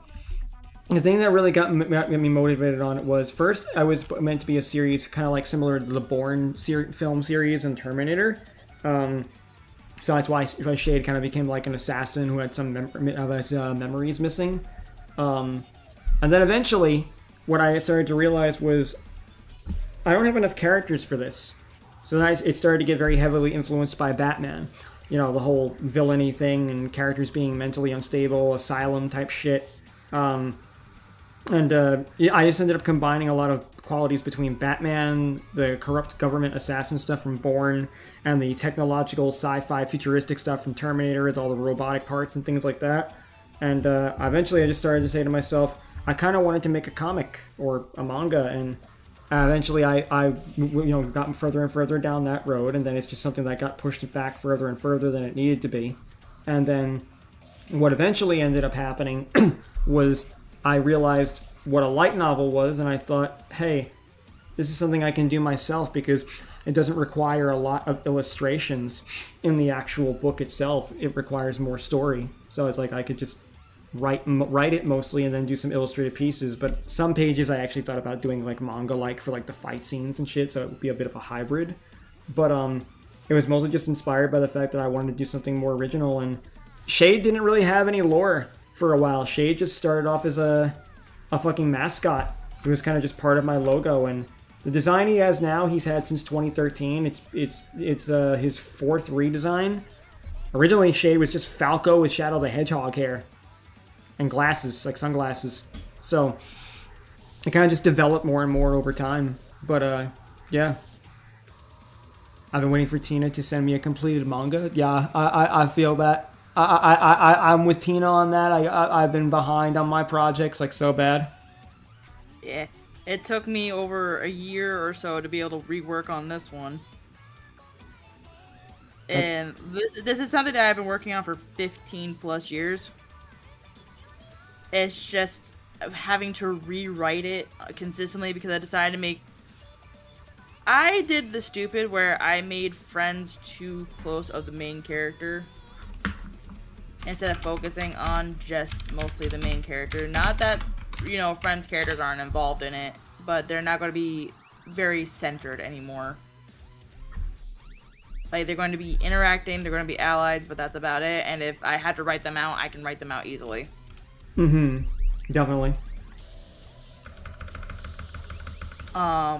the thing that really got me motivated on it was, first, I was meant to be a series kind of like similar to the Bourne film series and Terminator. So that's why Shade kind of became like an assassin who had some of his memories missing. And then eventually, what I started to realize was, I don't have enough characters for this. So then it started to get very heavily influenced by Batman. You know, the whole villainy thing and characters being mentally unstable, asylum type shit. I just ended up combining a lot of qualities between Batman, the corrupt government assassin stuff from Bourne, and the technological sci-fi futuristic stuff from Terminator with all the robotic parts and things like that. And eventually I just started to say to myself, I kind of wanted to make a comic or a manga, and eventually I got further and further down that road, and then it's just something that got pushed back further and further than it needed to be. And then what eventually ended up happening was I realized what a light novel was, and I thought, hey, this is something I can do myself because it doesn't require a lot of illustrations in the actual book itself. It requires more story. So it's like I could just write it mostly and then do some illustrated pieces. But some pages I actually thought about doing like manga-like for like the fight scenes and shit, so it would be a bit of a hybrid. But it was mostly just inspired by the fact that I wanted to do something more original. And Shade didn't really have any lore for a while. Shade just started off as a fucking mascot. It was kind of just part of my logo, and the design he has now, he's had since 2013. It's his fourth redesign. Originally, Shade was just Falco with Shadow the Hedgehog hair and glasses, like sunglasses. So it kind of just developed more and more over time. But yeah, I've been waiting for Tina to send me a completed manga. Yeah, I feel that. I'm with Tina on that. I've been behind on my projects like so bad. Yeah, it took me over a year or so to be able to rework on this one. And this is something that I've been working on for 15 plus years. It's just having to rewrite it consistently because I decided to make... I did the stupid where I made friends too close of the main character instead of focusing on just mostly the main character. Not that, you know, friends' characters aren't involved in it, but they're not going to be very centered anymore. Like, they're going to be interacting, they're going to be allies, but that's about it. And if I had to write them out, I can write them out easily. Mm-hmm. Definitely.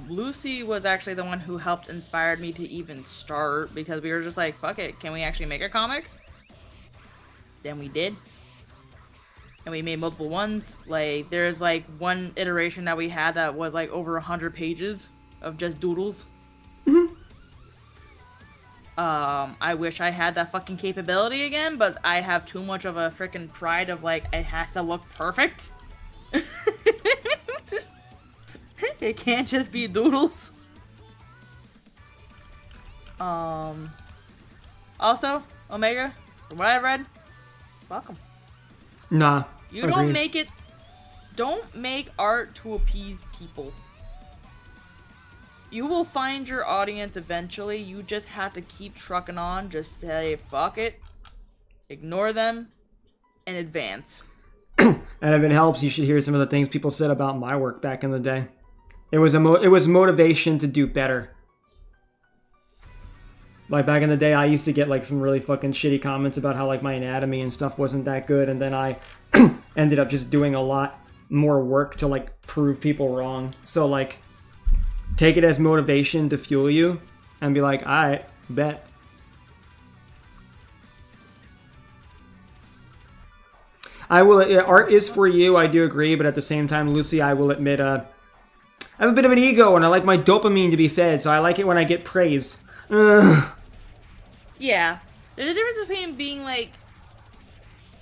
Lucy was actually the one who helped inspired me to even start, because we were just like, fuck it, can we actually make a comic? Then we did. And we made multiple ones. Like, there's like one iteration that we had that was like over 100 pages of just doodles. Mm-hmm. I wish I had that fucking capability again, but I have too much of a freaking pride of like, it has to look perfect. It can't just be doodles. Also, Omega, from what I read, fuck 'em. Nah. You don't make it. Don't make art to appease people. You will find your audience eventually. You just have to keep trucking on. Just say fuck it, ignore them, and advance. And if it helps, you should hear some of the things people said about my work back in the day. It was motivation to do better. Like, back in the day, I used to get like some really fucking shitty comments about how like my anatomy and stuff wasn't that good, and then I ended up just doing a lot more work to like prove people wrong. So like, take it as motivation to fuel you and be like, alright, bet. Art is for you, I do agree, but at the same time, Lucy, I will admit, I have a bit of an ego and I like my dopamine to be fed, so I like it when I get praise. Yeah. There's a difference between being like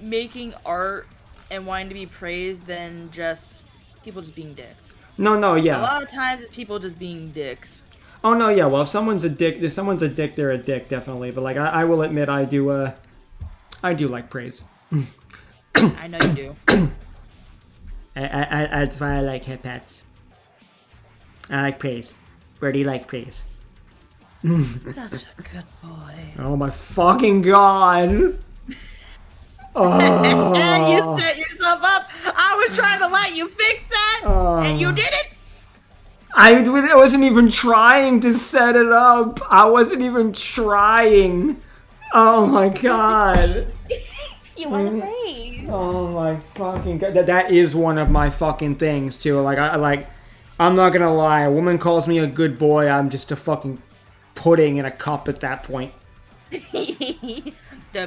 making art and wanting to be praised than just people just being dicks. No, yeah. A lot of times it's people just being dicks. Oh no, yeah. Well, if someone's a dick, they're a dick, definitely. But like, I will admit, I do like praise. I know you do. That's why I like hip hats. I like praise. Where do you like praise? Such a good boy. Oh my fucking god! Oh. You set yourself up. I was trying to let you fix that, and you did it. I wasn't even trying to set it up. I wasn't even trying. Oh my god. You want to praise? Oh my fucking god. That is one of my fucking things too. Like I'm not gonna lie. A woman calls me a good boy. I'm just a fucking pudding in a cup at that point. The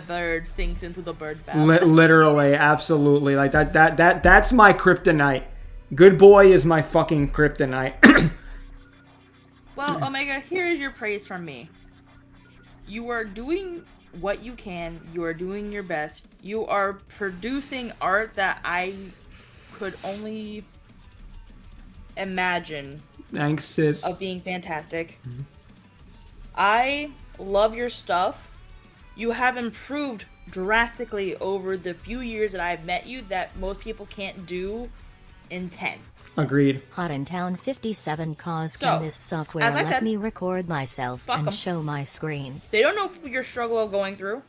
bird sinks into the bird bath. Literally, absolutely. Like that's my kryptonite. Good boy is my fucking kryptonite. Well, Omega, here is your praise from me. You are doing what you can. You are doing your best. You are producing art that I could only imagine. Thanks, sis. Of being fantastic. Mm-hmm. I love your stuff. You have improved drastically over the few years that I've met you that most people can't do in 10. Agreed. Hot in Town 57 cause can this software let me record myself and show my screen. They don't know your struggle of going through.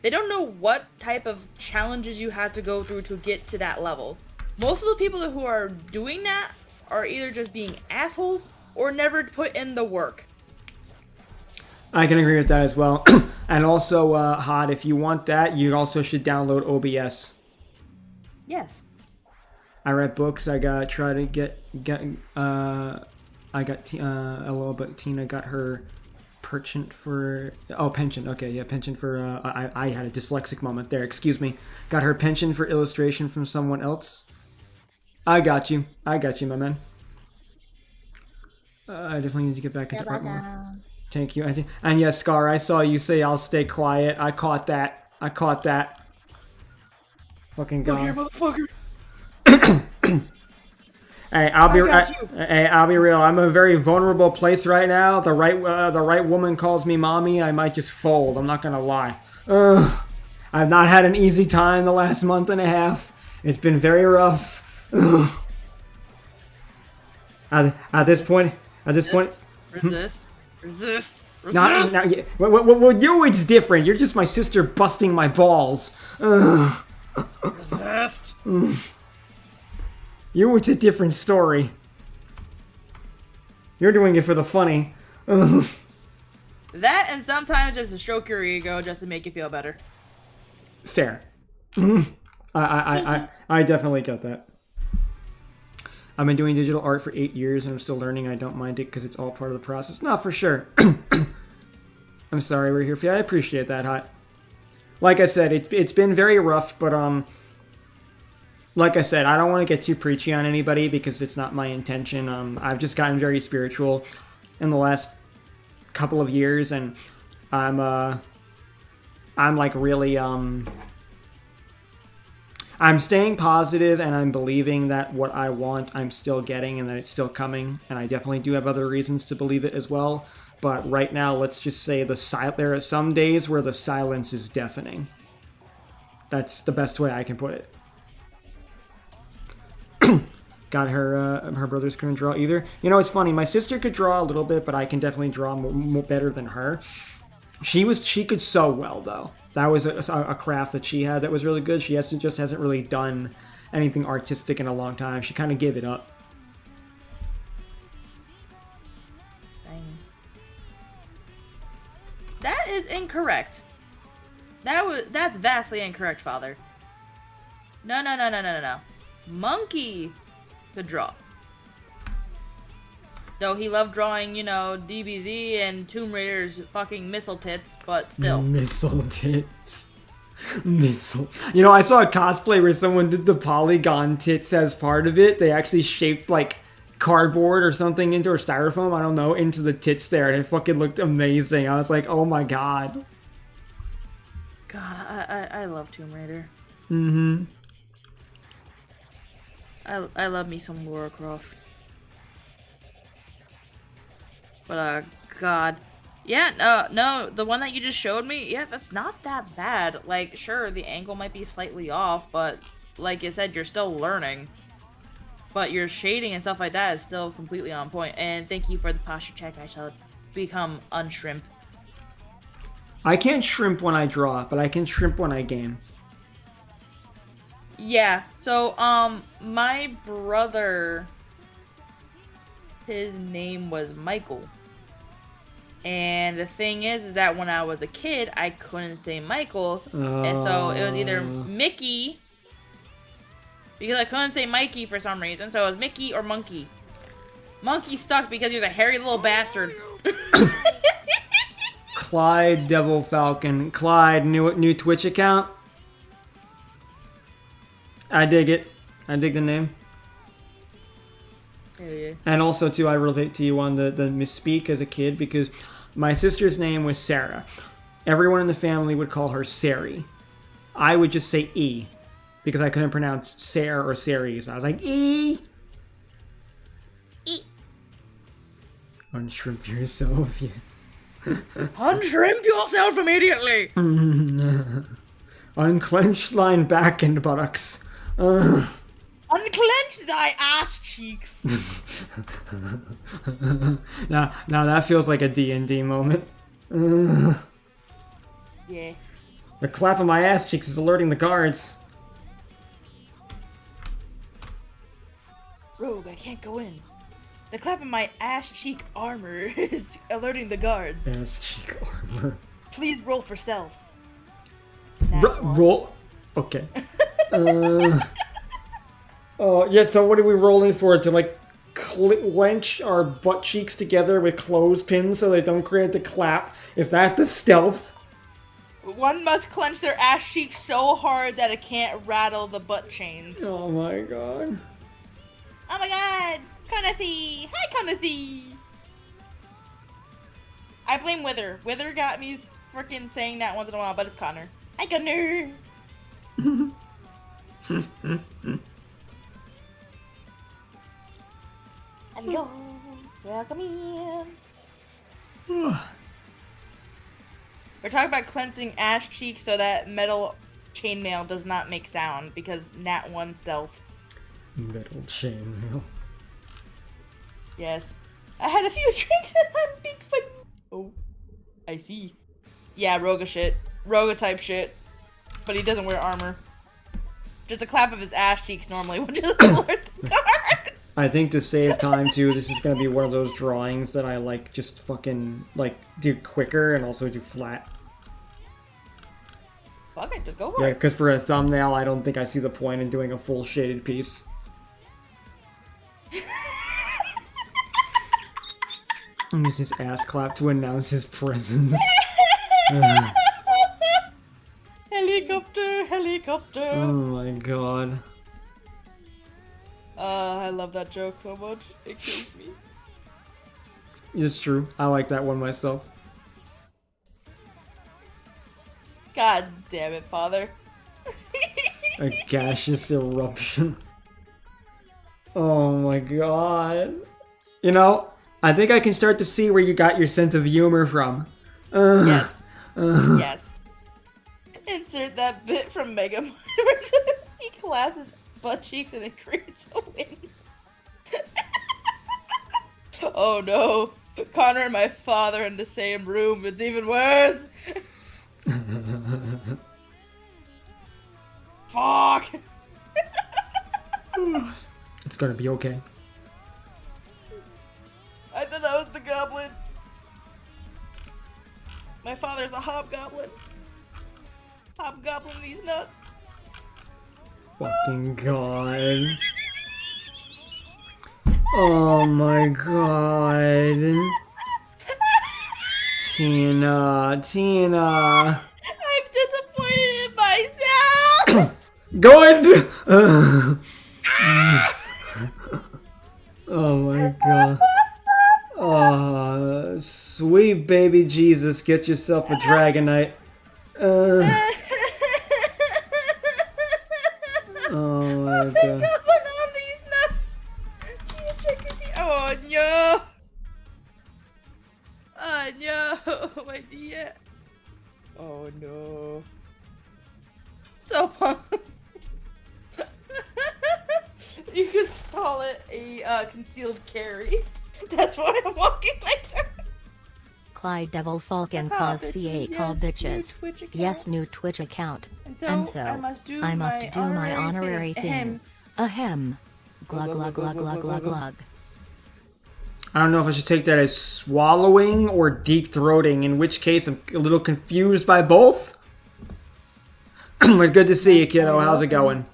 They don't know what type of challenges you had to go through to get to that level. Most of the people who are doing that are either just being assholes or never put in the work. I can agree with that as well. And also, Hot, if you want that, you also should download OBS. Yes. I read books. I got try to get I got a little bit. Tina got her penchant for penchant. Okay, yeah, penchant for. I had a dyslexic moment there. Excuse me. Got her penchant for illustration from someone else. I got you, my man. I definitely need to get back into art more. Thank you. And yes, Scar, I saw you say I'll stay quiet. I caught that. Fucking god. Look here, motherfucker. Hey, I'll be real. I'm in a very vulnerable place right now. The right woman calls me mommy. I might just fold. I'm not gonna lie. I've not had an easy time the last month and a half. It's been very rough. At this point. Resist. With you, it's different. You're just my sister busting my balls. Resist. You, it's a different story. You're doing it for the funny. That and sometimes just to stroke your ego just to make you feel better. Fair. I definitely get that. I've been doing digital art for 8 years and I'm still learning. I don't mind it because it's all part of the process. No, for sure. I'm sorry we're here for you. I appreciate that, Hot. Like I said, it's been very rough, but like I said, I don't want to get too preachy on anybody because it's not my intention. I've just gotten very spiritual in the last couple of years, and I'm like really I'm staying positive, and I'm believing that what I want I'm still getting and that it's still coming, and I definitely do have other reasons to believe it as well. But right now, let's just say there are some days where the silence is deafening. That's the best way I can put it. Got her brothers couldn't draw either. You know, it's funny. My sister could draw a little bit, but I can definitely draw more better than her. She could sew well, though. That was a craft that she had that was really good. She just hasn't really done anything artistic in a long time. She kind of gave it up. That is incorrect. That's vastly incorrect, Father. No. Monkey could draw. Though he loved drawing, DBZ and Tomb Raider's fucking missile tits, but still. Missile tits. I saw a cosplay where someone did the polygon tits as part of it. They actually shaped, like, cardboard or something or styrofoam, I don't know, into the tits there, and it fucking looked amazing. I was like, oh my god. God, I love Tomb Raider. Mm-hmm. I love me some Lara Croft. But, God. Yeah, no, the one that you just showed me, yeah, that's not that bad. Like, sure, the angle might be slightly off, but like you said, you're still learning. But your shading and stuff like that is still completely on point. And thank you for the posture check. I shall become unshrimp. I can't shrimp when I draw, but I can shrimp when I game. Yeah, so, my brother, his name was Michael. And the thing is that when I was a kid, I couldn't say Michael's. And so it was either Mickey, because I couldn't say Mikey for some reason. So it was Mickey or Monkey. Monkey stuck because he was a hairy little bastard. Clyde Devil Falcon. Clyde, new Twitch account. I dig it. I dig the name. Yeah. And also, too, I relate to you on the misspeak as a kid because my sister's name was Sarah. Everyone in the family would call her Sari. I would just say E because I couldn't pronounce Sarah or Sari. So I was like, E. Unshrimp yourself. Yeah. Unshrimp yourself immediately! Unclenched line back and buttocks. Unclench thy ass cheeks. Now that feels like a D&D moment. Yeah. The clap of my ass cheeks is alerting the guards. Rogue, I can't go in. The clap of my ass cheek armor is alerting the guards. Ass cheek armor. Please roll for stealth. Roll. Okay. Yeah. So what are we rolling for? To like clench our butt cheeks together with clothespins so they don't create the clap? Is that the stealth? One must clench their ass cheeks so hard that it can't rattle the butt chains. Oh my god. Oh my god! Conathy! Hi, Conathy! I blame Wither. Wither got me freaking saying that once in a while, but it's Connor. Hi, Connor! Hello. Welcome in. We're talking about cleansing ass cheeks so that metal chainmail does not make sound because Nat 1 stealth. Metal chainmail. Yes. I had a few drinks and I'm big funny. Oh. I see. Yeah, Roga shit. Roga type shit. But he doesn't wear armor. Just a clap of his ass cheeks normally would just alert the guards. I think to save time too, this is gonna be one of those drawings that I like just fucking like do quicker and also do flat. Fuck it, just go for Yeah, it. because for a thumbnail, I don't think I see the point in doing a full shaded piece. I'm use his ass clap to announce his presence. Helicopter, helicopter. Oh my god. I love that joke so much. It kills me. It's true. I like that one myself. God damn it, father. A gaseous eruption. Oh my god. You know, I think I can start to see where you got your sense of humor from. Yes. Yes. Insert that bit from Mega Man where he collapses butt cheeks and it creates a wind. Oh no. Connor and my father in the same room. It's even worse. Fuck. It's gonna be okay. I thought I was the goblin. My father's a hobgoblin. Hobgoblin these nuts. Fucking god. Oh my god. Tina. I'm disappointed in myself. Good! Oh my god. Oh, sweet baby Jesus, get yourself a Dragonite. Oh my god. Oh no! Oh no, my dear. Oh no. So punk. You could call it a concealed carry. That's why I'm walking like that. Clyde Devil Falcon cause CA call bitches. Yes, new Twitch account. And so, I must do my honorary thing. Ahem. Glug glug glug glug glug glug. I don't know if I should take that as swallowing or deep throating, in which case I'm a little confused by both. But good to see you, kiddo. How's it going?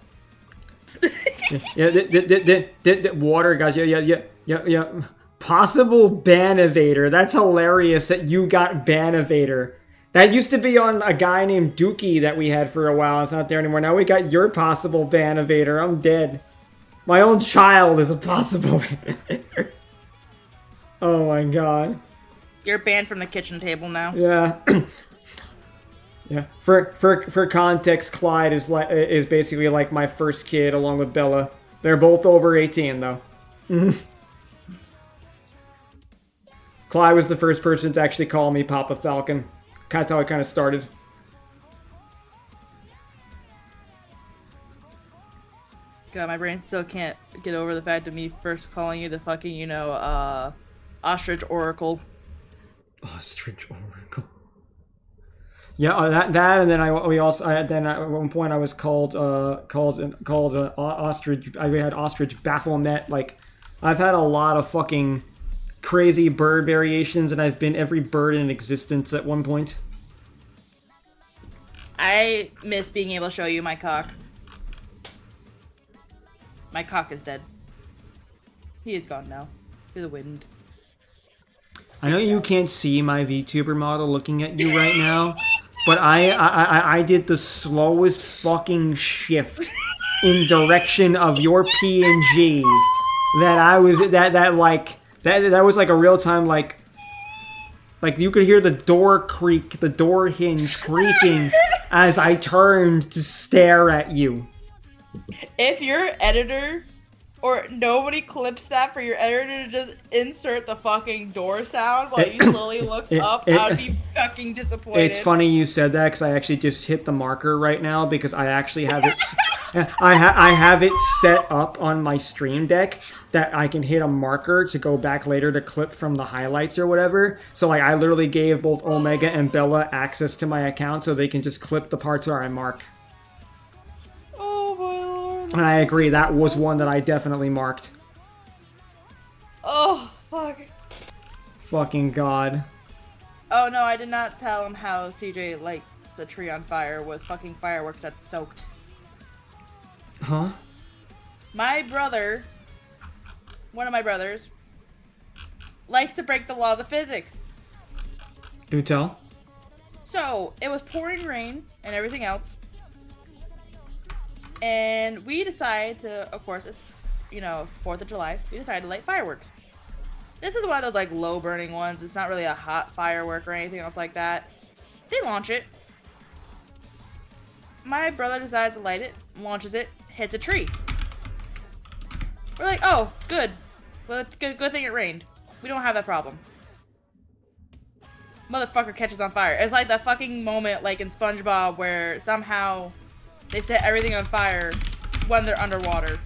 Yeah, water got yeah. Possible Ban-Evader. That's hilarious that you got Ban-Evader. That used to be on a guy named Dookie that we had for a while. It's not there anymore. Now we got your possible Ban-Evader. I'm dead. My own child is a possible Ban-Evader. Oh my god. You're banned from the kitchen table now. Yeah. Yeah. For context, Clyde is basically like my first kid along with Bella. They're both over 18 though. Clyde was the first person to actually call me Papa Falcon. That's how it kind of started. God, my brain still can't get over the fact of me first calling you the fucking, Ostrich Oracle. Ostrich Oracle. Yeah, that, and then at one point I was called Ostrich. I had Ostrich Baphomet like I've had a lot of fucking crazy bird variations, and I've been every bird in existence at one point. I miss being able to show you my cock. My cock is dead. He is gone now. To the wind. I know you can't see my VTuber model looking at you right now, but I did the slowest fucking shift in direction of your PNG that was like a real time like you could hear the door creak, the door hinge creaking as I turned to stare at you. If your editor or nobody clips that for your editor to just insert the fucking door sound while you slowly look up, I'd be fucking disappointed. It's funny you said that because I actually just hit the marker right now because I actually have it. I have it set up on my stream deck that I can hit a marker to go back later to clip from the highlights or whatever. So like I literally gave both Omega and Bella access to my account so they can just clip the parts where I mark. Oh my lord. And I agree, that was one that I definitely marked. Oh fuck. Fucking god. Oh no, I did not tell him how CJ lights the tree on fire with fucking fireworks that's soaked. Huh? My brother, one of my brothers, likes to break the laws of physics. Do tell. So, it was pouring rain and everything else. And we decided to, of course, it's, 4th of July, we decided to light fireworks. This is one of those, like, low-burning ones. It's not really a hot firework or anything else like that. They launch it. My brother decides to light it, launches it, hits a tree. We're like, oh, good. Well, good thing it rained. We don't have that problem. Motherfucker catches on fire. It's like that fucking moment, like in SpongeBob, where somehow they set everything on fire when they're underwater.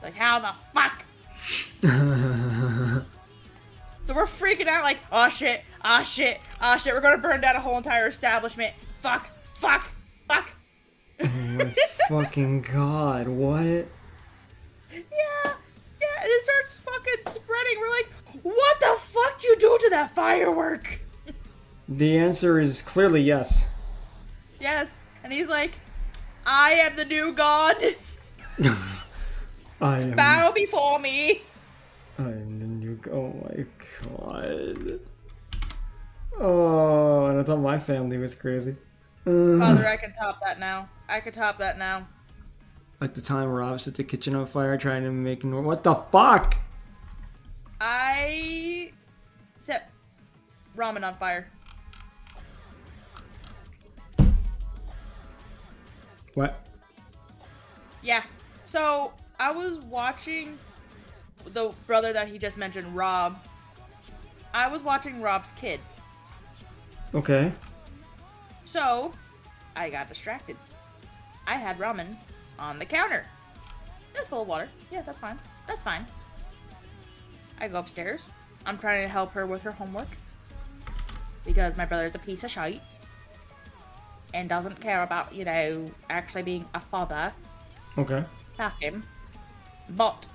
Like, how the fuck? So we're freaking out like, oh shit, we're gonna burn down a whole entire establishment. Fuck. Oh my fucking god, what? Yeah, and it starts fucking spreading. We're like, what the fuck do you do to that firework? The answer is clearly yes. Yes, and he's like, I am the new god. Bow before me. I am the new god. Oh my god. Oh, and I thought my family was crazy. Father, I can top that now. At the time, Rob set the kitchen on fire trying to make what the fuck? I set ramen on fire. What? Yeah. So I was watching the brother that he just mentioned, Rob. I was watching Rob's kid. Okay. So I got distracted. I had ramen on the counter. Just full of water. Yeah, that's fine. I go upstairs. I'm trying to help her with her homework. Because my brother's a piece of shite. And doesn't care about, actually being a father. Okay. Fuck him. But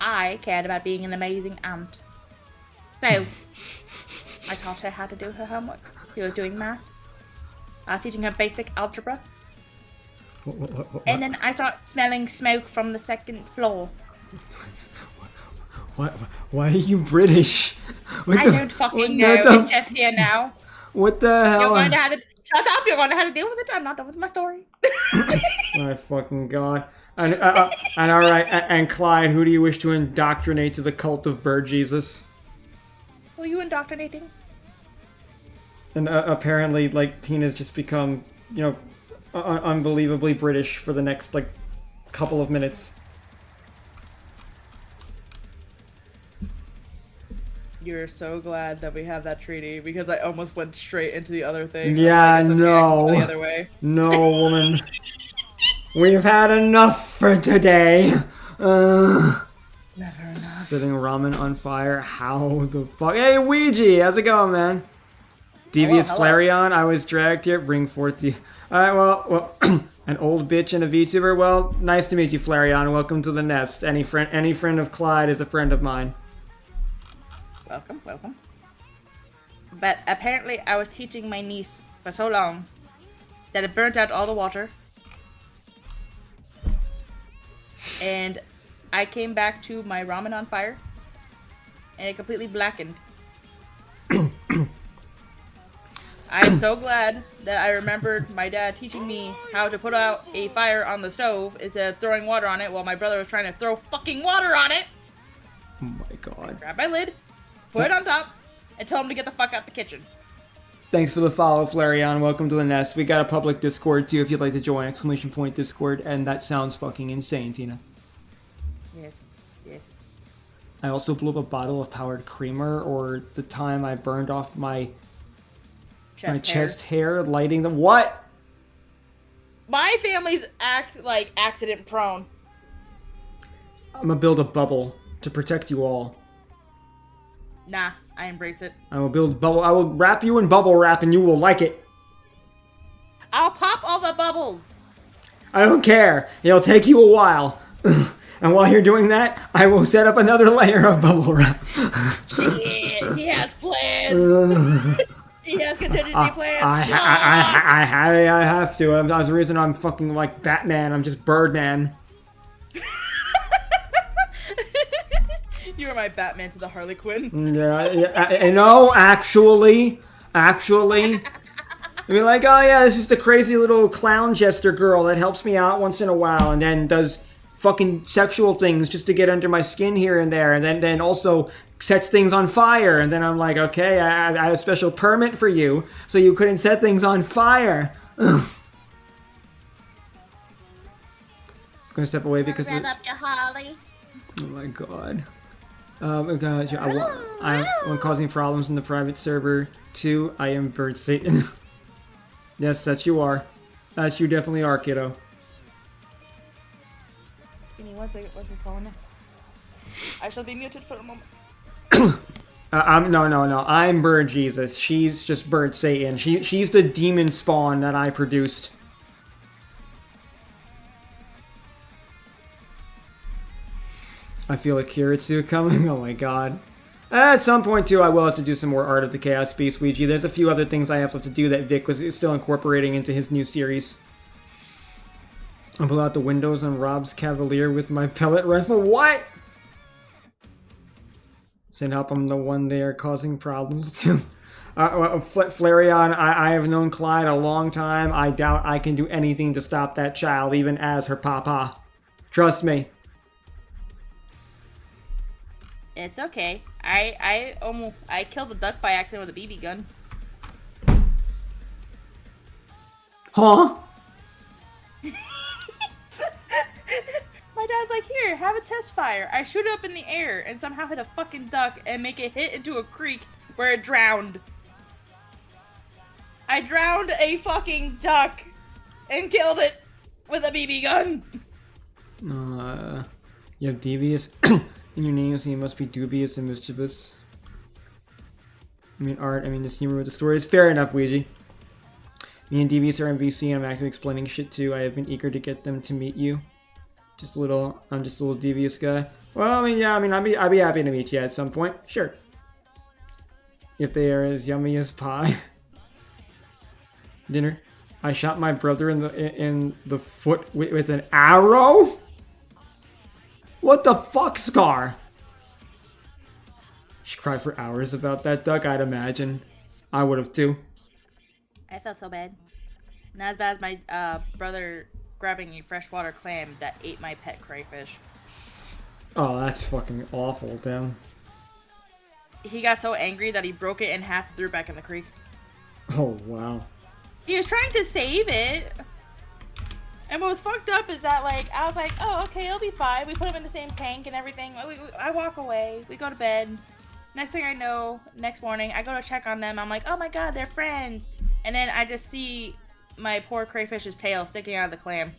I cared about being an amazing aunt. So, I taught her how to do her homework. She was doing math. I was teaching her basic algebra. What? And then I start smelling smoke from the second floor. What? Why are you British? I don't fucking know. It's just here now. What the hell? You're going to have to... Shut up! You're going to have to deal with it. I'm not done with my story. My fucking god. And alright, and Clyde, who do you wish to indoctrinate to the cult of Bird Jesus? Who are you indoctrinating? And apparently, like, Tina's just become, unbelievably British for the next, couple of minutes. You're so glad that we have that treaty, because I almost went straight into the other thing. Yeah, like, no. The other way. No, woman. We've had enough for today. Never enough. Setting ramen on fire. How the fuck? Hey, Ouija, how's it going, man? Devious hello. Flareon, I was dragged here. Bring forth the... Alright, well, an old bitch and a VTuber. Well, nice to meet you, Flareon. Welcome to the nest. Any friend of Clyde is a friend of mine. Welcome. But apparently I was teaching my niece for so long that it burnt out all the water. And I came back to my ramen on fire. And it completely blackened. I am so glad that I remembered my dad teaching me how to put out a fire on the stove instead of throwing water on it while my brother was trying to throw fucking water on it. Oh my god. Grab my lid, put it on top, and tell him to get the fuck out the kitchen. Thanks for the follow, Flareon. Welcome to the nest. We got a public Discord too if you'd like to join. ! Discord. And that sounds fucking insane, Tina. Yes. I also blew up a bottle of powdered creamer, or the time I burned off my chest hair lighting the what? My family's accident prone. I'm gonna build a bubble to protect you all. Nah, I embrace it. I will build bubble. I will wrap you in bubble wrap, and you will like it. I'll pop all the bubbles. I don't care. It'll take you a while. And while you're doing that, I will set up another layer of bubble wrap. Shit, he has plans. He has contingency plans. I have to. That's the reason I'm fucking like Batman. I'm just Birdman. You are my Batman to the Harley Quinn. Yeah. No, actually. I mean, like, oh yeah, this is the crazy little clown jester girl that helps me out once in a while, and then does fucking sexual things just to get under my skin here and there, and then also sets things on fire, and then I'm like, okay, I have a special permit for you, so you couldn't set things on fire. I'm gonna step away because Rev up your Holly. oh my god. I'm causing problems in the private server too. I am Bird Satan. Yes, that you are. That you definitely are, kiddo. Give me 1 second, what's my phone? I shall be muted for a moment. No. I'm Bird Jesus. She's just Bird Satan. She's the demon spawn that I produced. I feel a Kiritsu coming. Oh my god. At some point, too, I will have to do some more Art of the Chaos Beast Ouija. There's a few other things I have to do that Vic was still incorporating into his new series. I'll pull out the windows on Rob's Cavalier with my pellet rifle. What? Send help, I'm the one they are causing problems to. Flareon, I have known Clyde a long time. I doubt I can do anything to stop that child, even as her papa. Trust me. It's okay. I killed the duck by accident with a BB gun. Huh? My dad's like, here, have a test fire. I shoot it up in the air and somehow hit a fucking duck and make it hit into a creek where it drowned. I drowned a fucking duck and killed it with a BB gun. You have devious in your name, so you must be dubious and mischievous. I mean, Art, this humor with the story is fair enough, Ouija. Me and Devious are MVC, and I'm actively explaining shit too. I have been eager to get them to meet you. I'm just a little devious guy. Well, I'd be happy to meet you at some point. Sure. If they are as yummy as pie. Dinner. I shot my brother in the foot with an arrow? What the fuck, Scar? She cried for hours about that duck, I'd imagine. I would have too. I felt so bad. Not as bad as my brother grabbing a freshwater clam that ate my pet crayfish. Oh, that's fucking awful, damn. He got so angry that he broke it in half and threw it back in the creek. Oh, wow. He was trying to save it. And what was fucked up is that, I was like, oh, okay, it'll be fine. We put him in the same tank and everything. I walk away. We go to bed. Next thing I know, next morning, I go to check on them. I'm like, oh my god, they're friends. And then I just see my poor crayfish's tail sticking out of the clam.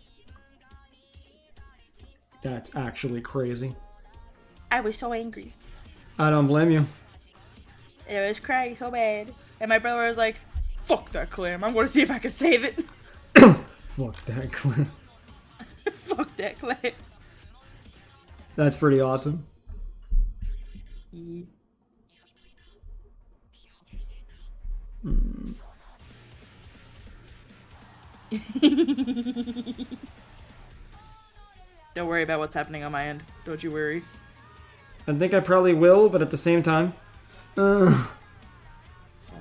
That's actually crazy. I was so angry. I don't blame you. And I was crying so bad. And my brother was like, fuck that clam. I'm going to see if I can save it. Fuck that clam. Fuck that clam. That's pretty awesome. Yeah. Don't worry about what's happening on my end. Don't you worry. I think I probably will, but at the same time... Don't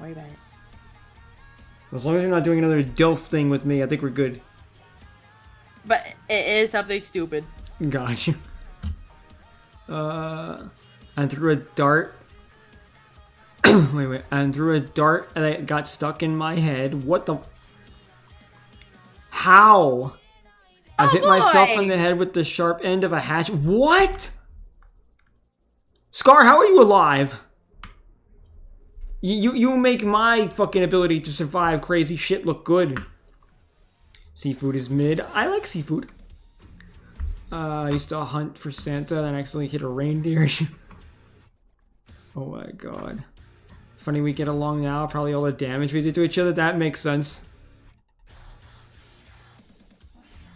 worry about it. As long as you're not doing another DILF thing with me, I think we're good. But it is something stupid. Gotcha. And threw a dart. wait. And threw a dart and it got stuck in my head. What the... How? I hit myself in the head with the sharp end of a hatchet. What? Scar, how are you alive? You make my fucking ability to survive crazy shit look good. Seafood is mid. I like seafood. I used to hunt for Santa and accidentally hit a reindeer. Oh my god. Funny we get along now, probably all the damage we did to each other. That makes sense.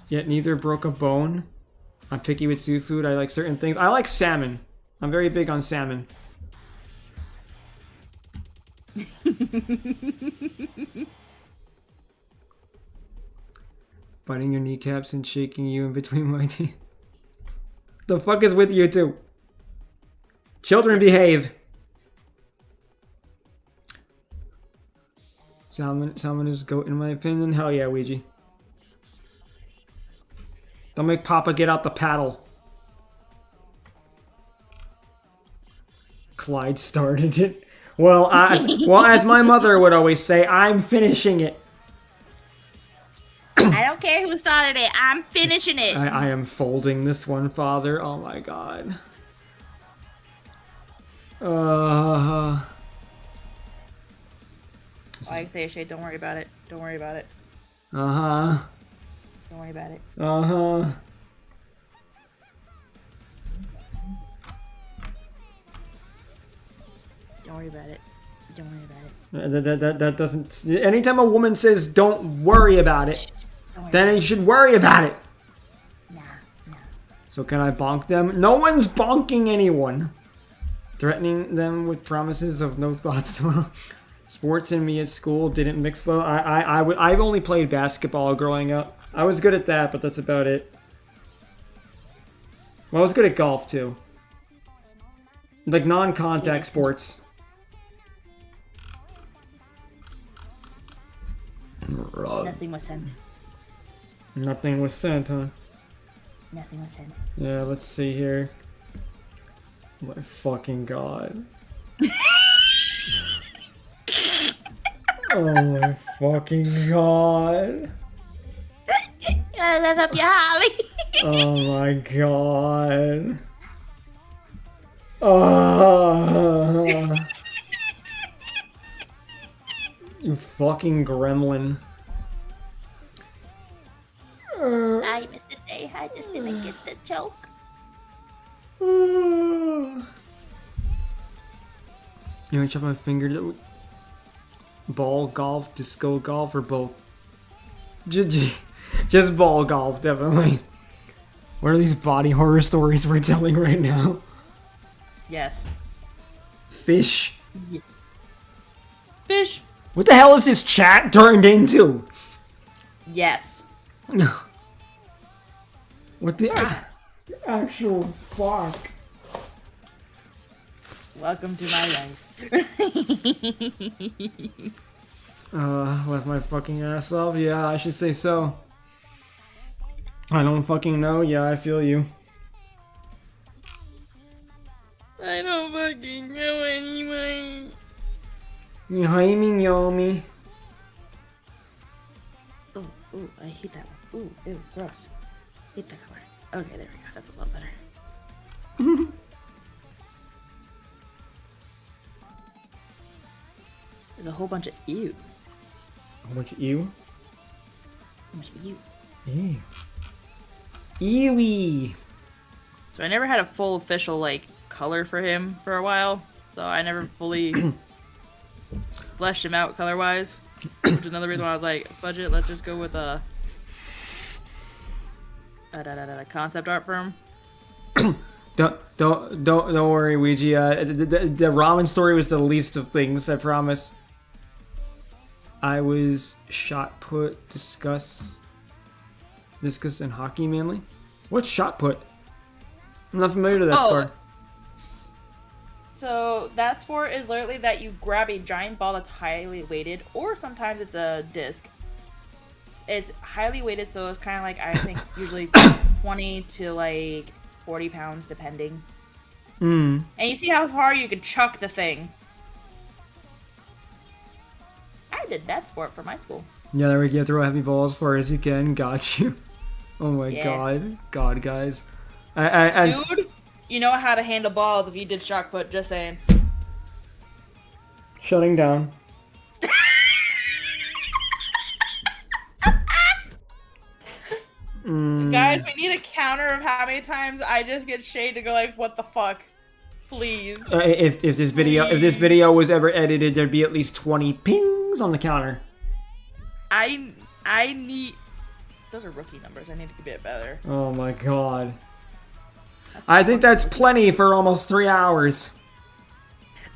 Yet neither broke a bone. I'm picky with seafood. I like certain things. I like salmon. I'm very big on salmon. Biting your kneecaps and shaking you in between my teeth. The fuck is with you two? Children behave. Salmon is goat in my opinion. Hell yeah, Ouija. Don't make Papa get out the paddle. Clyde started it. Well, as my mother would always say, I'm finishing it. I don't care who started it. I'm finishing it. I am folding this one, Father. Oh my god. I say, Shay, don't worry about it. Don't worry about it. Uh-huh. Don't worry about it. Uh-huh. Don't worry about it. Don't worry about it. That doesn't... Anytime a woman says, don't worry about it, then you should worry about it. Nah. So can I bonk them? No one's bonking anyone. Threatening them with promises of no thoughts tomorrow. Sports and me at school didn't mix well. I've only played basketball growing up. I was good at that, but that's about it. Well, I was good at golf, too. Like, non-contact sports. Nothing was sent. Nothing was sent, huh? Nothing was sent. Yeah, let's see here. My fucking god. Oh my fucking god. Lift up your Holly. Oh my god. Oh. You fucking gremlin. I missed the day. I just didn't get the joke. You want to chop my finger to ball golf, disco golf, or both? Just ball golf, definitely. What are these body horror stories we're telling right now? Yes. Fish? Yeah. Fish. What the hell is this chat turned into? Yes. No. What the actual fuck? Welcome to my life. Left my fucking ass off? Yeah, I should say so. I don't fucking know. Yeah, I feel you. I don't fucking know anyway. Yomi. Ooh, I hate that one. Ooh, ew, gross. Hate that color. Okay, there we go. That's a lot better. There's a whole bunch of ew. A whole bunch of ew? A bunch of ew. Ew. Ewy. So I never had a full official, like, color for him for a while. So I never fully fleshed him out color-wise. Which is another reason why I was like, budget, let's just go with a concept art firm. Don't worry, Ouija. The ramen story was the least of things, I promise. I was shot put, discuss, and hockey mainly. What's shot put? I'm not familiar with that sport. So that sport is literally that you grab a giant ball that's highly weighted, or sometimes it's a disc. It's highly weighted, so it's kind of like, I think, usually 20 to like 40 pounds, depending. And you see how far you can chuck the thing. I did that sport for my school. Yeah, there we go. Throw heavy balls as far as you can. Got you. Oh my god, guys. Dude, you know how to handle balls if you did shot put, just saying. Shutting down. Guys, we need a counter of how many times I just get Shade to go like, what the fuck? Please. If this video was ever edited, there'd be at least 20 pings on the counter. I need... Those are rookie numbers. I need to get better. Oh my god. I think that's plenty for almost 3 hours.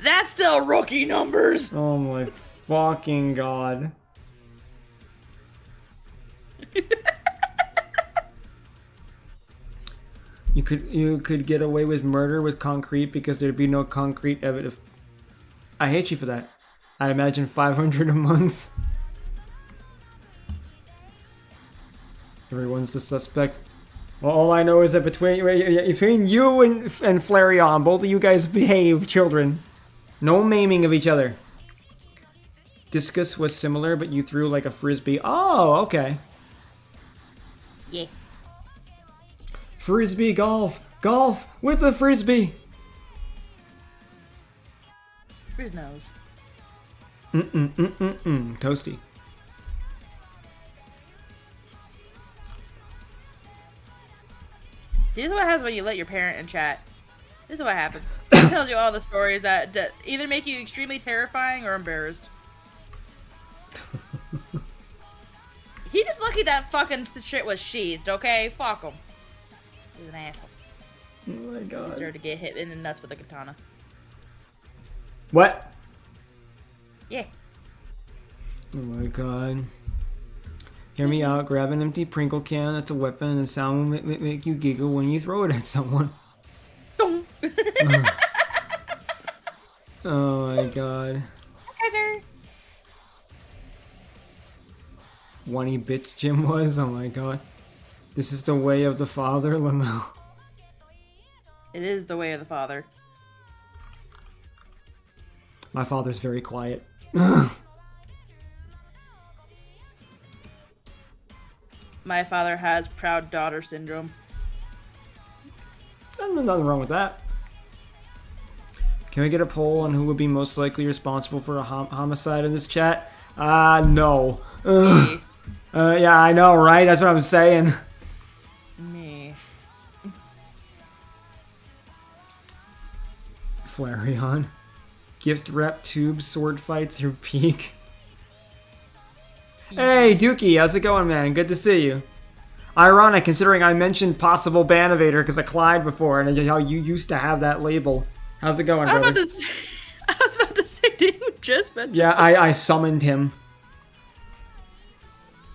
That's still rookie numbers! Oh my fucking god. You could get away with murder with concrete because there'd be no concrete evidence. I hate you for that. I imagine 500 a month. Everyone's the suspect. Well, all I know is that between you and Flareon, both of you guys behave, children. No maiming of each other. Discus was similar, but you threw like a frisbee. Oh, okay. Yeah. Frisbee golf. Golf with the frisbee. Frizz nose. Toasty. See, this is what happens when you let your parent in chat. This is what happens. It tells you all the stories that either make you extremely terrifying or embarrassed. He just lucky that fucking shit was sheathed, okay? Fuck him. He's an asshole. Oh my god. He deserved to get hit in the nuts with a katana. What? Yeah. Oh my god. Hear me out, grab an empty Pringle can, that's a weapon, and the sound will make you giggle when you throw it at someone. Oh my god. One-y bitch Jim was? Oh my god. This is the way of the father, Lamel. It is the way of the father. My father's very quiet. My father has proud daughter syndrome. There's nothing wrong with that. Can we get a poll on who would be most likely responsible for a homicide in this chat? No. Me. Yeah, I know, right? That's what I'm saying. Me. Flareon. Gift rep tube sword fight through peak. Hey, Dookie, how's it going, man? Good to see you. Ironic, considering I mentioned possible Banivator because I Clyde before, and how you used to have that label. How's it going, brother? I was about to say, did you just mention? Yeah, I summoned him.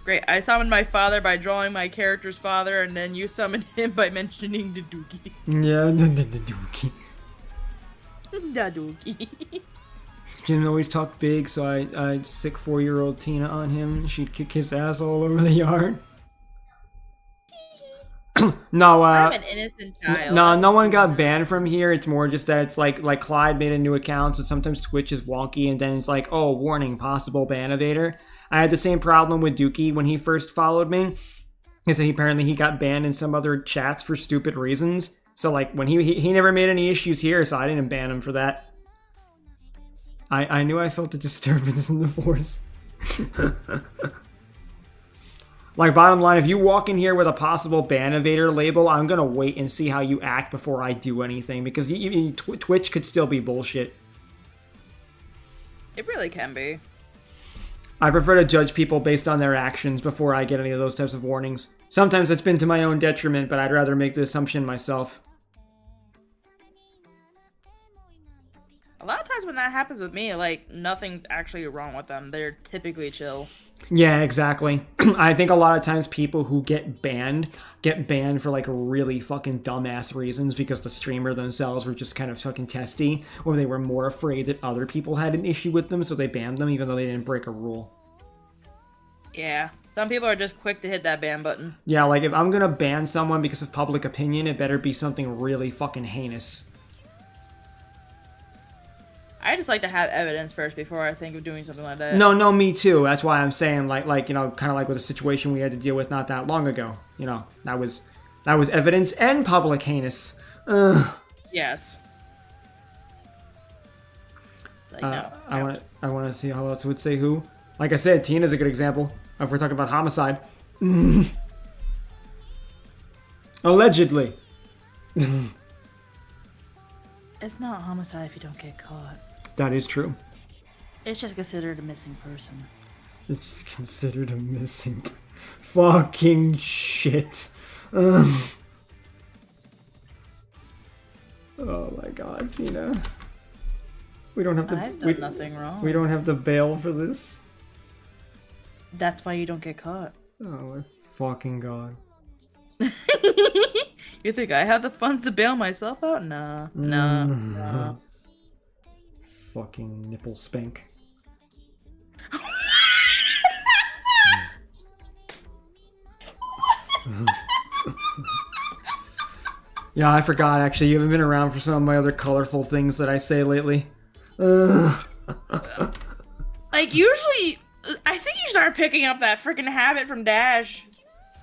Great, I summoned my father by drawing my character's father, and then you summoned him by mentioning the Dookie. Yeah, the Dookie. The Dookie. Didn't always talk big, so I sick 4-year-old Tina on him. She'd kick his ass all over the yard. No, I'm an innocent child. No one got banned from here. It's more just that it's like Clyde made a new account, so sometimes Twitch is wonky, and then it's like, oh, warning, possible Banivator. I had the same problem with Dookie when he first followed me. He said apparently he got banned in some other chats for stupid reasons. So like when he never made any issues here, so I didn't ban him for that. I knew I felt a disturbance in the force. Like, bottom line, if you walk in here with a possible Banivator label, I'm gonna wait and see how you act before I do anything, because Twitch could still be bullshit. It really can be. I prefer to judge people based on their actions before I get any of those types of warnings. Sometimes it's been to my own detriment, but I'd rather make the assumption myself. A lot of times when that happens with me, like, nothing's actually wrong with them. They're typically chill. Yeah, exactly. I think a lot of times people who get banned for like really fucking dumbass reasons because the streamer themselves were just kind of fucking testy, or they were more afraid that other people had an issue with them, so they banned them even though they didn't break a rule. Yeah. Some people are just quick to hit that ban button. Yeah, like if I'm gonna ban someone because of public opinion, it better be something really fucking heinous. I just like to have evidence first before I think of doing something like that. No, me too. That's why I'm saying, like you know, kind of like with a situation we had to deal with not that long ago. You know, that was evidence and public heinous. Yes. Like, no. I want to see how else would say who. Like I said, Tina's a good example. If we're talking about homicide. Allegedly. It's not homicide if you don't get caught. That is true. It's just considered a missing person. It's just considered a missing... Fucking shit. Oh my god, Tina. We don't have to... I've done nothing wrong. We don't have to bail for this. That's why you don't get caught. Oh my fucking god. You think I have the funds to bail myself out? Nah. Fucking nipple spank. Yeah, I forgot actually. You haven't been around for some of my other colorful things that I say lately. Like, usually, I think you start picking up that freaking habit from Dash.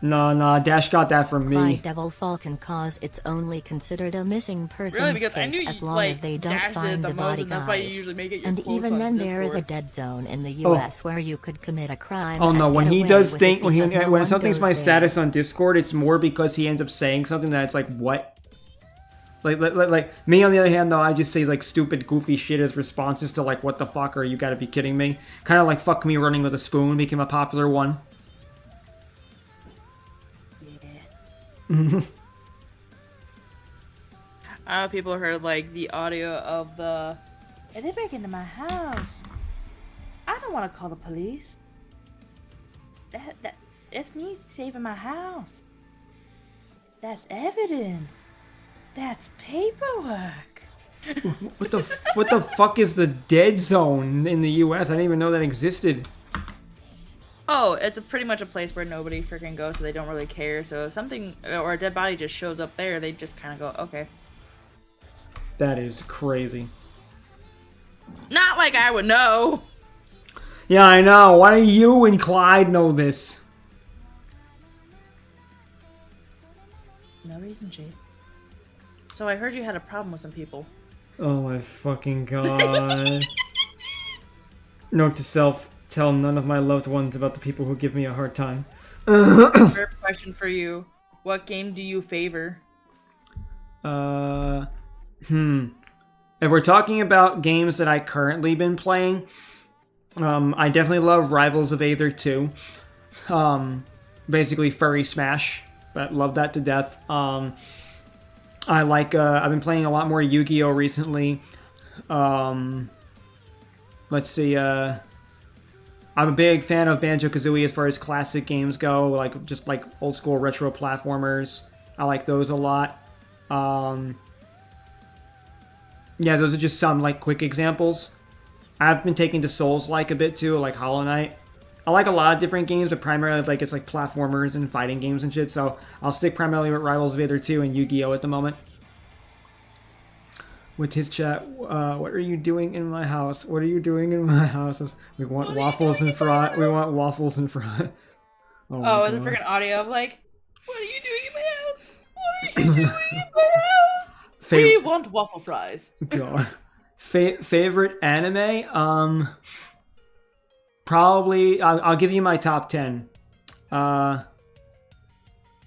No, Dash got that from me. Shadefalcon cause it's only considered a missing person's Really? case as long as they don't find the body guys. And even then there is a dead zone in the US where you could commit a crime. Oh no, and when get he away does with think it when because no one something's goes my there. status on Discord, it's more because he ends up saying something that it's like, what? Like me on the other hand though, I just say like stupid goofy shit as responses to like, what the fuck, are you gotta be kidding me? Kind of like fuck me running with a spoon became a popular one. I know people heard like the audio of the, if they break into my house, I don't want to call the police. That it's me saving my house. That's evidence. That's paperwork. What the fuck is the dead zone in the US? I didn't even know that existed. Oh, it's pretty much a place where nobody freaking goes, so they don't really care. So if something or a dead body just shows up there, they just kind of go, okay. That is crazy. Not like I would know. Yeah, I know. Why do you and Clyde know this? No reason, Jade. So I heard you had a problem with some people. Oh my fucking god. Note to self. Tell none of my loved ones about the people who give me a hard time. Fair question for you. What game do you favor? If we're talking about games that I currently been playing, I definitely love Rivals of Aether 2. Basically Furry Smash. But love that to death. I like, I've been playing a lot more Yu-Gi-Oh! Recently. Let's see, I'm a big fan of Banjo-Kazooie as far as classic games go, like just like old school retro platformers. I like those a lot. Yeah, those are just some like quick examples. I've been taking to Souls-like a bit too, like Hollow Knight. I like a lot of different games, but primarily like it's like platformers and fighting games and shit, so I'll stick primarily with Rivals of Aether 2 and Yu-Gi-Oh! At the moment. With his chat, what are you doing in my house? What are you doing in my house? We want waffles and fry. We want waffles and fry. Oh, it's a freaking audio of like, what are you doing in my house? What are you doing in my house? We want waffle fries. God. Favorite anime? Probably, I'll give you my top 10.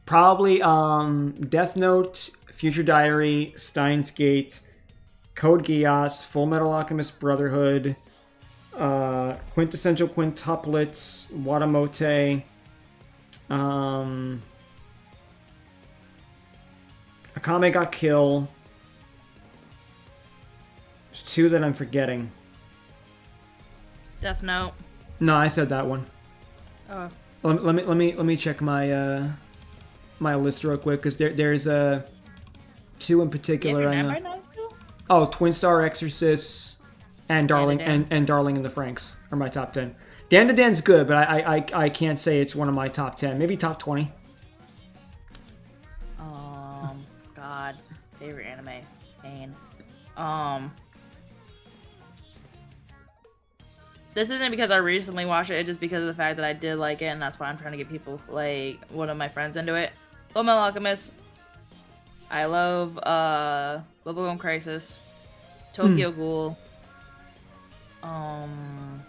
Probably, Death Note, Future Diary, Steins Gate, Code Geass, Full Metal Alchemist Brotherhood, Quintessential Quintuplets, Watamote, Akame got Kill. There's 2 that I'm forgetting. Death Note. No, I said that one. Oh. Let me check my my list real quick because there's 2 in particular. I know. Oh, Twin Star Exorcist and Darling and Darling in the Franxx are my top 10. Dan to Dan's good, but I can't say it's one of my top 10. Maybe top 20. God, favorite anime, pain. This isn't because I recently watched it, it's just because of the fact that I did like it, and that's why I'm trying to get people, like, one of my friends into it. Fullmetal Alchemist. I love, Bubblegum Crisis. Tokyo Ghoul. I'm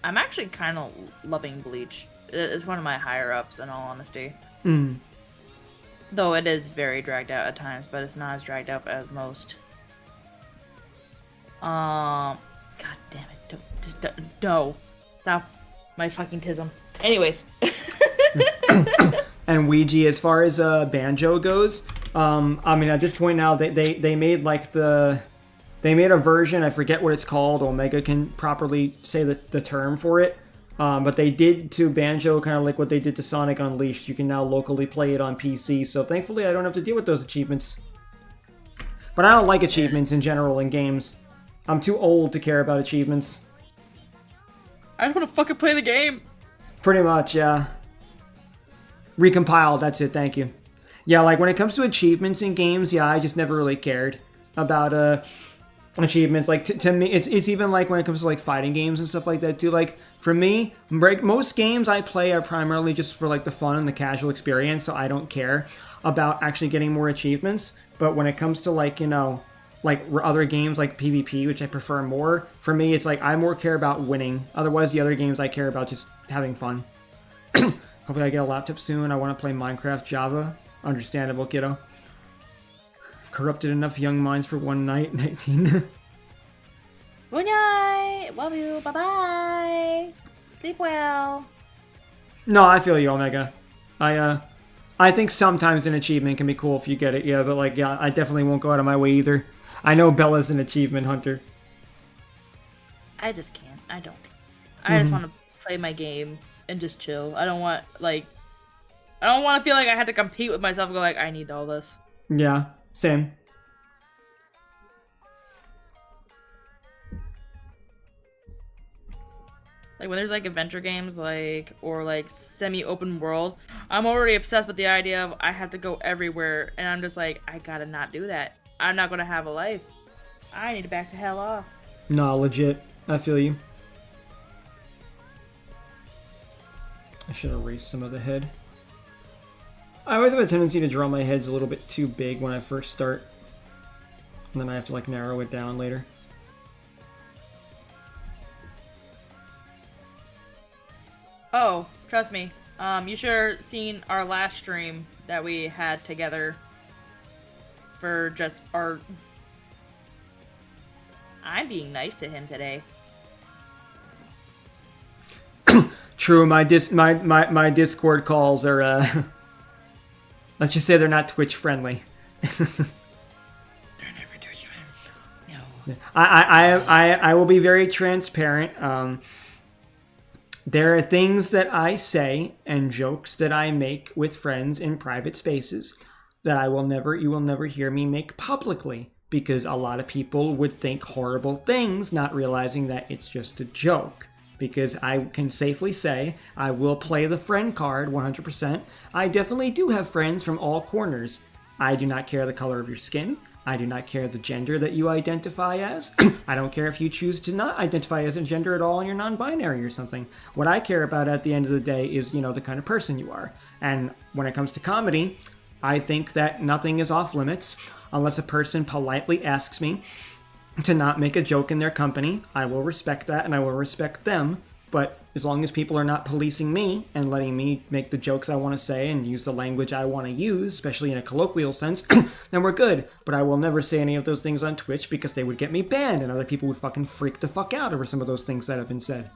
actually kind of loving Bleach. It's one of my higher-ups, in all honesty. Though it is very dragged out at times, but it's not as dragged out as most. God damn it. No. Stop my fucking tism. Anyways. And Ouija, as far as Banjo goes, I mean, at this point now, they made like they made a version, I forget what it's called, Omega can properly say the term for it, but they did to Banjo kind of like what they did to Sonic Unleashed. You can now locally play it on PC, so thankfully I don't have to deal with those achievements. But I don't like achievements in general in games. I'm too old to care about achievements. I just want to fucking play the game. Pretty much, yeah. Recompiled, that's it, thank you. Yeah, like when it comes to achievements in games, yeah, I just never really cared about achievements. Like to me, it's even like when it comes to like fighting games and stuff like that too. Like for me, most games I play are primarily just for like the fun and the casual experience, so I don't care about actually getting more achievements. But when it comes to like, you know, like other games like PvP, which I prefer more, for me it's like I more care about winning. Otherwise, the other games I care about just having fun. Hopefully I get a laptop soon. I want to play Minecraft Java. Understandable, kiddo. I've corrupted enough young minds for one night. 19. Good night. Love you. Bye-bye. Sleep well. No, I feel you, Omega. I think sometimes an achievement can be cool if you get it, yeah, but like, yeah, I definitely won't go out of my way either. I know Bella's an achievement hunter. I just can't. I don't. I just want to play my game and just chill. I don't want to feel like I have to compete with myself and go like, I need all this. Yeah, same. Like when there's like adventure games or like semi-open world, I'm already obsessed with the idea of I have to go everywhere, and I'm just like, I gotta not do that. I'm not gonna have a life. I need to back the hell off. Nah, legit. I feel you. I should erase some of the head. I always have a tendency to draw my heads a little bit too big when I first start. And then I have to like narrow it down later. Oh, trust me. You should have seen our last stream that we had together for just our... I'm being nice to him today. True, my Discord calls are, let's just say they're not Twitch friendly. They're never Twitch friendly. No. I will be very transparent. There are things that I say and jokes that I make with friends in private spaces that you will never hear me make publicly, because a lot of people would think horrible things, not realizing that it's just a joke. Because I can safely say I will play the friend card 100%. I definitely do have friends from all corners. I do not care the color of your skin. I do not care the gender that you identify as. I don't care if you choose to not identify as a gender at all and you're non-binary or something. What I care about at the end of the day is, you know, the kind of person you are. And when it comes to comedy, I think that nothing is off limits unless a person politely asks me to not make a joke in their company. I will respect that and I will respect them. But as long as people are not policing me and letting me make the jokes I want to say and use the language I want to use, especially in a colloquial sense, then we're good. But I will never say any of those things on Twitch because they would get me banned and other people would fucking freak the fuck out over some of those things that have been said.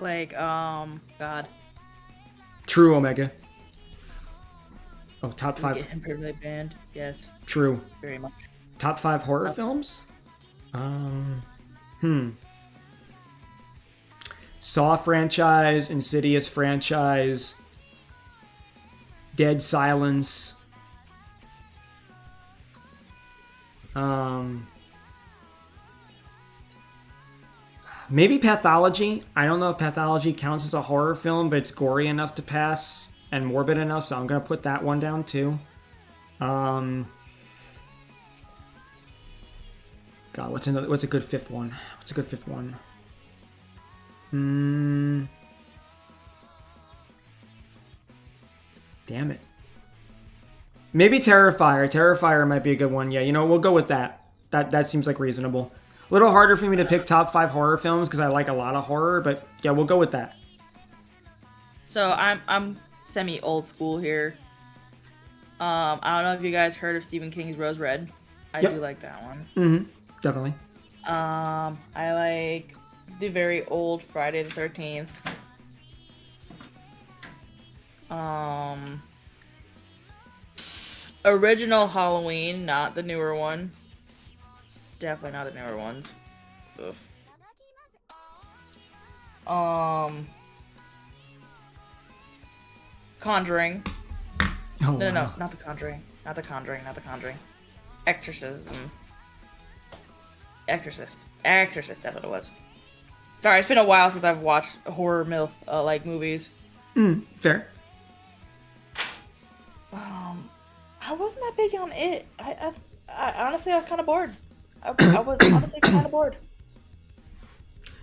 Like, God. True, Omega. Oh, top 5. Get him permanently banned. Yes. True. Very much. Top 5 horror films? Saw franchise, Insidious franchise, Dead Silence. Maybe Pathology. I don't know if Pathology counts as a horror film, but it's gory enough to pass and morbid enough, so I'm gonna put that one down too. God, what's a good fifth one? What's a good fifth one? Damn it. Maybe Terrifier. Terrifier might be a good one. Yeah, you know, we'll go with that. That seems like reasonable. A little harder for me to pick top 5 horror films because I like a lot of horror, but yeah, we'll go with that. So I'm semi old school here. I don't know if you guys heard of Stephen King's Rose Red. I do like that one. Definitely. I like the very old Friday the 13th. Original Halloween, not the newer one. Definitely not the newer ones. Ugh. Conjuring. Oh, No, wow. not the Conjuring. Not the Conjuring. Exorcism. Exorcist. That's what it was. Sorry, it's been a while since I've watched horror like movies. Fair. I wasn't that big on it. I honestly, I was kind of bored. I was honestly kind of bored.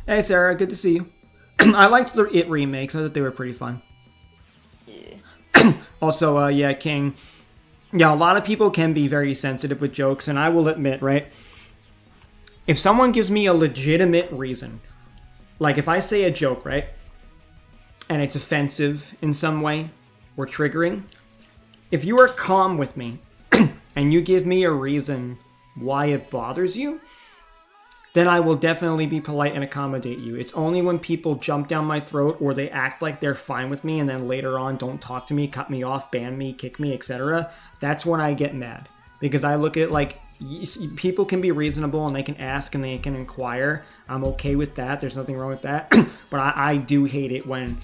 Hey, Sarah, good to see you. I liked the It remakes. I thought they were pretty fun. Yeah. Also, yeah, King. Yeah, a lot of people can be very sensitive with jokes, and I will admit, right? If someone gives me a legitimate reason, like if I say a joke, right, and it's offensive in some way or triggering, if you are calm with me and you give me a reason why it bothers you, then I will definitely be polite and accommodate you. It's only when people jump down my throat or they act like they're fine with me and then later on don't talk to me, cut me off, ban me, kick me, etc. That's when I get mad. Because I look at like, people can be reasonable and they can ask and they can inquire. I'm okay with that. There's nothing wrong with that. But I do hate it when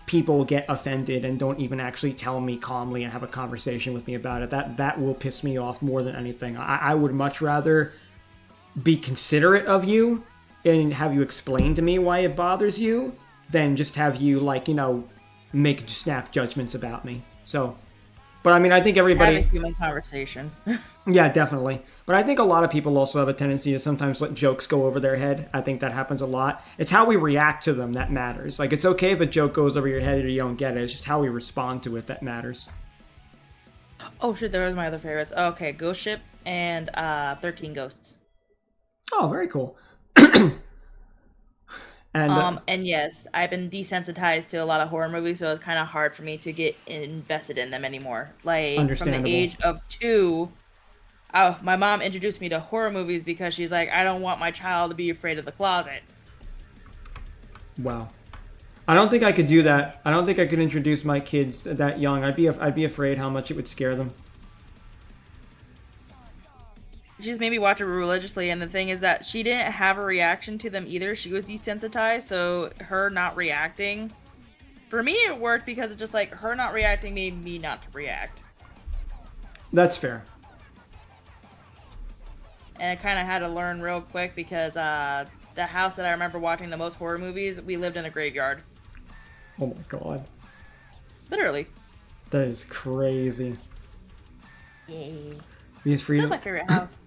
people get offended and don't even actually tell me calmly and have a conversation with me about it. That will piss me off more than anything. I would much rather be considerate of you and have you explain to me why it bothers you than just have you, like, you know, make snap judgments about me. So, but I mean, I think everybody... Have a human conversation. Yeah, definitely. But I think a lot of people also have a tendency to sometimes let jokes go over their head. I think that happens a lot. It's how we react to them that matters. Like, it's okay if a joke goes over your head or you don't get it. It's just how we respond to it that matters. Oh shit, there was my other favorites. Okay, Ghost Ship and 13 Ghosts. Oh, very cool. And yes, I've been desensitized to a lot of horror movies, so it's kind of hard for me to get invested in them anymore. Like, from the age of 2, my mom introduced me to horror movies because she's like, I don't want my child to be afraid of the closet. Wow. I don't think I could do that. I don't think I could introduce my kids that young. I'd be afraid how much it would scare them. She just made me watch it religiously, and the thing is that she didn't have a reaction to them either. She was desensitized, so her not reacting, for me it worked because it's just like her not reacting made me not to react. That's fair. And I kind of had to learn real quick because the house that I remember watching the most horror movies, we lived in a graveyard. Oh my god. Literally. That is crazy. Yay. It's still my favorite house.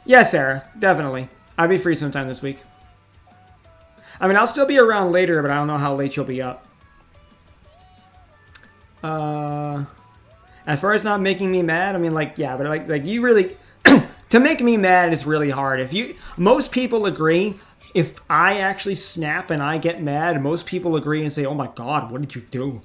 Yeah, Sarah, definitely. I'll be free sometime this week. I mean, I'll still be around later, but I don't know how late you'll be up. As far as not making me mad, I mean, like, yeah, but like you really... To make me mad is really hard. Most people agree if I actually snap and I get mad, most people agree and say, "Oh my god, what did you do?"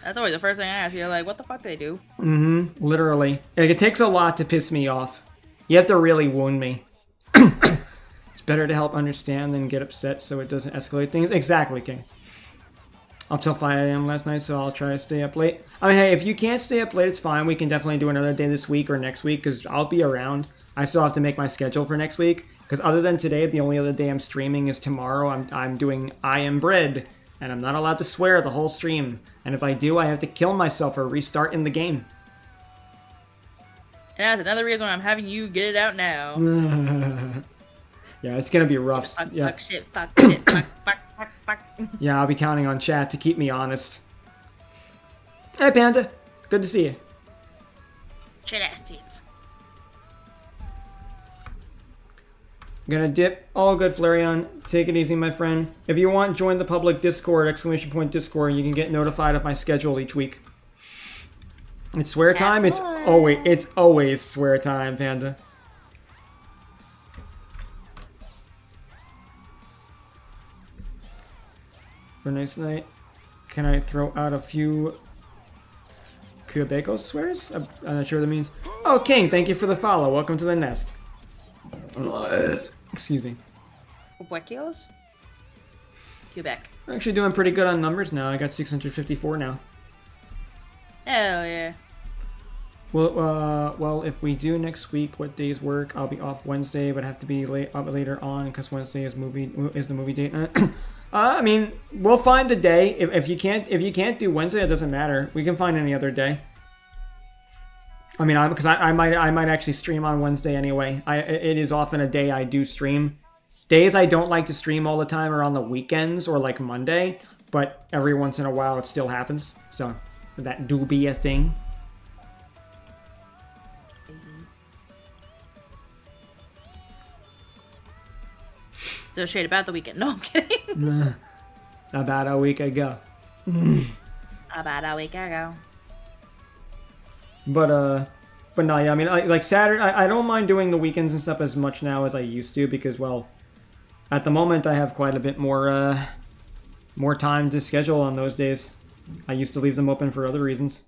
That's always the first thing I ask. You're like, what the fuck did they do? Mm-hmm. Literally. Like, it takes a lot to piss me off. You have to really wound me. It's better to help understand than get upset so it doesn't escalate things. Exactly, King. Up till 5 a.m. last night, so I'll try to stay up late. I mean, hey, if you can't stay up late, it's fine. We can definitely do another day this week or next week, because I'll be around. I still have to make my schedule for next week, because other than today, the only other day I'm streaming is tomorrow. I'm doing I Am Bread, and I'm not allowed to swear the whole stream. And if I do, I have to kill myself or restart in the game. And that's another reason why I'm having you get it out now. Yeah, it's gonna be rough. Fuck, yeah. fuck, shit, fuck, shit, fuck, fuck, fuck, fuck. Yeah, I'll be counting on chat to keep me honest. Hey, Panda. Good to see you. Shit ass tits. Gonna dip. All good, Flareon. Take it easy, my friend. If you want, join the public Discord, ! Discord, and you can get notified of my schedule each week. It's swear time. It's always swear time, Panda. For a nice night. Can I throw out a few Quebeco swears? I'm not sure what that means. Oh, King, thank you for the follow. Welcome to the nest. Excuse me. Quebecos? Quebec. I'm actually doing pretty good on numbers now. I got 654 now. Hell yeah. Well, if we do next week, what days work? I'll be off Wednesday, but have to be up later on because Wednesday is the movie date. I mean, we'll find a day. If you can't do Wednesday, it doesn't matter. We can find any other day. I mean, because I might actually stream on Wednesday anyway. It is often a day I do stream. Days I don't like to stream all the time are on the weekends or like Monday, but every once in a while it still happens. So that do be a thing. So shade about the weekend. No, I'm kidding. About a week ago. About a week ago. But no, yeah, I mean, like Saturday, I don't mind doing the weekends and stuff as much now as I used to because, well, at the moment I have quite a bit more time to schedule on those days. I used to leave them open for other reasons.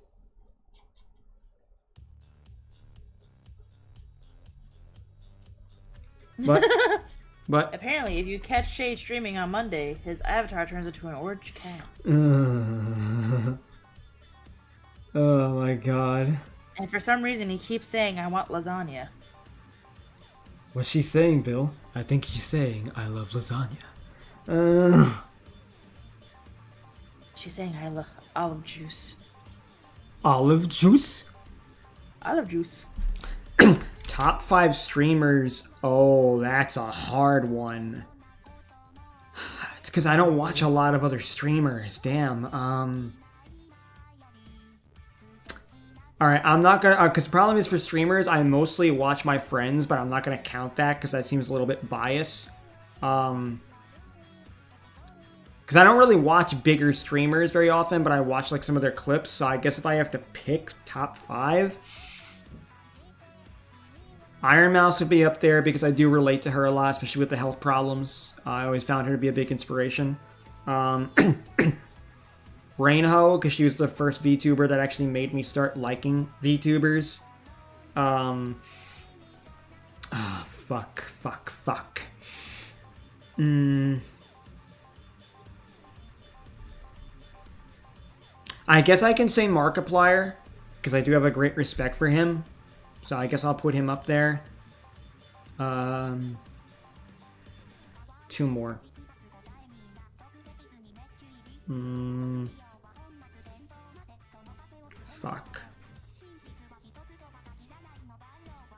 But apparently, if you catch Shade streaming on Monday, his avatar turns into an orange cat. Oh my god. And for some reason, he keeps saying, "I want lasagna." What's she saying, Bill? I think she's saying, "I love lasagna." She's saying, "I love olive juice." Olive juice? Olive juice. Top 5 streamers. Oh, that's a hard one. It's because I don't watch a lot of other streamers. Damn. Alright, I'm not gonna... Because the problem is for streamers, I mostly watch my friends, but I'm not gonna count that because that seems a little bit biased. Because I don't really watch bigger streamers very often, but I watch like some of their clips, so I guess if I have to pick top 5... Iron Mouse would be up there because I do relate to her a lot, especially with the health problems. I always found her to be a big inspiration. Rainho, because she was the first VTuber that actually made me start liking VTubers. Fuck. I guess I can say Markiplier, because I do have a great respect for him. So I guess I'll put him up there. 2 more. Fuck.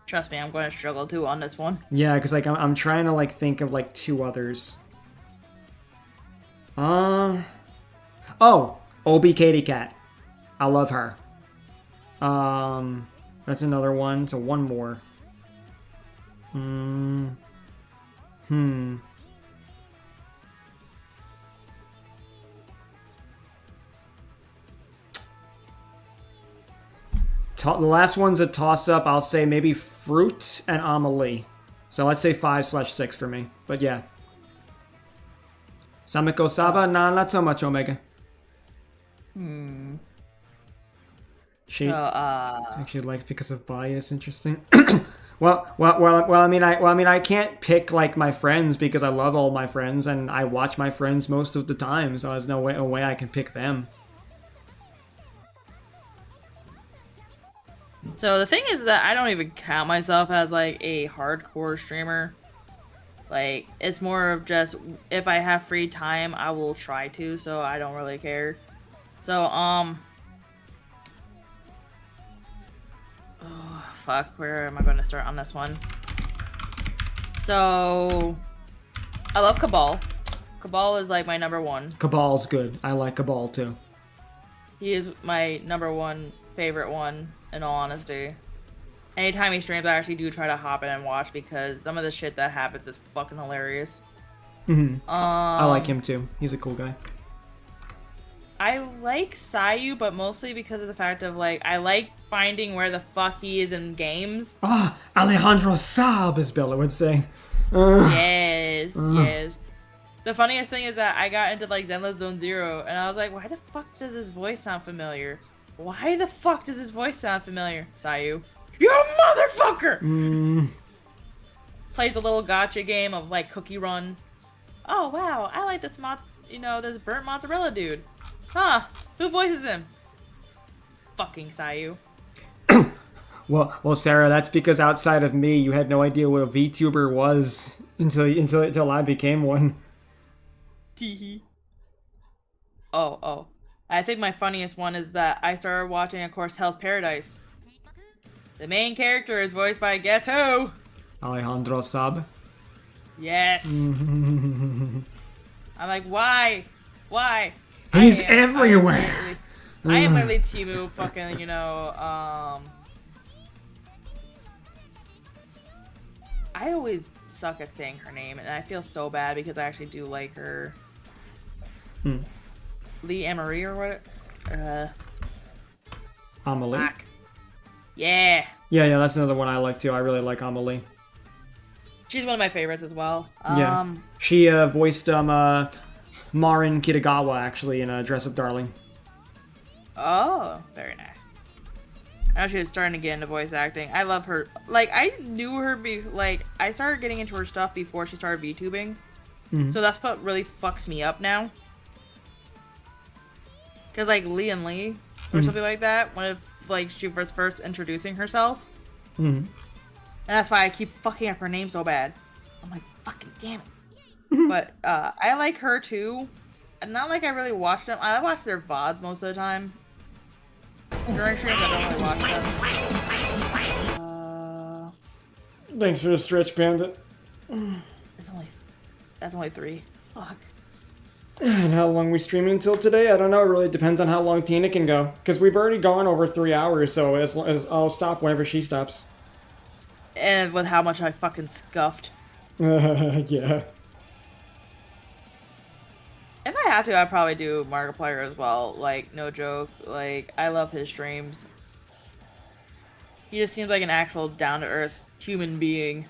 Trust me, I'm going to struggle too on this one. Yeah, because like I'm trying to like think of like 2 others. Oh, OB Katy Cat. I love her. That's another one. So 1 more. The last one's a toss-up. I'll say maybe Fruit and Amelie. So let's say 5/6 for me. But yeah. Samiko Saba? Nah, not so much, Omega. She actually likes because of bias. Interesting. Well. I mean, I can't pick like my friends because I love all my friends and I watch my friends most of the time. So there's no way I can pick them. So the thing is that I don't even count myself as like a hardcore streamer. Like, it's more of just if I have free time, I will try to. So I don't really care. So oh, fuck, where am I going to start on this one? So, I love Cabal. Cabal is like my number one. Cabal's good. I like Cabal too. He is my number one favorite one, in all honesty. Anytime he streams, I actually do try to hop in and watch because some of the shit that happens is fucking hilarious. I like him too. He's a cool guy. I like Sayu, but mostly because of the fact of, like, I like finding where the fuck he is in games. Ah, Alejandro Saab, as Bella would say. Yes. The funniest thing is that I got into, like, Zenless Zone Zero, and I was like, why the fuck does his voice sound familiar? Why the fuck does his voice sound familiar? Sayu. You motherfucker! Plays a little gotcha game of, like, Cookie Run. Oh, wow, I like this this burnt mozzarella dude. Huh, who voices him? Fucking Sayu. Well, Sarah, that's because outside of me, you had no idea what a VTuber was until I became one. Teehee. Oh. I think my funniest one is that I started watching, of course, Hell's Paradise. The main character is voiced by guess who? Alejandro Saab. Yes. I'm like, why? He's everywhere. I am literally Timu fucking, I always suck at saying her name, and I feel so bad because I actually do like her. Lee Emery or what? Amelie? Fuck. Yeah, that's another one I like too. I really like Amelie. She's one of my favorites as well. She voiced Marin Kitagawa actually in Dress Up Darling. Oh, very nice. I know she was starting to get into voice acting. I love her. Like, I knew her I started getting into her stuff before she started VTubing. So that's what really fucks me up now. Because, like, Lee and Lee, or something like that, when she was first introducing herself. And that's why I keep fucking up her name so bad. I'm like, fucking damn it. But, I like her, too. Not like I really watch them. I watch their VODs most of the time. During streams, I don't really watch them. Thanks for the stretch, Bandit. That's only 3. Fuck. And how long we streaming until today? I don't know. It really depends on how long Tina can go. Because we've already gone over 3 hours, so as I'll stop whenever she stops. And with how much I fucking scuffed. Yeah. If I had to, I'd probably do Markiplier as well. Like, no joke. Like, I love his streams. He just seems like an actual down-to-earth human being.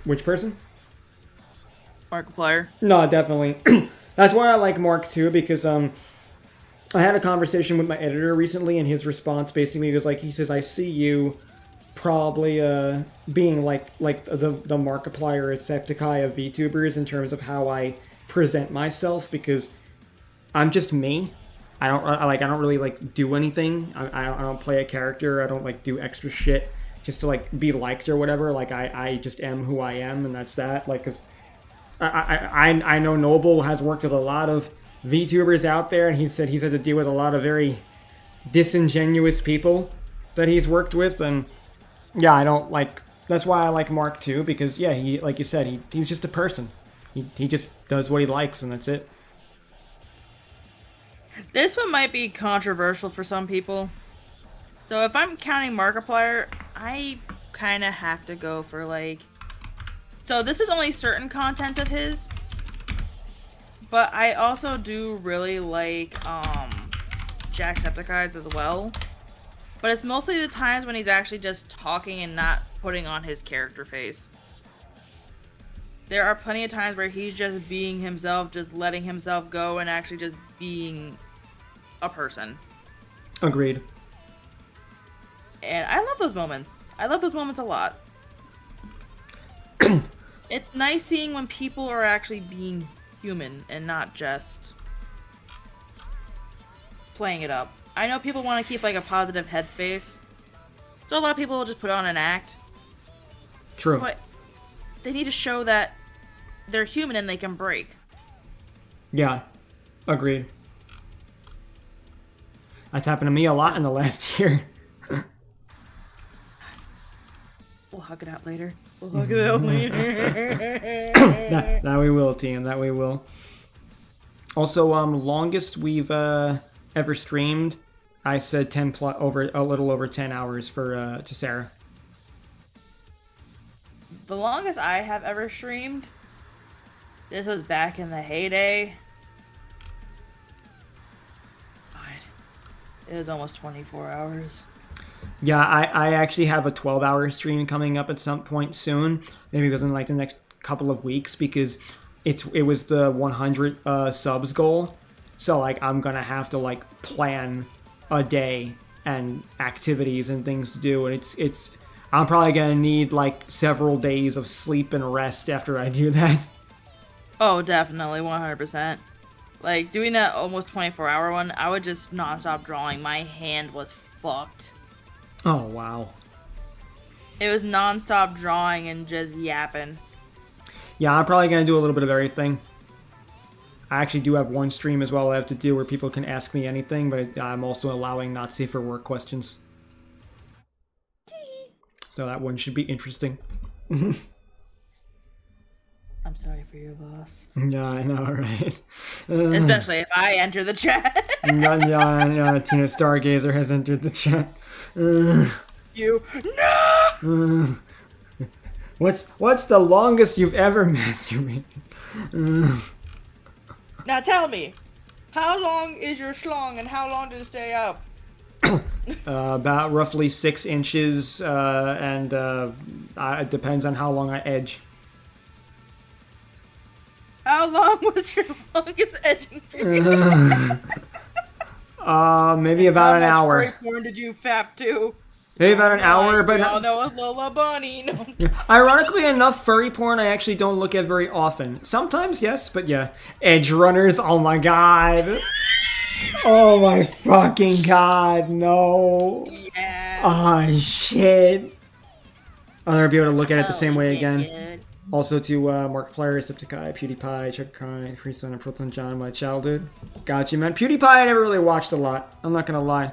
Which person? Markiplier. No, definitely. That's why I like Mark too, because I had a conversation with my editor recently, and his response basically was like, he says, I see you probably being like the Markiplier Insecticeye of VTubers in terms of how I present myself, because I'm just me. I don't really do anything. I don't play a character. I don't do extra shit just to be liked or whatever. I just am who I am, and that's that. Because I know Noble has worked with a lot of VTubers out there, and he said he's had to deal with a lot of very disingenuous people that he's worked with, and yeah, I don't that's why I like Mark too, because yeah, he, like you said, he's just a person. He just does what he likes, and that's it. This one might be controversial for some people. So if I'm counting Markiplier, I kind of have to go for so this is only certain content of his, but I also do really like Jacksepticeye's as well. But it's mostly the times when he's actually just talking and not putting on his character face. there are plenty of times where he's just being himself, just letting himself go, and actually just being a person. Agreed. And I love those moments. I love those moments a lot. It's nice seeing when people are actually being human and not just playing it up. I know people want to keep like a positive headspace, so a lot of people will just put on an act. True. But they need to show that they're human and they can break. Yeah, agreed. That's happened to me a lot in the last year. We'll hug it out later. We'll hug it out later. that we will, team. That we will. Also, longest we've ever streamed, I said a little over 10 hours for to Sarah. The longest I have ever streamed, this was back in the heyday. God, it was almost 24 hours. Yeah, I actually have a 12-hour stream coming up at some point soon, maybe within like the next couple of weeks, because it was the 100 subs goal. So like I'm gonna have to like plan a day and activities and things to do, and it's I'm probably gonna need like several days of sleep and rest after I do that. Oh, definitely, 100%. Like doing that almost 24-hour one, I would just non-stop drawing. My hand was fucked. Oh wow. It was non-stop drawing and just yapping. Yeah, I'm probably gonna do a little bit of everything. I actually do have one stream as well I have to do where people can ask me anything, but I'm also allowing not safe for work questions. So that one should be interesting. I'm sorry for your loss. Yeah, I know, right? Especially if I enter the chat. Yeah, Tina Stargazer has entered the chat. You no. What's the longest you've ever masturbated? Now tell me, how long is your schlong and how long does it stay up? About roughly 6 inches, and it depends on how long I edge. How long was your longest edging period? Maybe about an hour. How much porn did you fap to? Maybe about an hour, but we all know it's Lola Bunny. No. Ironically enough, furry porn I actually don't look at very often. Sometimes, yes, but yeah. Edge runners, oh my god. Oh my fucking god, no. Yeah. Oh shit. I'll never be able to look at it the same way again. Dude. Also to Markiplier, Septiceye, PewDiePie, Chuckcry, Freeson, and Brooklyn John, my childhood. Got you, man. PewDiePie I never really watched a lot. I'm not gonna lie.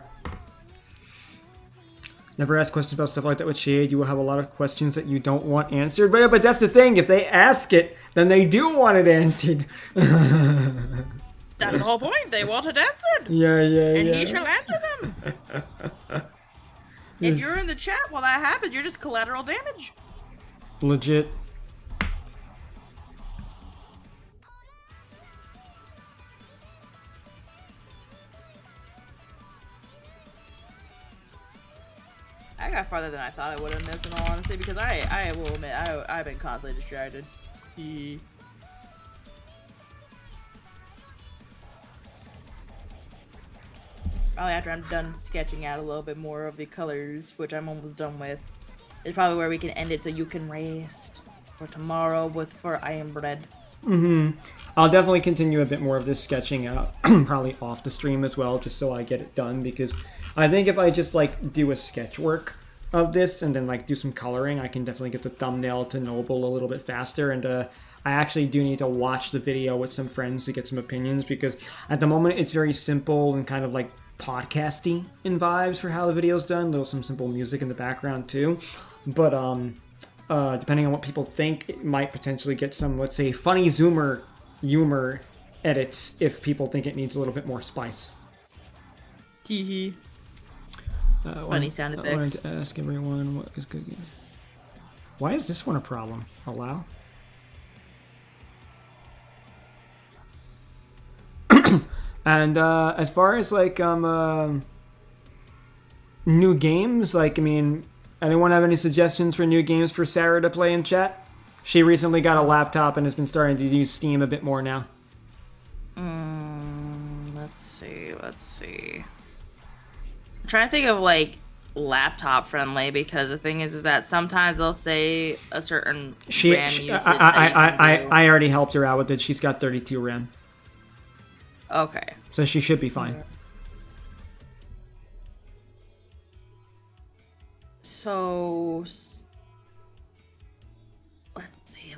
Never ask questions about stuff like that with Shade. You will have a lot of questions that you don't want answered. But that's the thing. If they ask it, then they do want it answered. That's the whole point. They want it answered. Yeah. And he shall answer them. If you're in the chat while that happens, you're just collateral damage. Legit. I got farther than I thought I would in this, in all honesty, because I will admit, I've been constantly distracted. Probably after I'm done sketching out a little bit more of the colors, which I'm almost done with, is probably where we can end it so you can rest for tomorrow for Iron Bread. I'll definitely continue a bit more of this sketching out, probably off the stream as well, just so I get it done, because I think if I just, like, do a sketch work of this and then, like, do some coloring, I can definitely get the thumbnail to noble a little bit faster, and I actually do need to watch the video with some friends to get some opinions, because at the moment it's very simple and kind of, like, podcasty in vibes for how the video's done. There's some simple music in the background, too, but, depending on what people think, it might potentially get some, let's say, funny humor edits if people think it needs a little bit more spice. Teehee. Funny sound effects. I wanted to ask everyone what is good. Why is this one a problem? Allow? And as far as like new games, like I mean, anyone have any suggestions for new games for Sarah to play in chat? She recently got a laptop and has been starting to use Steam a bit more now. Let's see. I'm trying to think of like laptop friendly, because the thing is that sometimes they'll say a certain RAM usage. I already helped her out with it. She's got 32 RAM. Okay. So she should be fine. So let's see.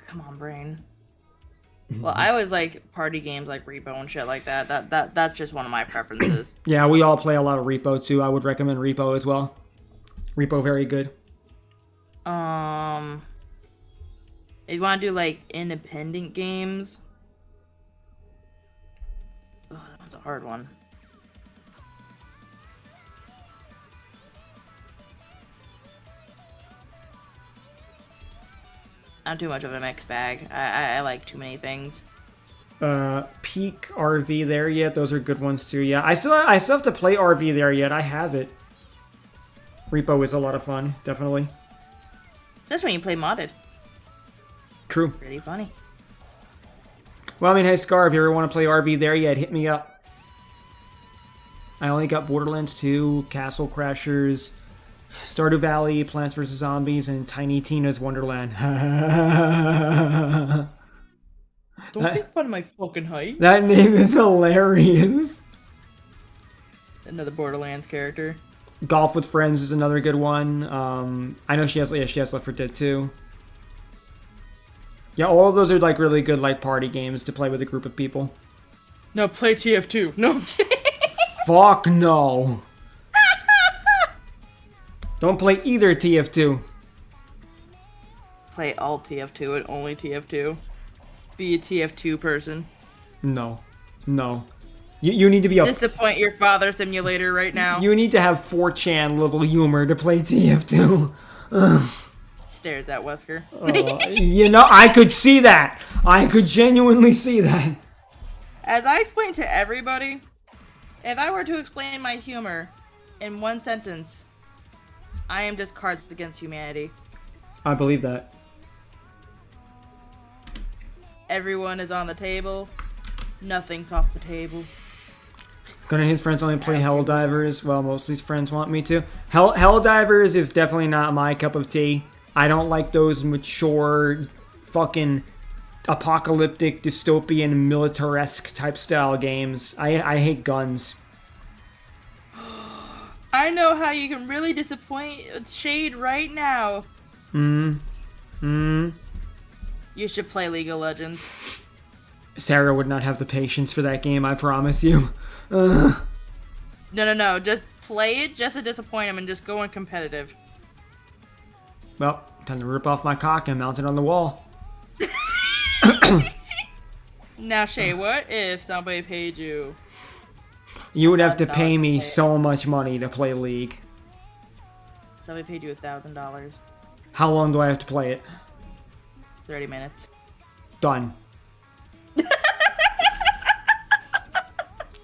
Come on, brain. Well, I always like party games like Repo and shit like that. That's just one of my preferences. Yeah, we all play a lot of Repo too. I would recommend Repo as well. Repo very good. If you want to do like independent games, that's a hard one. I'm too much of a mixed bag. I like too many things. Peak RV there yet? Those are good ones too. Yeah, I still have to play RV there yet. I have it. Repo is a lot of fun, definitely. That's when you play modded. True. Pretty funny. Well, I mean, hey Scar, if you ever want to play RV there yet, hit me up. I only got Borderlands 2, Castle Crashers, Stardew Valley, Plants vs. Zombies, and Tiny Tina's Wonderland. Don't make fun of my fucking height. That name is hilarious. Another Borderlands character. Golf with Friends is another good one. I know she has Left 4 Dead 2. Yeah, all of those are like really good like party games to play with a group of people. No, play TF2. No. Fuck no. Don't play either TF2. Play all TF2 and only TF2. Be a TF2 person. No. You need to be a... Disappoint your father simulator right now. You need to have 4chan level humor to play TF2. Stares at Wesker. I could see that. I could genuinely see that. As I explained to everybody, if I were to explain my humor in one sentence, I am just Cards Against Humanity. I believe that. Everyone is on the table. Nothing's off the table. Gonna his friends only play Helldivers? Well, most of these friends want me to. Helldivers is definitely not my cup of tea. I don't like those mature, fucking apocalyptic, dystopian, militaresque type style games. I hate guns. I know how you can really disappoint Shade right now. You should play League of Legends. Sarah would not have the patience for that game, I promise you. No. Just play it just to disappoint him and just go in competitive. Well, time to rip off my cock and mount it on the wall. Now, Shay, what if somebody paid you? You would have to pay me so much money to play League. Somebody paid you $1,000. How long do I have to play it? 30 minutes. Done.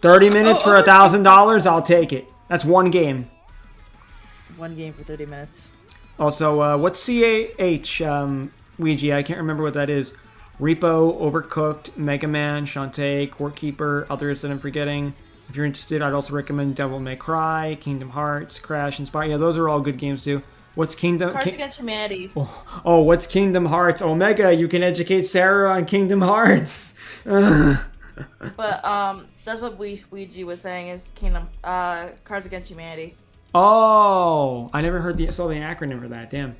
30 minutes for $1,000? I'll take it. That's one game. One game for 30 minutes. Also, what's CAH, Ouija? I can't remember what that is. Repo, Overcooked, Mega Man, Shantae, Court Keeper, others that I'm forgetting. If you're interested, I'd also recommend Devil May Cry, Kingdom Hearts, Crash, Inspire. Yeah, those are all good games too. What's Kingdom... Cards Against Humanity. Oh, what's Kingdom Hearts? Omega, you can educate Sarah on Kingdom Hearts. But, that's what Ouija was saying is Cards Against Humanity. Oh, I never saw the acronym for that. Damn.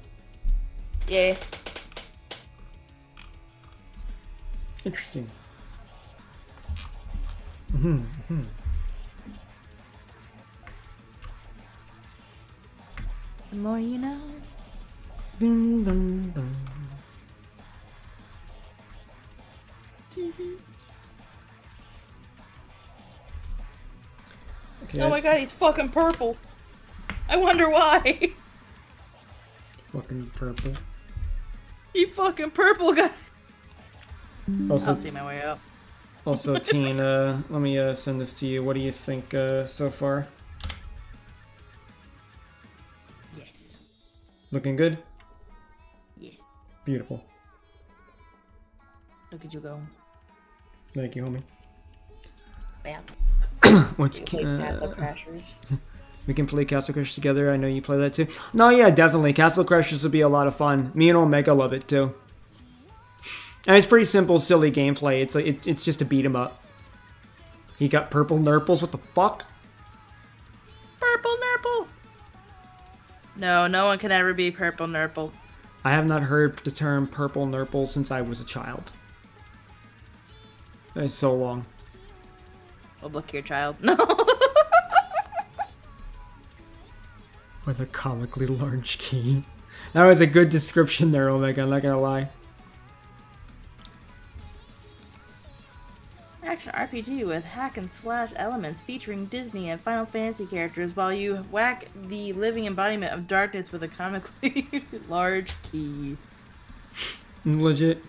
Yeah. Interesting. The more you know. Dun, dun, dun. Okay. Oh my god, he's fucking purple. I wonder why. Fucking purple. He fucking purple, guy. Also, I'll see my way up. Also, Teen, let me send this to you. What do you think so far? Yes. Looking good? Yes. Beautiful. Look at you go. Thank you, homie. Bam. What's Castle Crashers? We can play Castle Crashers together. I know you play that too. No, yeah, definitely. Castle Crashers would be a lot of fun. Me and Omega love it too. And it's pretty simple, silly gameplay. It's like it's just a beat 'em up. He got purple nurples. What the fuck? Purple nurple. No, no one can ever be purple nurple. I have not heard the term purple nurple since I was a child. It's so long. Oh, look here, child. No. With a comically large key. That was a good description there, Omega. I'm not gonna lie. Action RPG with hack and slash elements featuring Disney and Final Fantasy characters while you whack the living embodiment of darkness with a comically large key. Legit.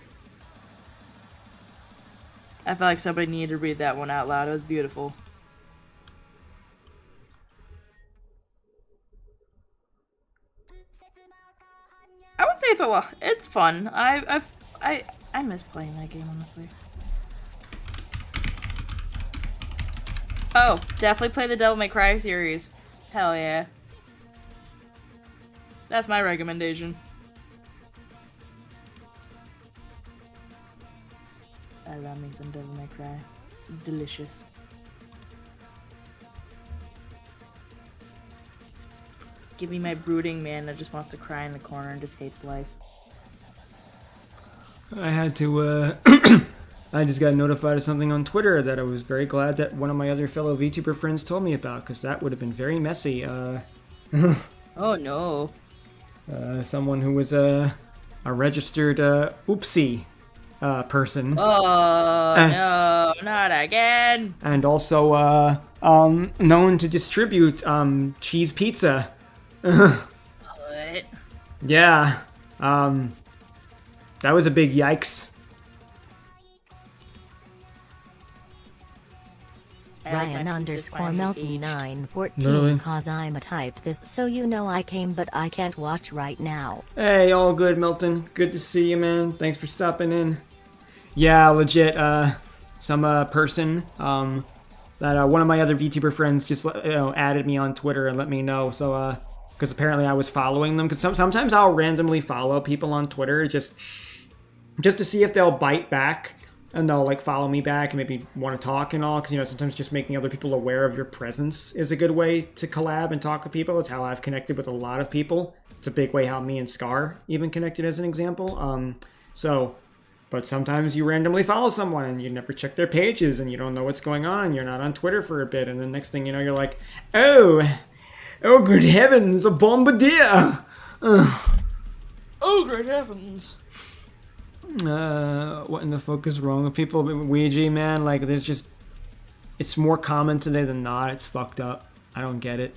I felt like somebody needed to read that one out loud. It was beautiful. I would say it's fun. I miss playing that game, honestly. Oh, definitely play the Devil May Cry series. Hell yeah. That's my recommendation. I love me some Devil May Cry. It's delicious. Give me my brooding man that just wants to cry in the corner and just hates life. I had to, I just got notified of something on Twitter that I was very glad that one of my other fellow VTuber friends told me about, because that would have been very messy. Oh no. Someone who was a registered oopsie person. Oh no, not again. And also known to distribute cheese pizza. What? Yeah. That was a big yikes. Ryan underscore Melton 914 Really? cause I'm a type this so you know I came but I can't watch right now. Hey, all good, Milton. Good to see you, man. Thanks for stopping in. Yeah, legit. Some person that one of my other VTuber friends just added me on Twitter and let me know. So because apparently I was following them. Because sometimes I'll randomly follow people on Twitter just to see if they'll bite back. And they'll like follow me back and maybe want to talk and all, because sometimes just making other people aware of your presence is a good way to collab and talk with people. It's how I've connected with a lot of people. It's a big way how me and Scar even connected, as an example. But sometimes you randomly follow someone and you never check their pages and you don't know what's going on. You're not on Twitter for a bit, and the next thing you know, you're like, oh good heavens, a bombardier. Oh good heavens. What in the fuck is wrong with people? Ouija, man, like, it's more common today than not. It's fucked up. I don't get it.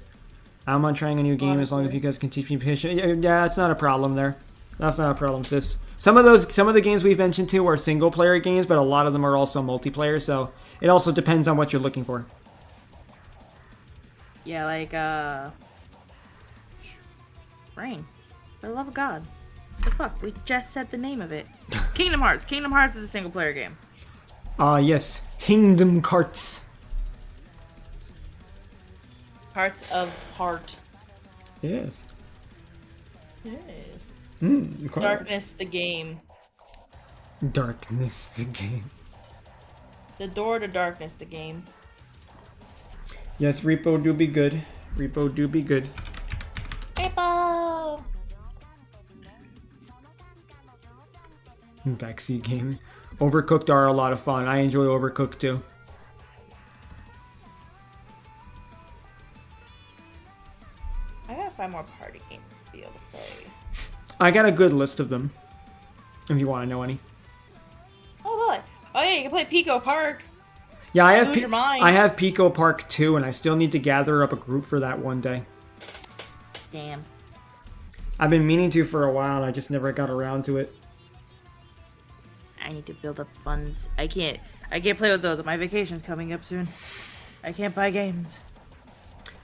I'm on trying a new game as long as you guys can teach me patience. Yeah, it's not a problem there. That's not a problem, sis. Some of the games we've mentioned too are single player games, but a lot of them are also multiplayer, so it also depends on what you're looking for. Yeah, like, Rain. For the love of God. The fuck? We just said the name of it. Kingdom Hearts. Kingdom Hearts is a single player game. Yes. Kingdom Carts. Hearts of Heart. Yes. Yes. Quite. Darkness the game. Darkness the game. The Door to Darkness the game. Yes, Repo do be good. Repo do be good. Repo! Backseat gaming. Overcooked are a lot of fun. I enjoy Overcooked too. I gotta find more party games to be able to play. I got a good list of them. If you want to know any. Oh, boy. Oh, yeah, you can play Pico Park. Yeah, I have Lose your mind. I have Pico Park 2, and I still need to gather up a group for that one day. Damn. I've been meaning to for a while, and I just never got around to it. I need to build up funds. I can't play with those. My vacation's coming up soon. I can't buy games.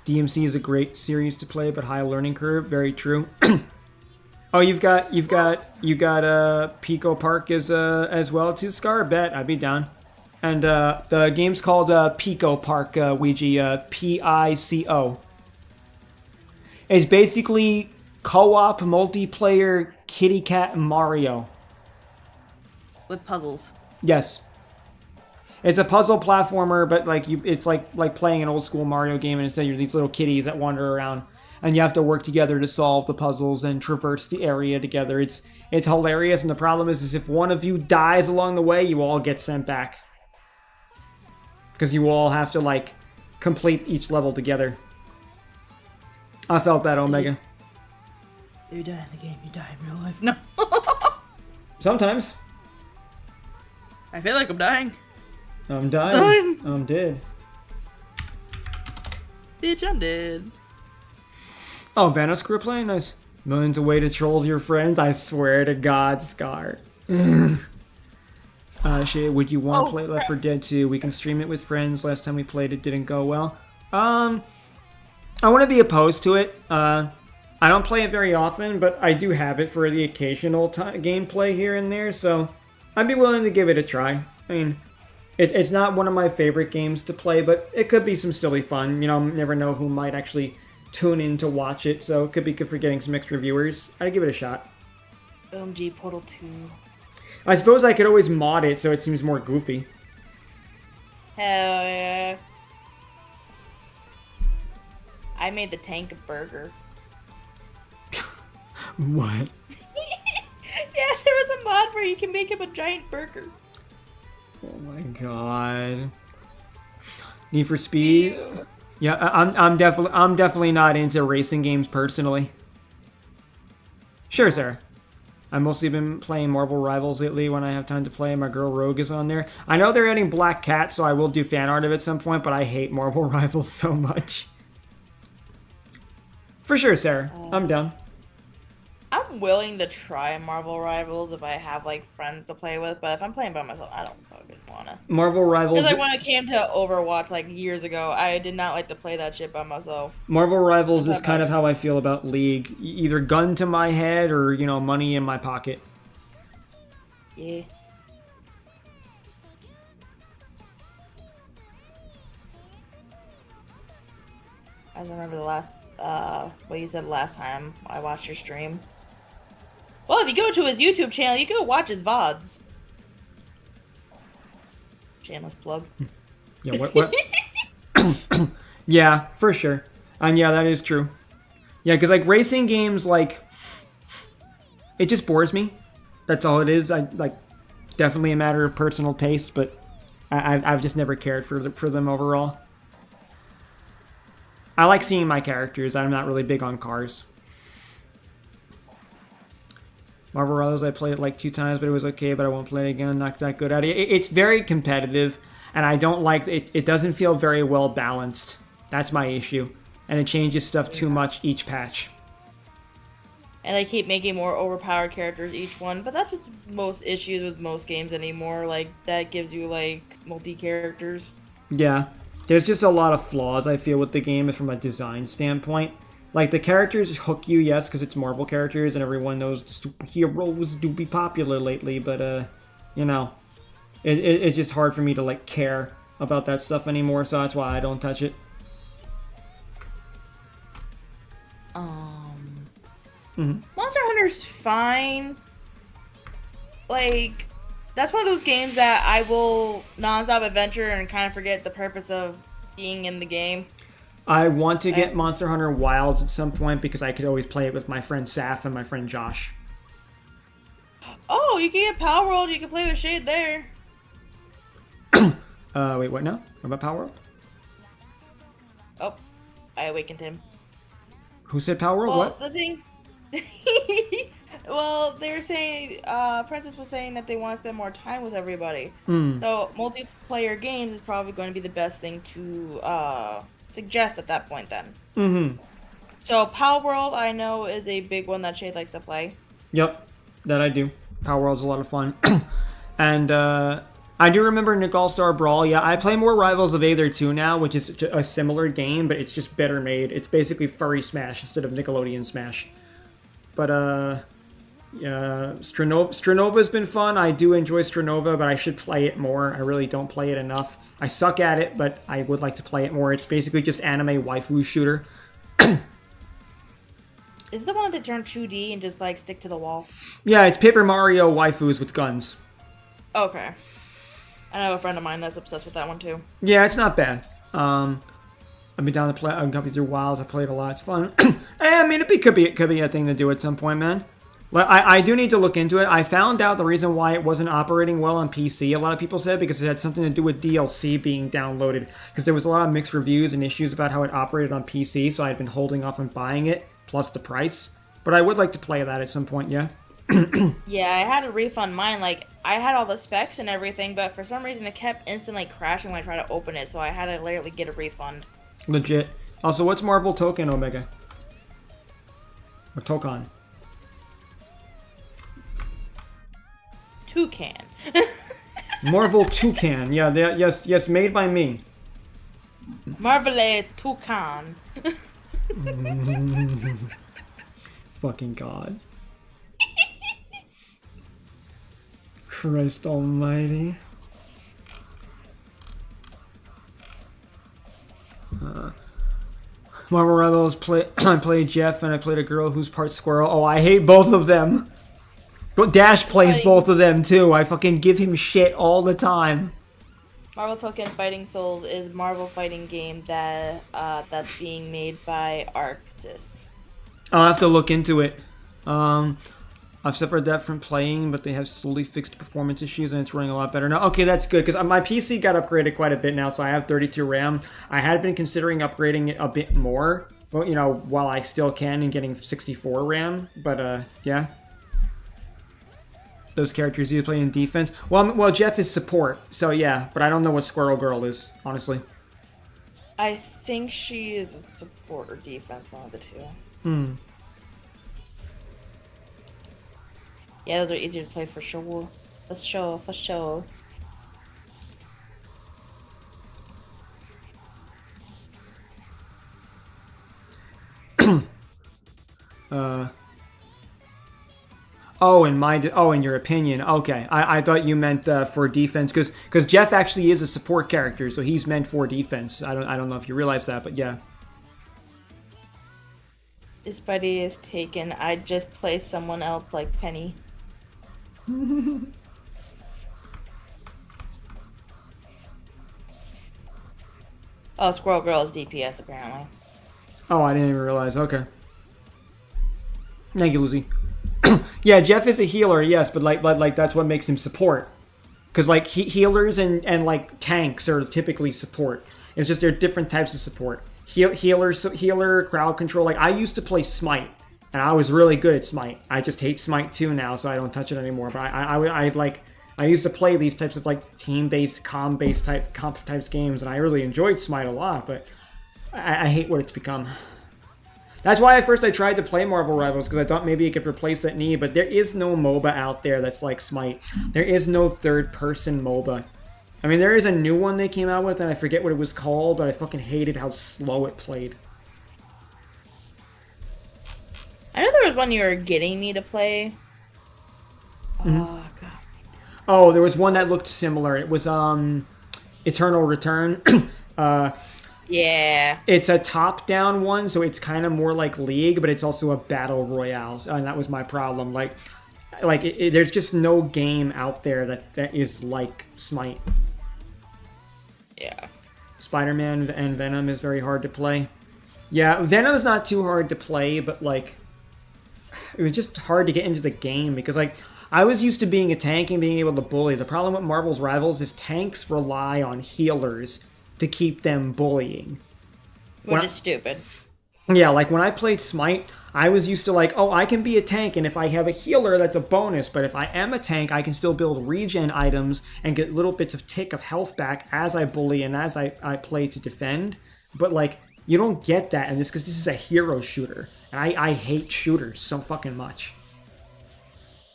DMC is a great series to play, but high learning curve. Very true. Oh, you got Pico Park as well too, Scar. Bet I'd be down. And the game's called Pico Park, Ouija, Pico. It's basically co-op multiplayer kitty cat Mario. With puzzles. Yes. It's a puzzle platformer, but it's like playing an old school Mario game, and instead you're these little kitties that wander around, and you have to work together to solve the puzzles and traverse the area together. It's hilarious, and the problem is if one of you dies along the way, you all get sent back. Because you all have to, complete each level together. I felt that, Omega. You die in the game, you die in real life. No. Sometimes. I feel like I'm dying. I'm dying. I'm dead. Bitch, I'm dead. Oh, Vanos crew playing? Nice. Millions of way to troll your friends? I swear to God, Scar. Shit, would you want to play Left 4 Dead 2? We can stream it with friends. Last time we played it didn't go well. I wouldn't be opposed to it. I don't play it very often, but I do have it for the occasional gameplay here and there, so I'd be willing to give it a try. I mean, it's not one of my favorite games to play, but it could be some silly fun. You know, never know who might actually tune in to watch it, so it could be good for getting some extra viewers. I'd give it a shot. OMG, Portal 2. I suppose I could always mod it so it seems more goofy. Hell yeah. I made the tank a burger. What? Yeah, there was a mod where you can make him a giant burger. Oh my god. Need for Speed? Yeah, I'm definitely not into racing games personally. Sure, sir. I've mostly been playing Marvel Rivals lately when I have time to play. My girl Rogue is on there. I know they're adding Black Cat, so I will do fan art of it at some point, but I hate Marvel Rivals so much. For sure, Sarah. I'm down. I'm willing to try Marvel Rivals if I have friends to play with, but if I'm playing by myself, I don't fucking wanna. Marvel Rivals. Because when it came to Overwatch years ago, I did not like to play that shit by myself. Marvel Rivals is kind of how I feel about League. Either gun to my head or money in my pocket. Yeah. I remember the last what you said last time I watched your stream. Well, if you go to his YouTube channel, you can watch his VODs. Shameless plug. Yeah, what? Yeah, for sure. And yeah, that is true. Yeah, because racing games, it just bores me. That's all it is. Definitely a matter of personal taste, but I've just never cared for them overall. I like seeing my characters. I'm not really big on cars. Marvel Rivals, I played it 2 times, but it was okay, but I won't play it again. Not that good at it. It's very competitive, and I don't like it. It doesn't feel very well balanced. That's my issue. And it changes stuff too much each patch. And they keep making more overpowered characters each one, but that's just most issues with most games anymore. That gives you, multi-characters. Yeah. There's just a lot of flaws, I feel, with the game from a design standpoint. The characters hook you, yes, because it's Marvel characters, and everyone knows the superheroes do be popular lately, but, it's just hard for me to, care about that stuff anymore, so that's why I don't touch it. Monster Hunter's fine. That's one of those games that I will non-stop adventure and kind of forget the purpose of being in the game. I want to get Monster Hunter Wilds at some point because I could always play it with my friend Saf and my friend Josh. Oh, you can get Power World. You can play with Shade there. Wait, what now? What about Power World? Oh, I awakened him. Who said Power World? Well, what? The thing... Well, they were saying, Princess was saying that they want to spend more time with everybody. So, multiplayer games is probably going to be the best thing to suggest at that point then. So, Power World, I know, is a big one that Shade likes to play. Yep, that I do. Power World's a lot of fun. And, I do remember Nick All-Star Brawl. Yeah, I play more Rivals of Aether 2 now, which is a similar game, but it's just better made. It's basically Furry Smash instead of Nickelodeon Smash. But, Stranova's been fun. I do enjoy Stranova, but I should play it more. I really don't play it enough. I suck at it, but I would like to play it more. It's basically just anime waifu shooter. Is it the one that turn 2D and just like stick to the wall? Yeah, it's Paper Mario waifus with guns. Okay. I know a friend of mine that's obsessed with that one too. Yeah, it's not bad. I've been down to play. I've gone through Wilds. I played a lot. It's fun. I mean, it could be a thing to do at some point, man. I do need to look into it. I found out the reason why it wasn't operating well on PC, a lot of people said, because it had something to do with DLC being downloaded. Because there was a lot of mixed reviews and issues about how it operated on PC, so I had been holding off on buying it, plus the price. But I would like to play that at some point, yeah? Yeah, I had to refund mine. Like, I had all the specs and everything, but for some reason it kept instantly crashing when I tried to open it, so I had to literally get a refund. Legit. Also, what's Marvel Token, Omega? Or Token? Toucan. Marvel Toucan. Yeah, yes, made by me. Marvel Toucan. Fucking God. Christ almighty. Marvel Rebels I played Jeff and I played a girl who's part squirrel. Oh, I hate both of them. But Dash plays both of them too. I fucking give him shit all the time. Marvel Token Fighting Souls is Marvel fighting game that that's being made by ArcSys. I'll have to look into it. I've suffered that from playing, but they have slowly fixed performance issues and it's running a lot better now. Okay, that's good, because my PC got upgraded quite a bit now, so I have 32 RAM. I had been considering upgrading it a bit more, but, you know, while I still can and getting 64 RAM, but, yeah. Those characters you play in defense. Well, Jeff is support, so yeah, but I don't know what Squirrel Girl is, honestly. I think she is a support or defense, one of the two. Yeah, those are easier to play for sure. For sure. Oh, in your opinion. Okay, I thought you meant for defense, because Jeff actually is a support character, so he's meant for defense. I don't know if you realize that, but yeah. This buddy is taken. I just play someone else like Penny. Oh, Squirrel Girl is DPS apparently. Oh, I didn't even realize. Okay. Thank you, Lucy. Yeah, Jeff is a healer, yes, but like that's what makes him support. Because like healers and like tanks are typically support. It's just there are different types of support. Healer, crowd control. Like I used to play Smite, and I was really good at Smite. I just hate Smite 2 now, so I don't touch it anymore. But I used to play these types of like team-based, comp types games, and I really enjoyed Smite a lot. But I hate what it's become. That's why at first I tried to play Marvel Rivals, because I thought maybe it could replace that need, but there is no MOBA out there that's like Smite. There is no third-person MOBA. I mean, there is a new one they came out with, and I forget what it was called, but I fucking hated how slow it played. I know there was one you were getting me to play. Mm-hmm. Oh, God. Oh, there was one that looked similar. It was, Eternal Return. Yeah. It's a top-down one, so it's kind of more like League, but it's also a battle royale, and that was my problem. There's just no game out there that is like Smite. Yeah. Spider-Man and Venom is very hard to play. Yeah, Venom's not too hard to play, but, like, it was just hard to get into the game, because, like, I was used to being a tank and being able to bully. The problem with Marvel's Rivals is tanks rely on healers to keep them bullying. Which is stupid. Yeah, like when I played Smite, I was used to like, oh, I can be a tank, and if I have a healer, that's a bonus. But if I am a tank, I can still build regen items and get little bits of tick of health back as I bully and as I play to defend. But like, you don't get that in this, because this is a hero shooter. And I hate shooters so fucking much.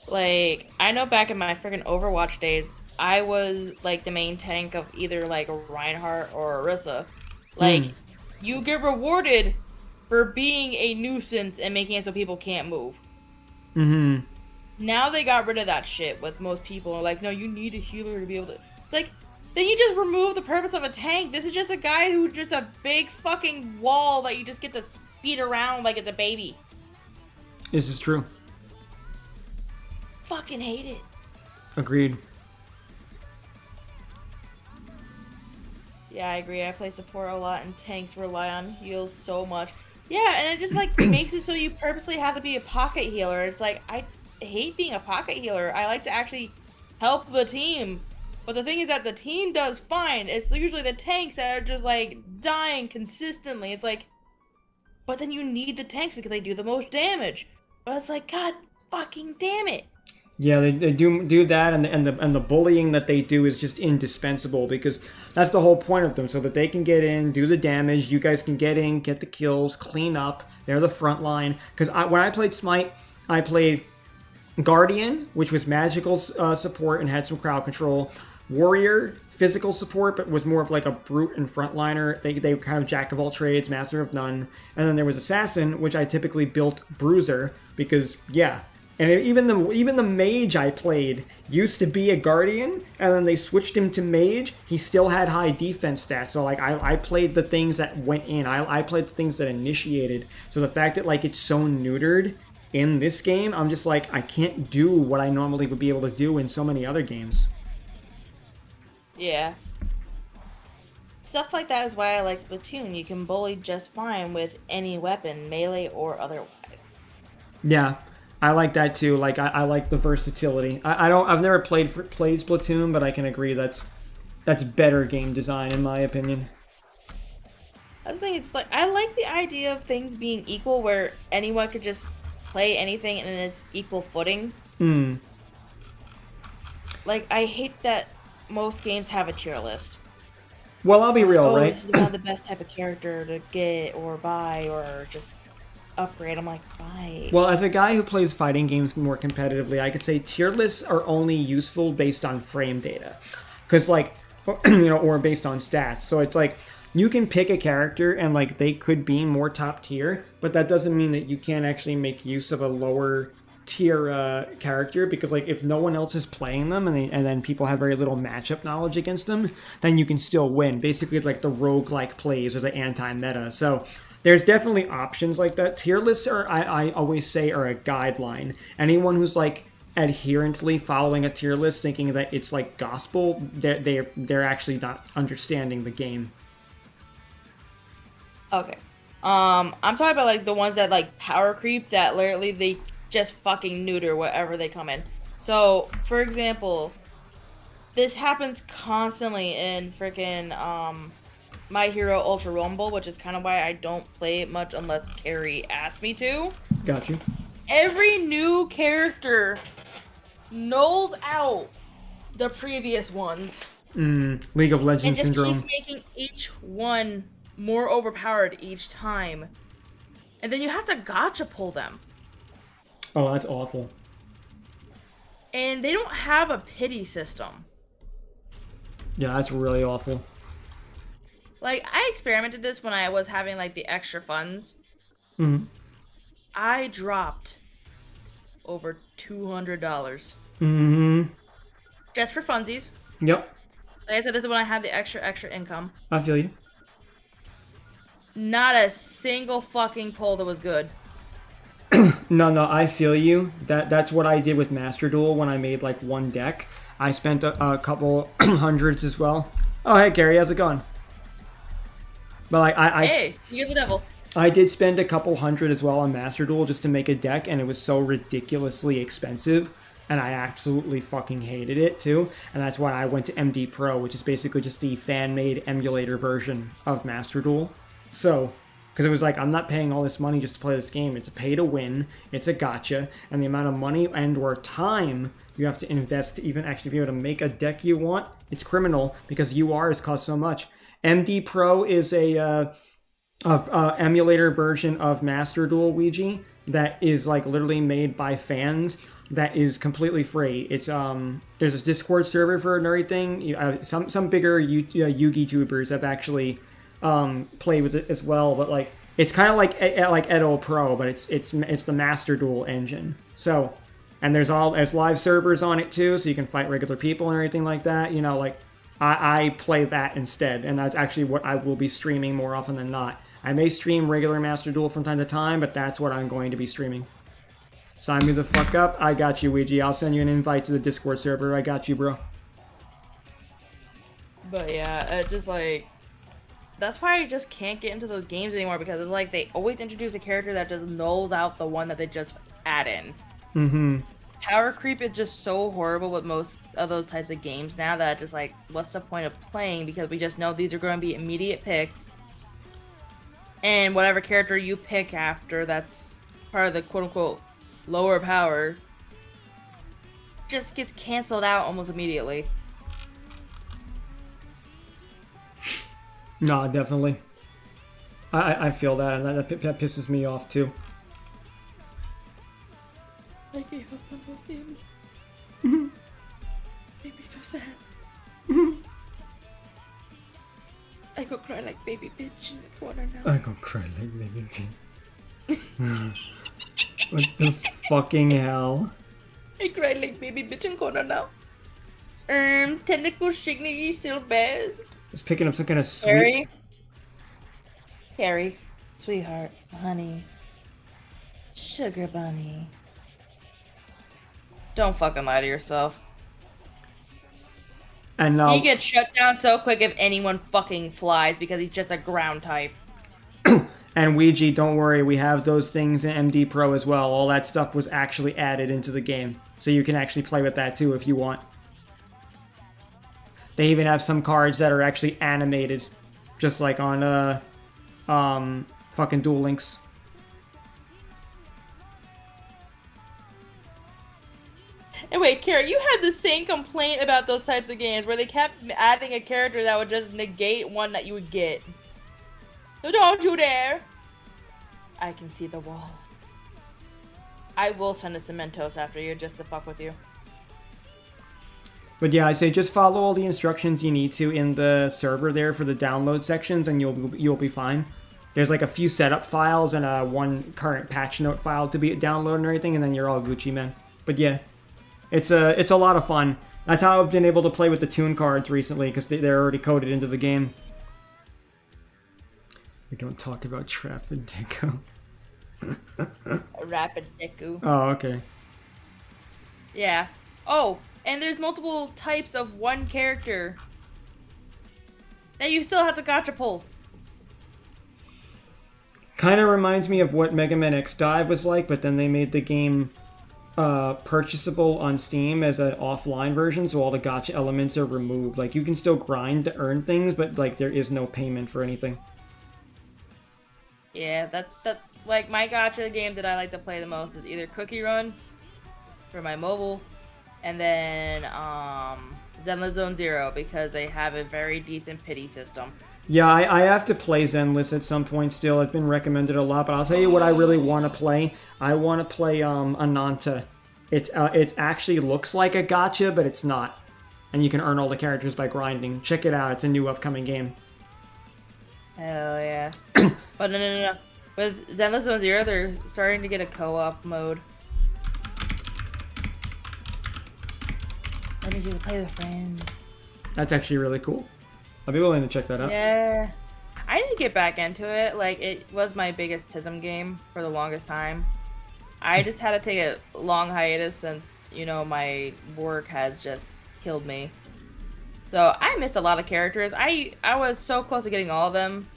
Like, I know back in my freaking Overwatch days, I was, like, the main tank of either, like, a Reinhardt or Orisa. Like, you get rewarded for being a nuisance and making it so people can't move. Mm-hmm. Now they got rid of that shit with most people. Like, no, you need a healer to be able to... It's like, then you just remove the purpose of a tank. This is just a guy who's just a big fucking wall that you just get to speed around like it's a baby. This is true. Fucking hate it. Agreed. Yeah, I agree. I play support a lot, and tanks rely on heals so much. Yeah, and it just, like, makes it so you purposely have to be a pocket healer. It's like, I hate being a pocket healer. I like to actually help the team. But the thing is that the team does fine. It's usually the tanks that are just, like, dying consistently. It's like, but then you need the tanks because they do the most damage. But it's like, God fucking damn it. Yeah, they do that, and the bullying that they do is just indispensable, because that's the whole point of them, so that they can get in, do the damage, you guys can get in, get the kills, clean up, they're the front line. Because when I played Smite, I played Guardian, which was magical support and had some crowd control. Warrior, physical support, but was more of like a brute and frontliner. They were kind of jack of all trades, master of none. And then there was Assassin, which I typically built Bruiser, because, yeah. And even the mage I played used to be a guardian, and then they switched him to mage. He still had high defense stats, so like I played the things that went in. I played the things that initiated. So the fact that like it's so neutered in this game, I'm just like, I can't do what I normally would be able to do in so many other games. Yeah. Stuff like that is why I like Splatoon. You can bully just fine with any weapon, melee or otherwise. Yeah. I like that too. Like I like the versatility. I've never played Splatoon, but I can agree that's better game design in my opinion. I think it's like, I like the idea of things being equal, where anyone could just play anything and it's equal footing. Like, I hate that most games have a tier list. Well, I'll be real, right? This is not the best type of character to get or buy or just upgrade. I'm like, bye. Well, as a guy who plays fighting games more competitively, I could say tier lists are only useful based on frame data. Because, like, or based on stats. So it's like, you can pick a character and, like, they could be more top tier, but that doesn't mean that you can't actually make use of a lower tier character, because, like, if no one else is playing them and then people have very little matchup knowledge against them, then you can still win. Basically, like the roguelike plays or the anti-meta. So there's definitely options like that. Tier lists are, I always say, are a guideline. Anyone who's like adherently following a tier list thinking that it's like gospel, they're actually not understanding the game. Okay. I'm talking about like the ones that like power creep, that literally they just fucking neuter whatever they come in. So, for example, this happens constantly in freaking My Hero Ultra Rumble, which is kind of why I don't play it much unless Carrie asks me to. Got you. Every new character nulls out the previous ones. League of Legends syndrome. And just keeps making each one more overpowered each time. And then you have to gacha pull them. Oh, that's awful. And they don't have a pity system. Yeah, that's really awful. Like, I experimented this when I was having, like, the extra funds. Mm-hmm. I dropped over $200. Mm-hmm. Just for funsies. Yep. Like I said, this is when I had the extra income. I feel you. Not a single fucking pull that was good. No, I feel you. That's what I did with Master Duel when I made, like, one deck. I spent a couple hundreds as well. Oh, hey, Gary, how's it going? But like, hey, you're the devil. I did spend a couple hundred as well on Master Duel just to make a deck, and it was so ridiculously expensive, and I absolutely fucking hated it too. And that's why I went to MD Pro, which is basically just the fan-made emulator version of Master Duel. So, because it was like, I'm not paying all this money just to play this game. It's a pay-to-win, it's a gacha, and the amount of money and or time you have to invest to even actually be able to make a deck you want, it's criminal, because URs cost so much. MD Pro is a emulator version of Master Duel Ouija that is like literally made by fans, that is completely free. It's there's a Discord server for it and everything. Some bigger Yugi tubers have actually played with it as well, but like it's kind of like Edo Pro, but it's the Master Duel engine. So And there's live servers on it too, so you can fight regular people and everything like that. You know, like I play that instead, and that's actually what I will be streaming more often than not. I may stream regular Master Duel from time to time, but that's what I'm going to be streaming. Sign me the fuck up. I got you, Ouija. I'll send you an invite to the Discord server. I got you, bro. But yeah, it just like... That's why I just can't get into those games anymore, because it's like they always introduce a character that just nulls out the one that they just add in. Mm-hmm. Power creep is just so horrible with most of those types of games now that just like, what's the point of playing? Because we just know these are going to be immediate picks. And whatever character you pick after that's part of the quote-unquote lower power just gets canceled out almost immediately. No, definitely. I feel that, and that pisses me off too. I gave up on those games. Made me so sad. I go cry like baby bitch in the corner now. I go cry like baby bitch. What the fucking hell? I cry like baby bitch in corner now. Technical Shignity still best. Just picking up some kind of sweet... Carrie, sweetheart, honey, sugar bunny. Don't fucking lie to yourself. And now... He gets shut down so quick if anyone fucking flies because he's just a ground type. And Ouija, don't worry, we have those things in MD Pro as well. All that stuff was actually added into the game. So you can actually play with that too if you want. They even have some cards that are actually animated. Just like on fucking Duel Links. And wait, Kara, you had the same complaint about those types of games where they kept adding a character that would just negate one that you would get. So don't you dare! I can see the walls. I will send a Cementos after you just to fuck with you. But yeah, I say just follow all the instructions you need to in the server there for the download sections, and you'll be fine. There's like a few setup files and one current patch note file to be downloaded and everything, and then you're all Gucci, man. But yeah, it's a lot of fun. That's how I've been able to play with the tune cards recently, because they're already coded into the game. We don't talk about Trap and Deco. Rapid Deku. Oh, okay. Yeah. Oh, and there's multiple types of one character that you still have to gacha pull. Kind of reminds me of what Mega Man X Dive was like, but then they made the game purchasable on Steam as an offline version, so all the gacha elements are removed. Like, you can still grind to earn things, but like there is no payment for anything. Yeah, that like my gacha game that I like to play the most is either Cookie Run for my mobile, and then Zenless Zone Zero because they have a very decent pity system. Yeah, I have to play Zenless at some point still. It's been recommended a lot, but I'll tell you what I really want to play. I want to play Ananta. It actually looks like a gacha, but it's not. And you can earn all the characters by grinding. Check it out. It's a new upcoming game. Hell yeah. But no. With Zenless Zone Zero, they're starting to get a co-op mode. Let me do play with friends. That's actually really cool. I'll be willing to check that out. Yeah. I need to get back into it. Like, it was my biggest TISM game for the longest time. I just had to take a long hiatus since, you know, my work has just killed me. So I missed a lot of characters. I was so close to getting all of them.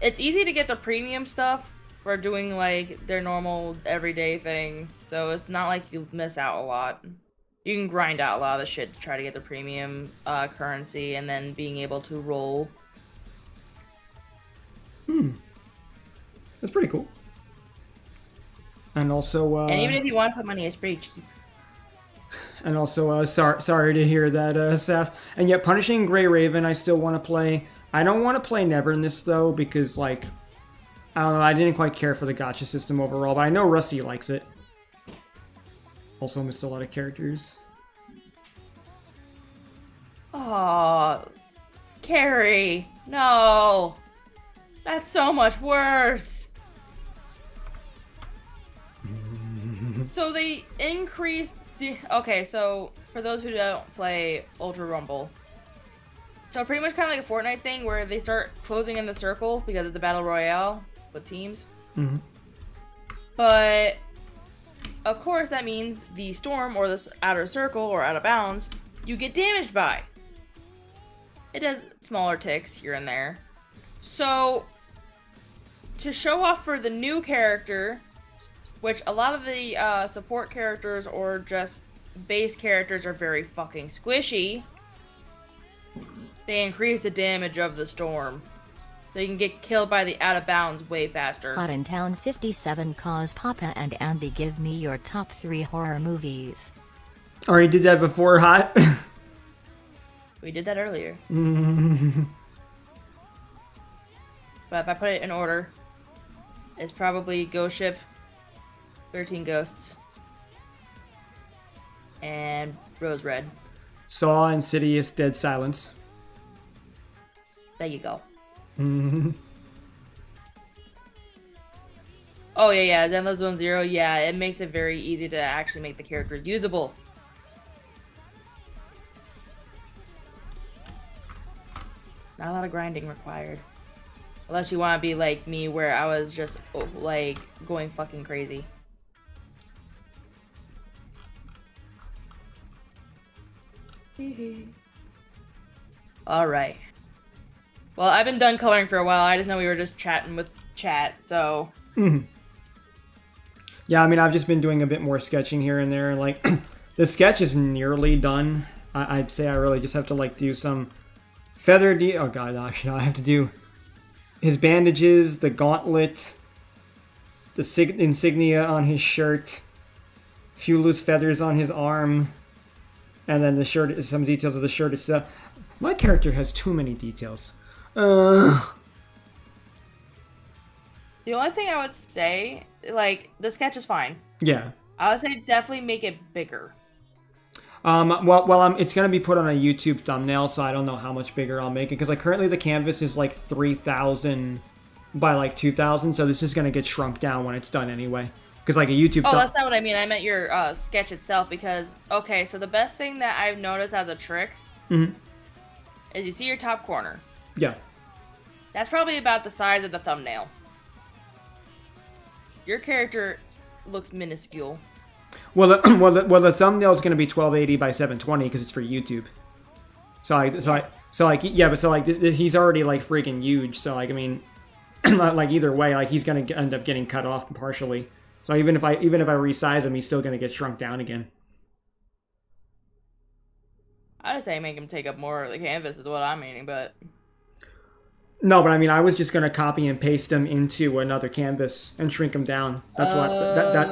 It's easy to get the premium stuff for doing like their normal everyday thing. So it's not like you miss out a lot. You can grind out a lot of the shit to try to get the premium currency and then being able to roll. That's pretty cool. And also, and even if you want to put money, it's pretty cheap. And also, sorry to hear that, Seth. And yet, Punishing Grey Raven, I still want to play. I don't want to play Neverness, though, because, like, I don't know, I didn't quite care for the gacha system overall, but I know Rusty likes it. Also missed a lot of characters. Oh, Carrie, no. That's so much worse. So they increased... Okay, so for those who don't play Ultra Rumble, so pretty much kind of like a Fortnite thing where they start closing in the circle because it's a battle royale with teams. Mm-hmm. But of course that means the storm or the outer circle or out of bounds you get damaged by. It does smaller ticks here and there. So to show off for the new character, which a lot of the support characters or just base characters are very fucking squishy, they increase the damage of the storm. So you can get killed by the out of bounds way faster. Hot in Town 57 cause Papa and Andy give me your top 3 horror movies. Already did that before, Hot. We did that earlier. Mm-hmm. But if I put it in order, it's probably Ghost Ship, 13 Ghosts, and Rose Red. Saw, Insidious, Dead Silence. There you go. Mm-hmm. Oh yeah, Zenless Zone Zero, yeah, it makes it very easy to actually make the characters usable. Not a lot of grinding required. Unless you want to be like me, where I was just, like, going fucking crazy. Alright. Well, I've been done coloring for a while. I just know we were just chatting with chat, so... Mm-hmm. Yeah, I mean, I've just been doing a bit more sketching here and there. Like, the sketch is nearly done. I'd say I really just have to, like, do some feather oh god, I have to do his bandages, the gauntlet, the insignia on his shirt, a few loose feathers on his arm, and then the shirt, some details of the shirt itself. My character has too many details. The only thing I would say, like, the sketch is fine. Yeah. I would say definitely make it bigger. It's gonna be put on a YouTube thumbnail, so I don't know how much bigger I'll make it. Because like currently the canvas is like 3,000 by like 2,000, so this is gonna get shrunk down when it's done anyway. Because like a YouTube. Oh, that's not what I mean. I meant your sketch itself. Because okay, so the best thing that I've noticed as a trick is you see your top corner. Yeah. That's probably about the size of the thumbnail. Your character looks minuscule. Well, the thumbnail is going to be 1280 by 720 because it's for YouTube. He's already like freaking huge. So like, I mean, like either way, like he's going to end up getting cut off partially. So even if I resize him, he's still going to get shrunk down again. I'd say make him take up more of the canvas is what I'm meaning, but... No, but I mean, I was just gonna copy and paste him into another canvas and shrink him down. That's why.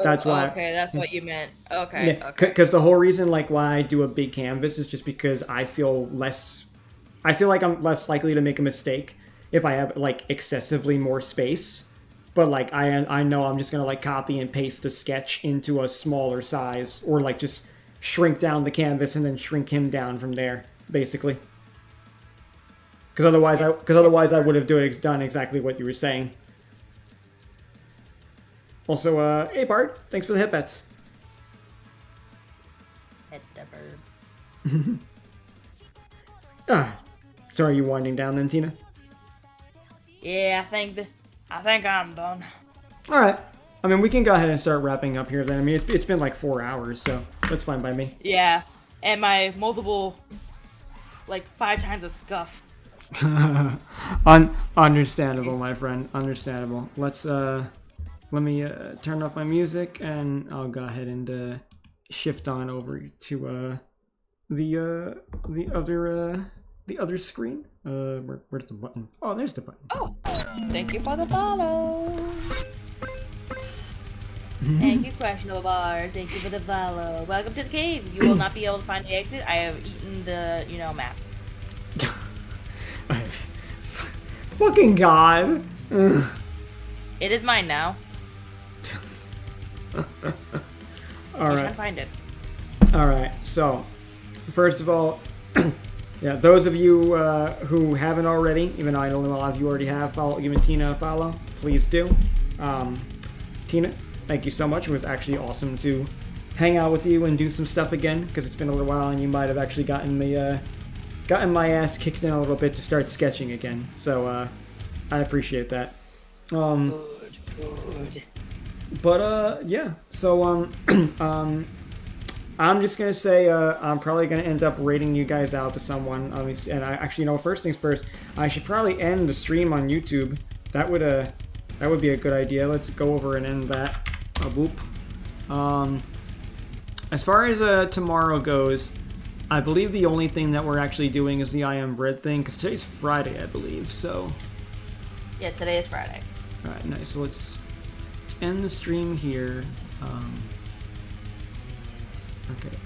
That's why. Okay, that's what you meant. Okay. Yeah, because the whole reason, like, why I do a big canvas is just because I feel like I'm less likely to make a mistake if I have like excessively more space. But like, I know I'm just gonna like copy and paste the sketch into a smaller size, or like just shrink down the canvas and then shrink him down from there, basically. Because otherwise I would have done exactly what you were saying. Also, hey Bart, thanks for the hit bets. Hit the bird. So are you winding down then, Tina? Yeah, I think I'm done. All right. I mean, we can go ahead and start wrapping up here then. I mean, it's been like 4 hours, so that's fine by me. Yeah, and my multiple, like 5 times a scuff. Understandable, my friend. Understandable. Let me turn off my music, and I'll go ahead and shift on over to the other screen. Where's the button? Oh, there's the button. Oh, thank you for the follow. Thank you, Questionable Bar. Thank you for the follow. Welcome to the cave. You will not be able to find the exit. I have eaten the, map. Fucking God. It is mine now. Alright. Find it. Alright, so, first of all, yeah, those of you who haven't already, even though I know a lot of you already have, given Tina a follow, please do. Tina, thank you so much. It was actually awesome to hang out with you and do some stuff again, because it's been a little while and you might have actually gotten my ass kicked in a little bit to start sketching again. So I appreciate that. Good. But yeah. So I'm just gonna say I'm probably gonna end up rating you guys out to someone. And I actually, first things first, I should probably end the stream on YouTube. That would be a good idea. Let's go over and end that. Boop. As far as tomorrow goes, I believe the only thing that we're actually doing is the I Am Bread thing, because today's Friday, I believe. So. Yeah, today is Friday. All right, nice. So let's end the stream here. Okay.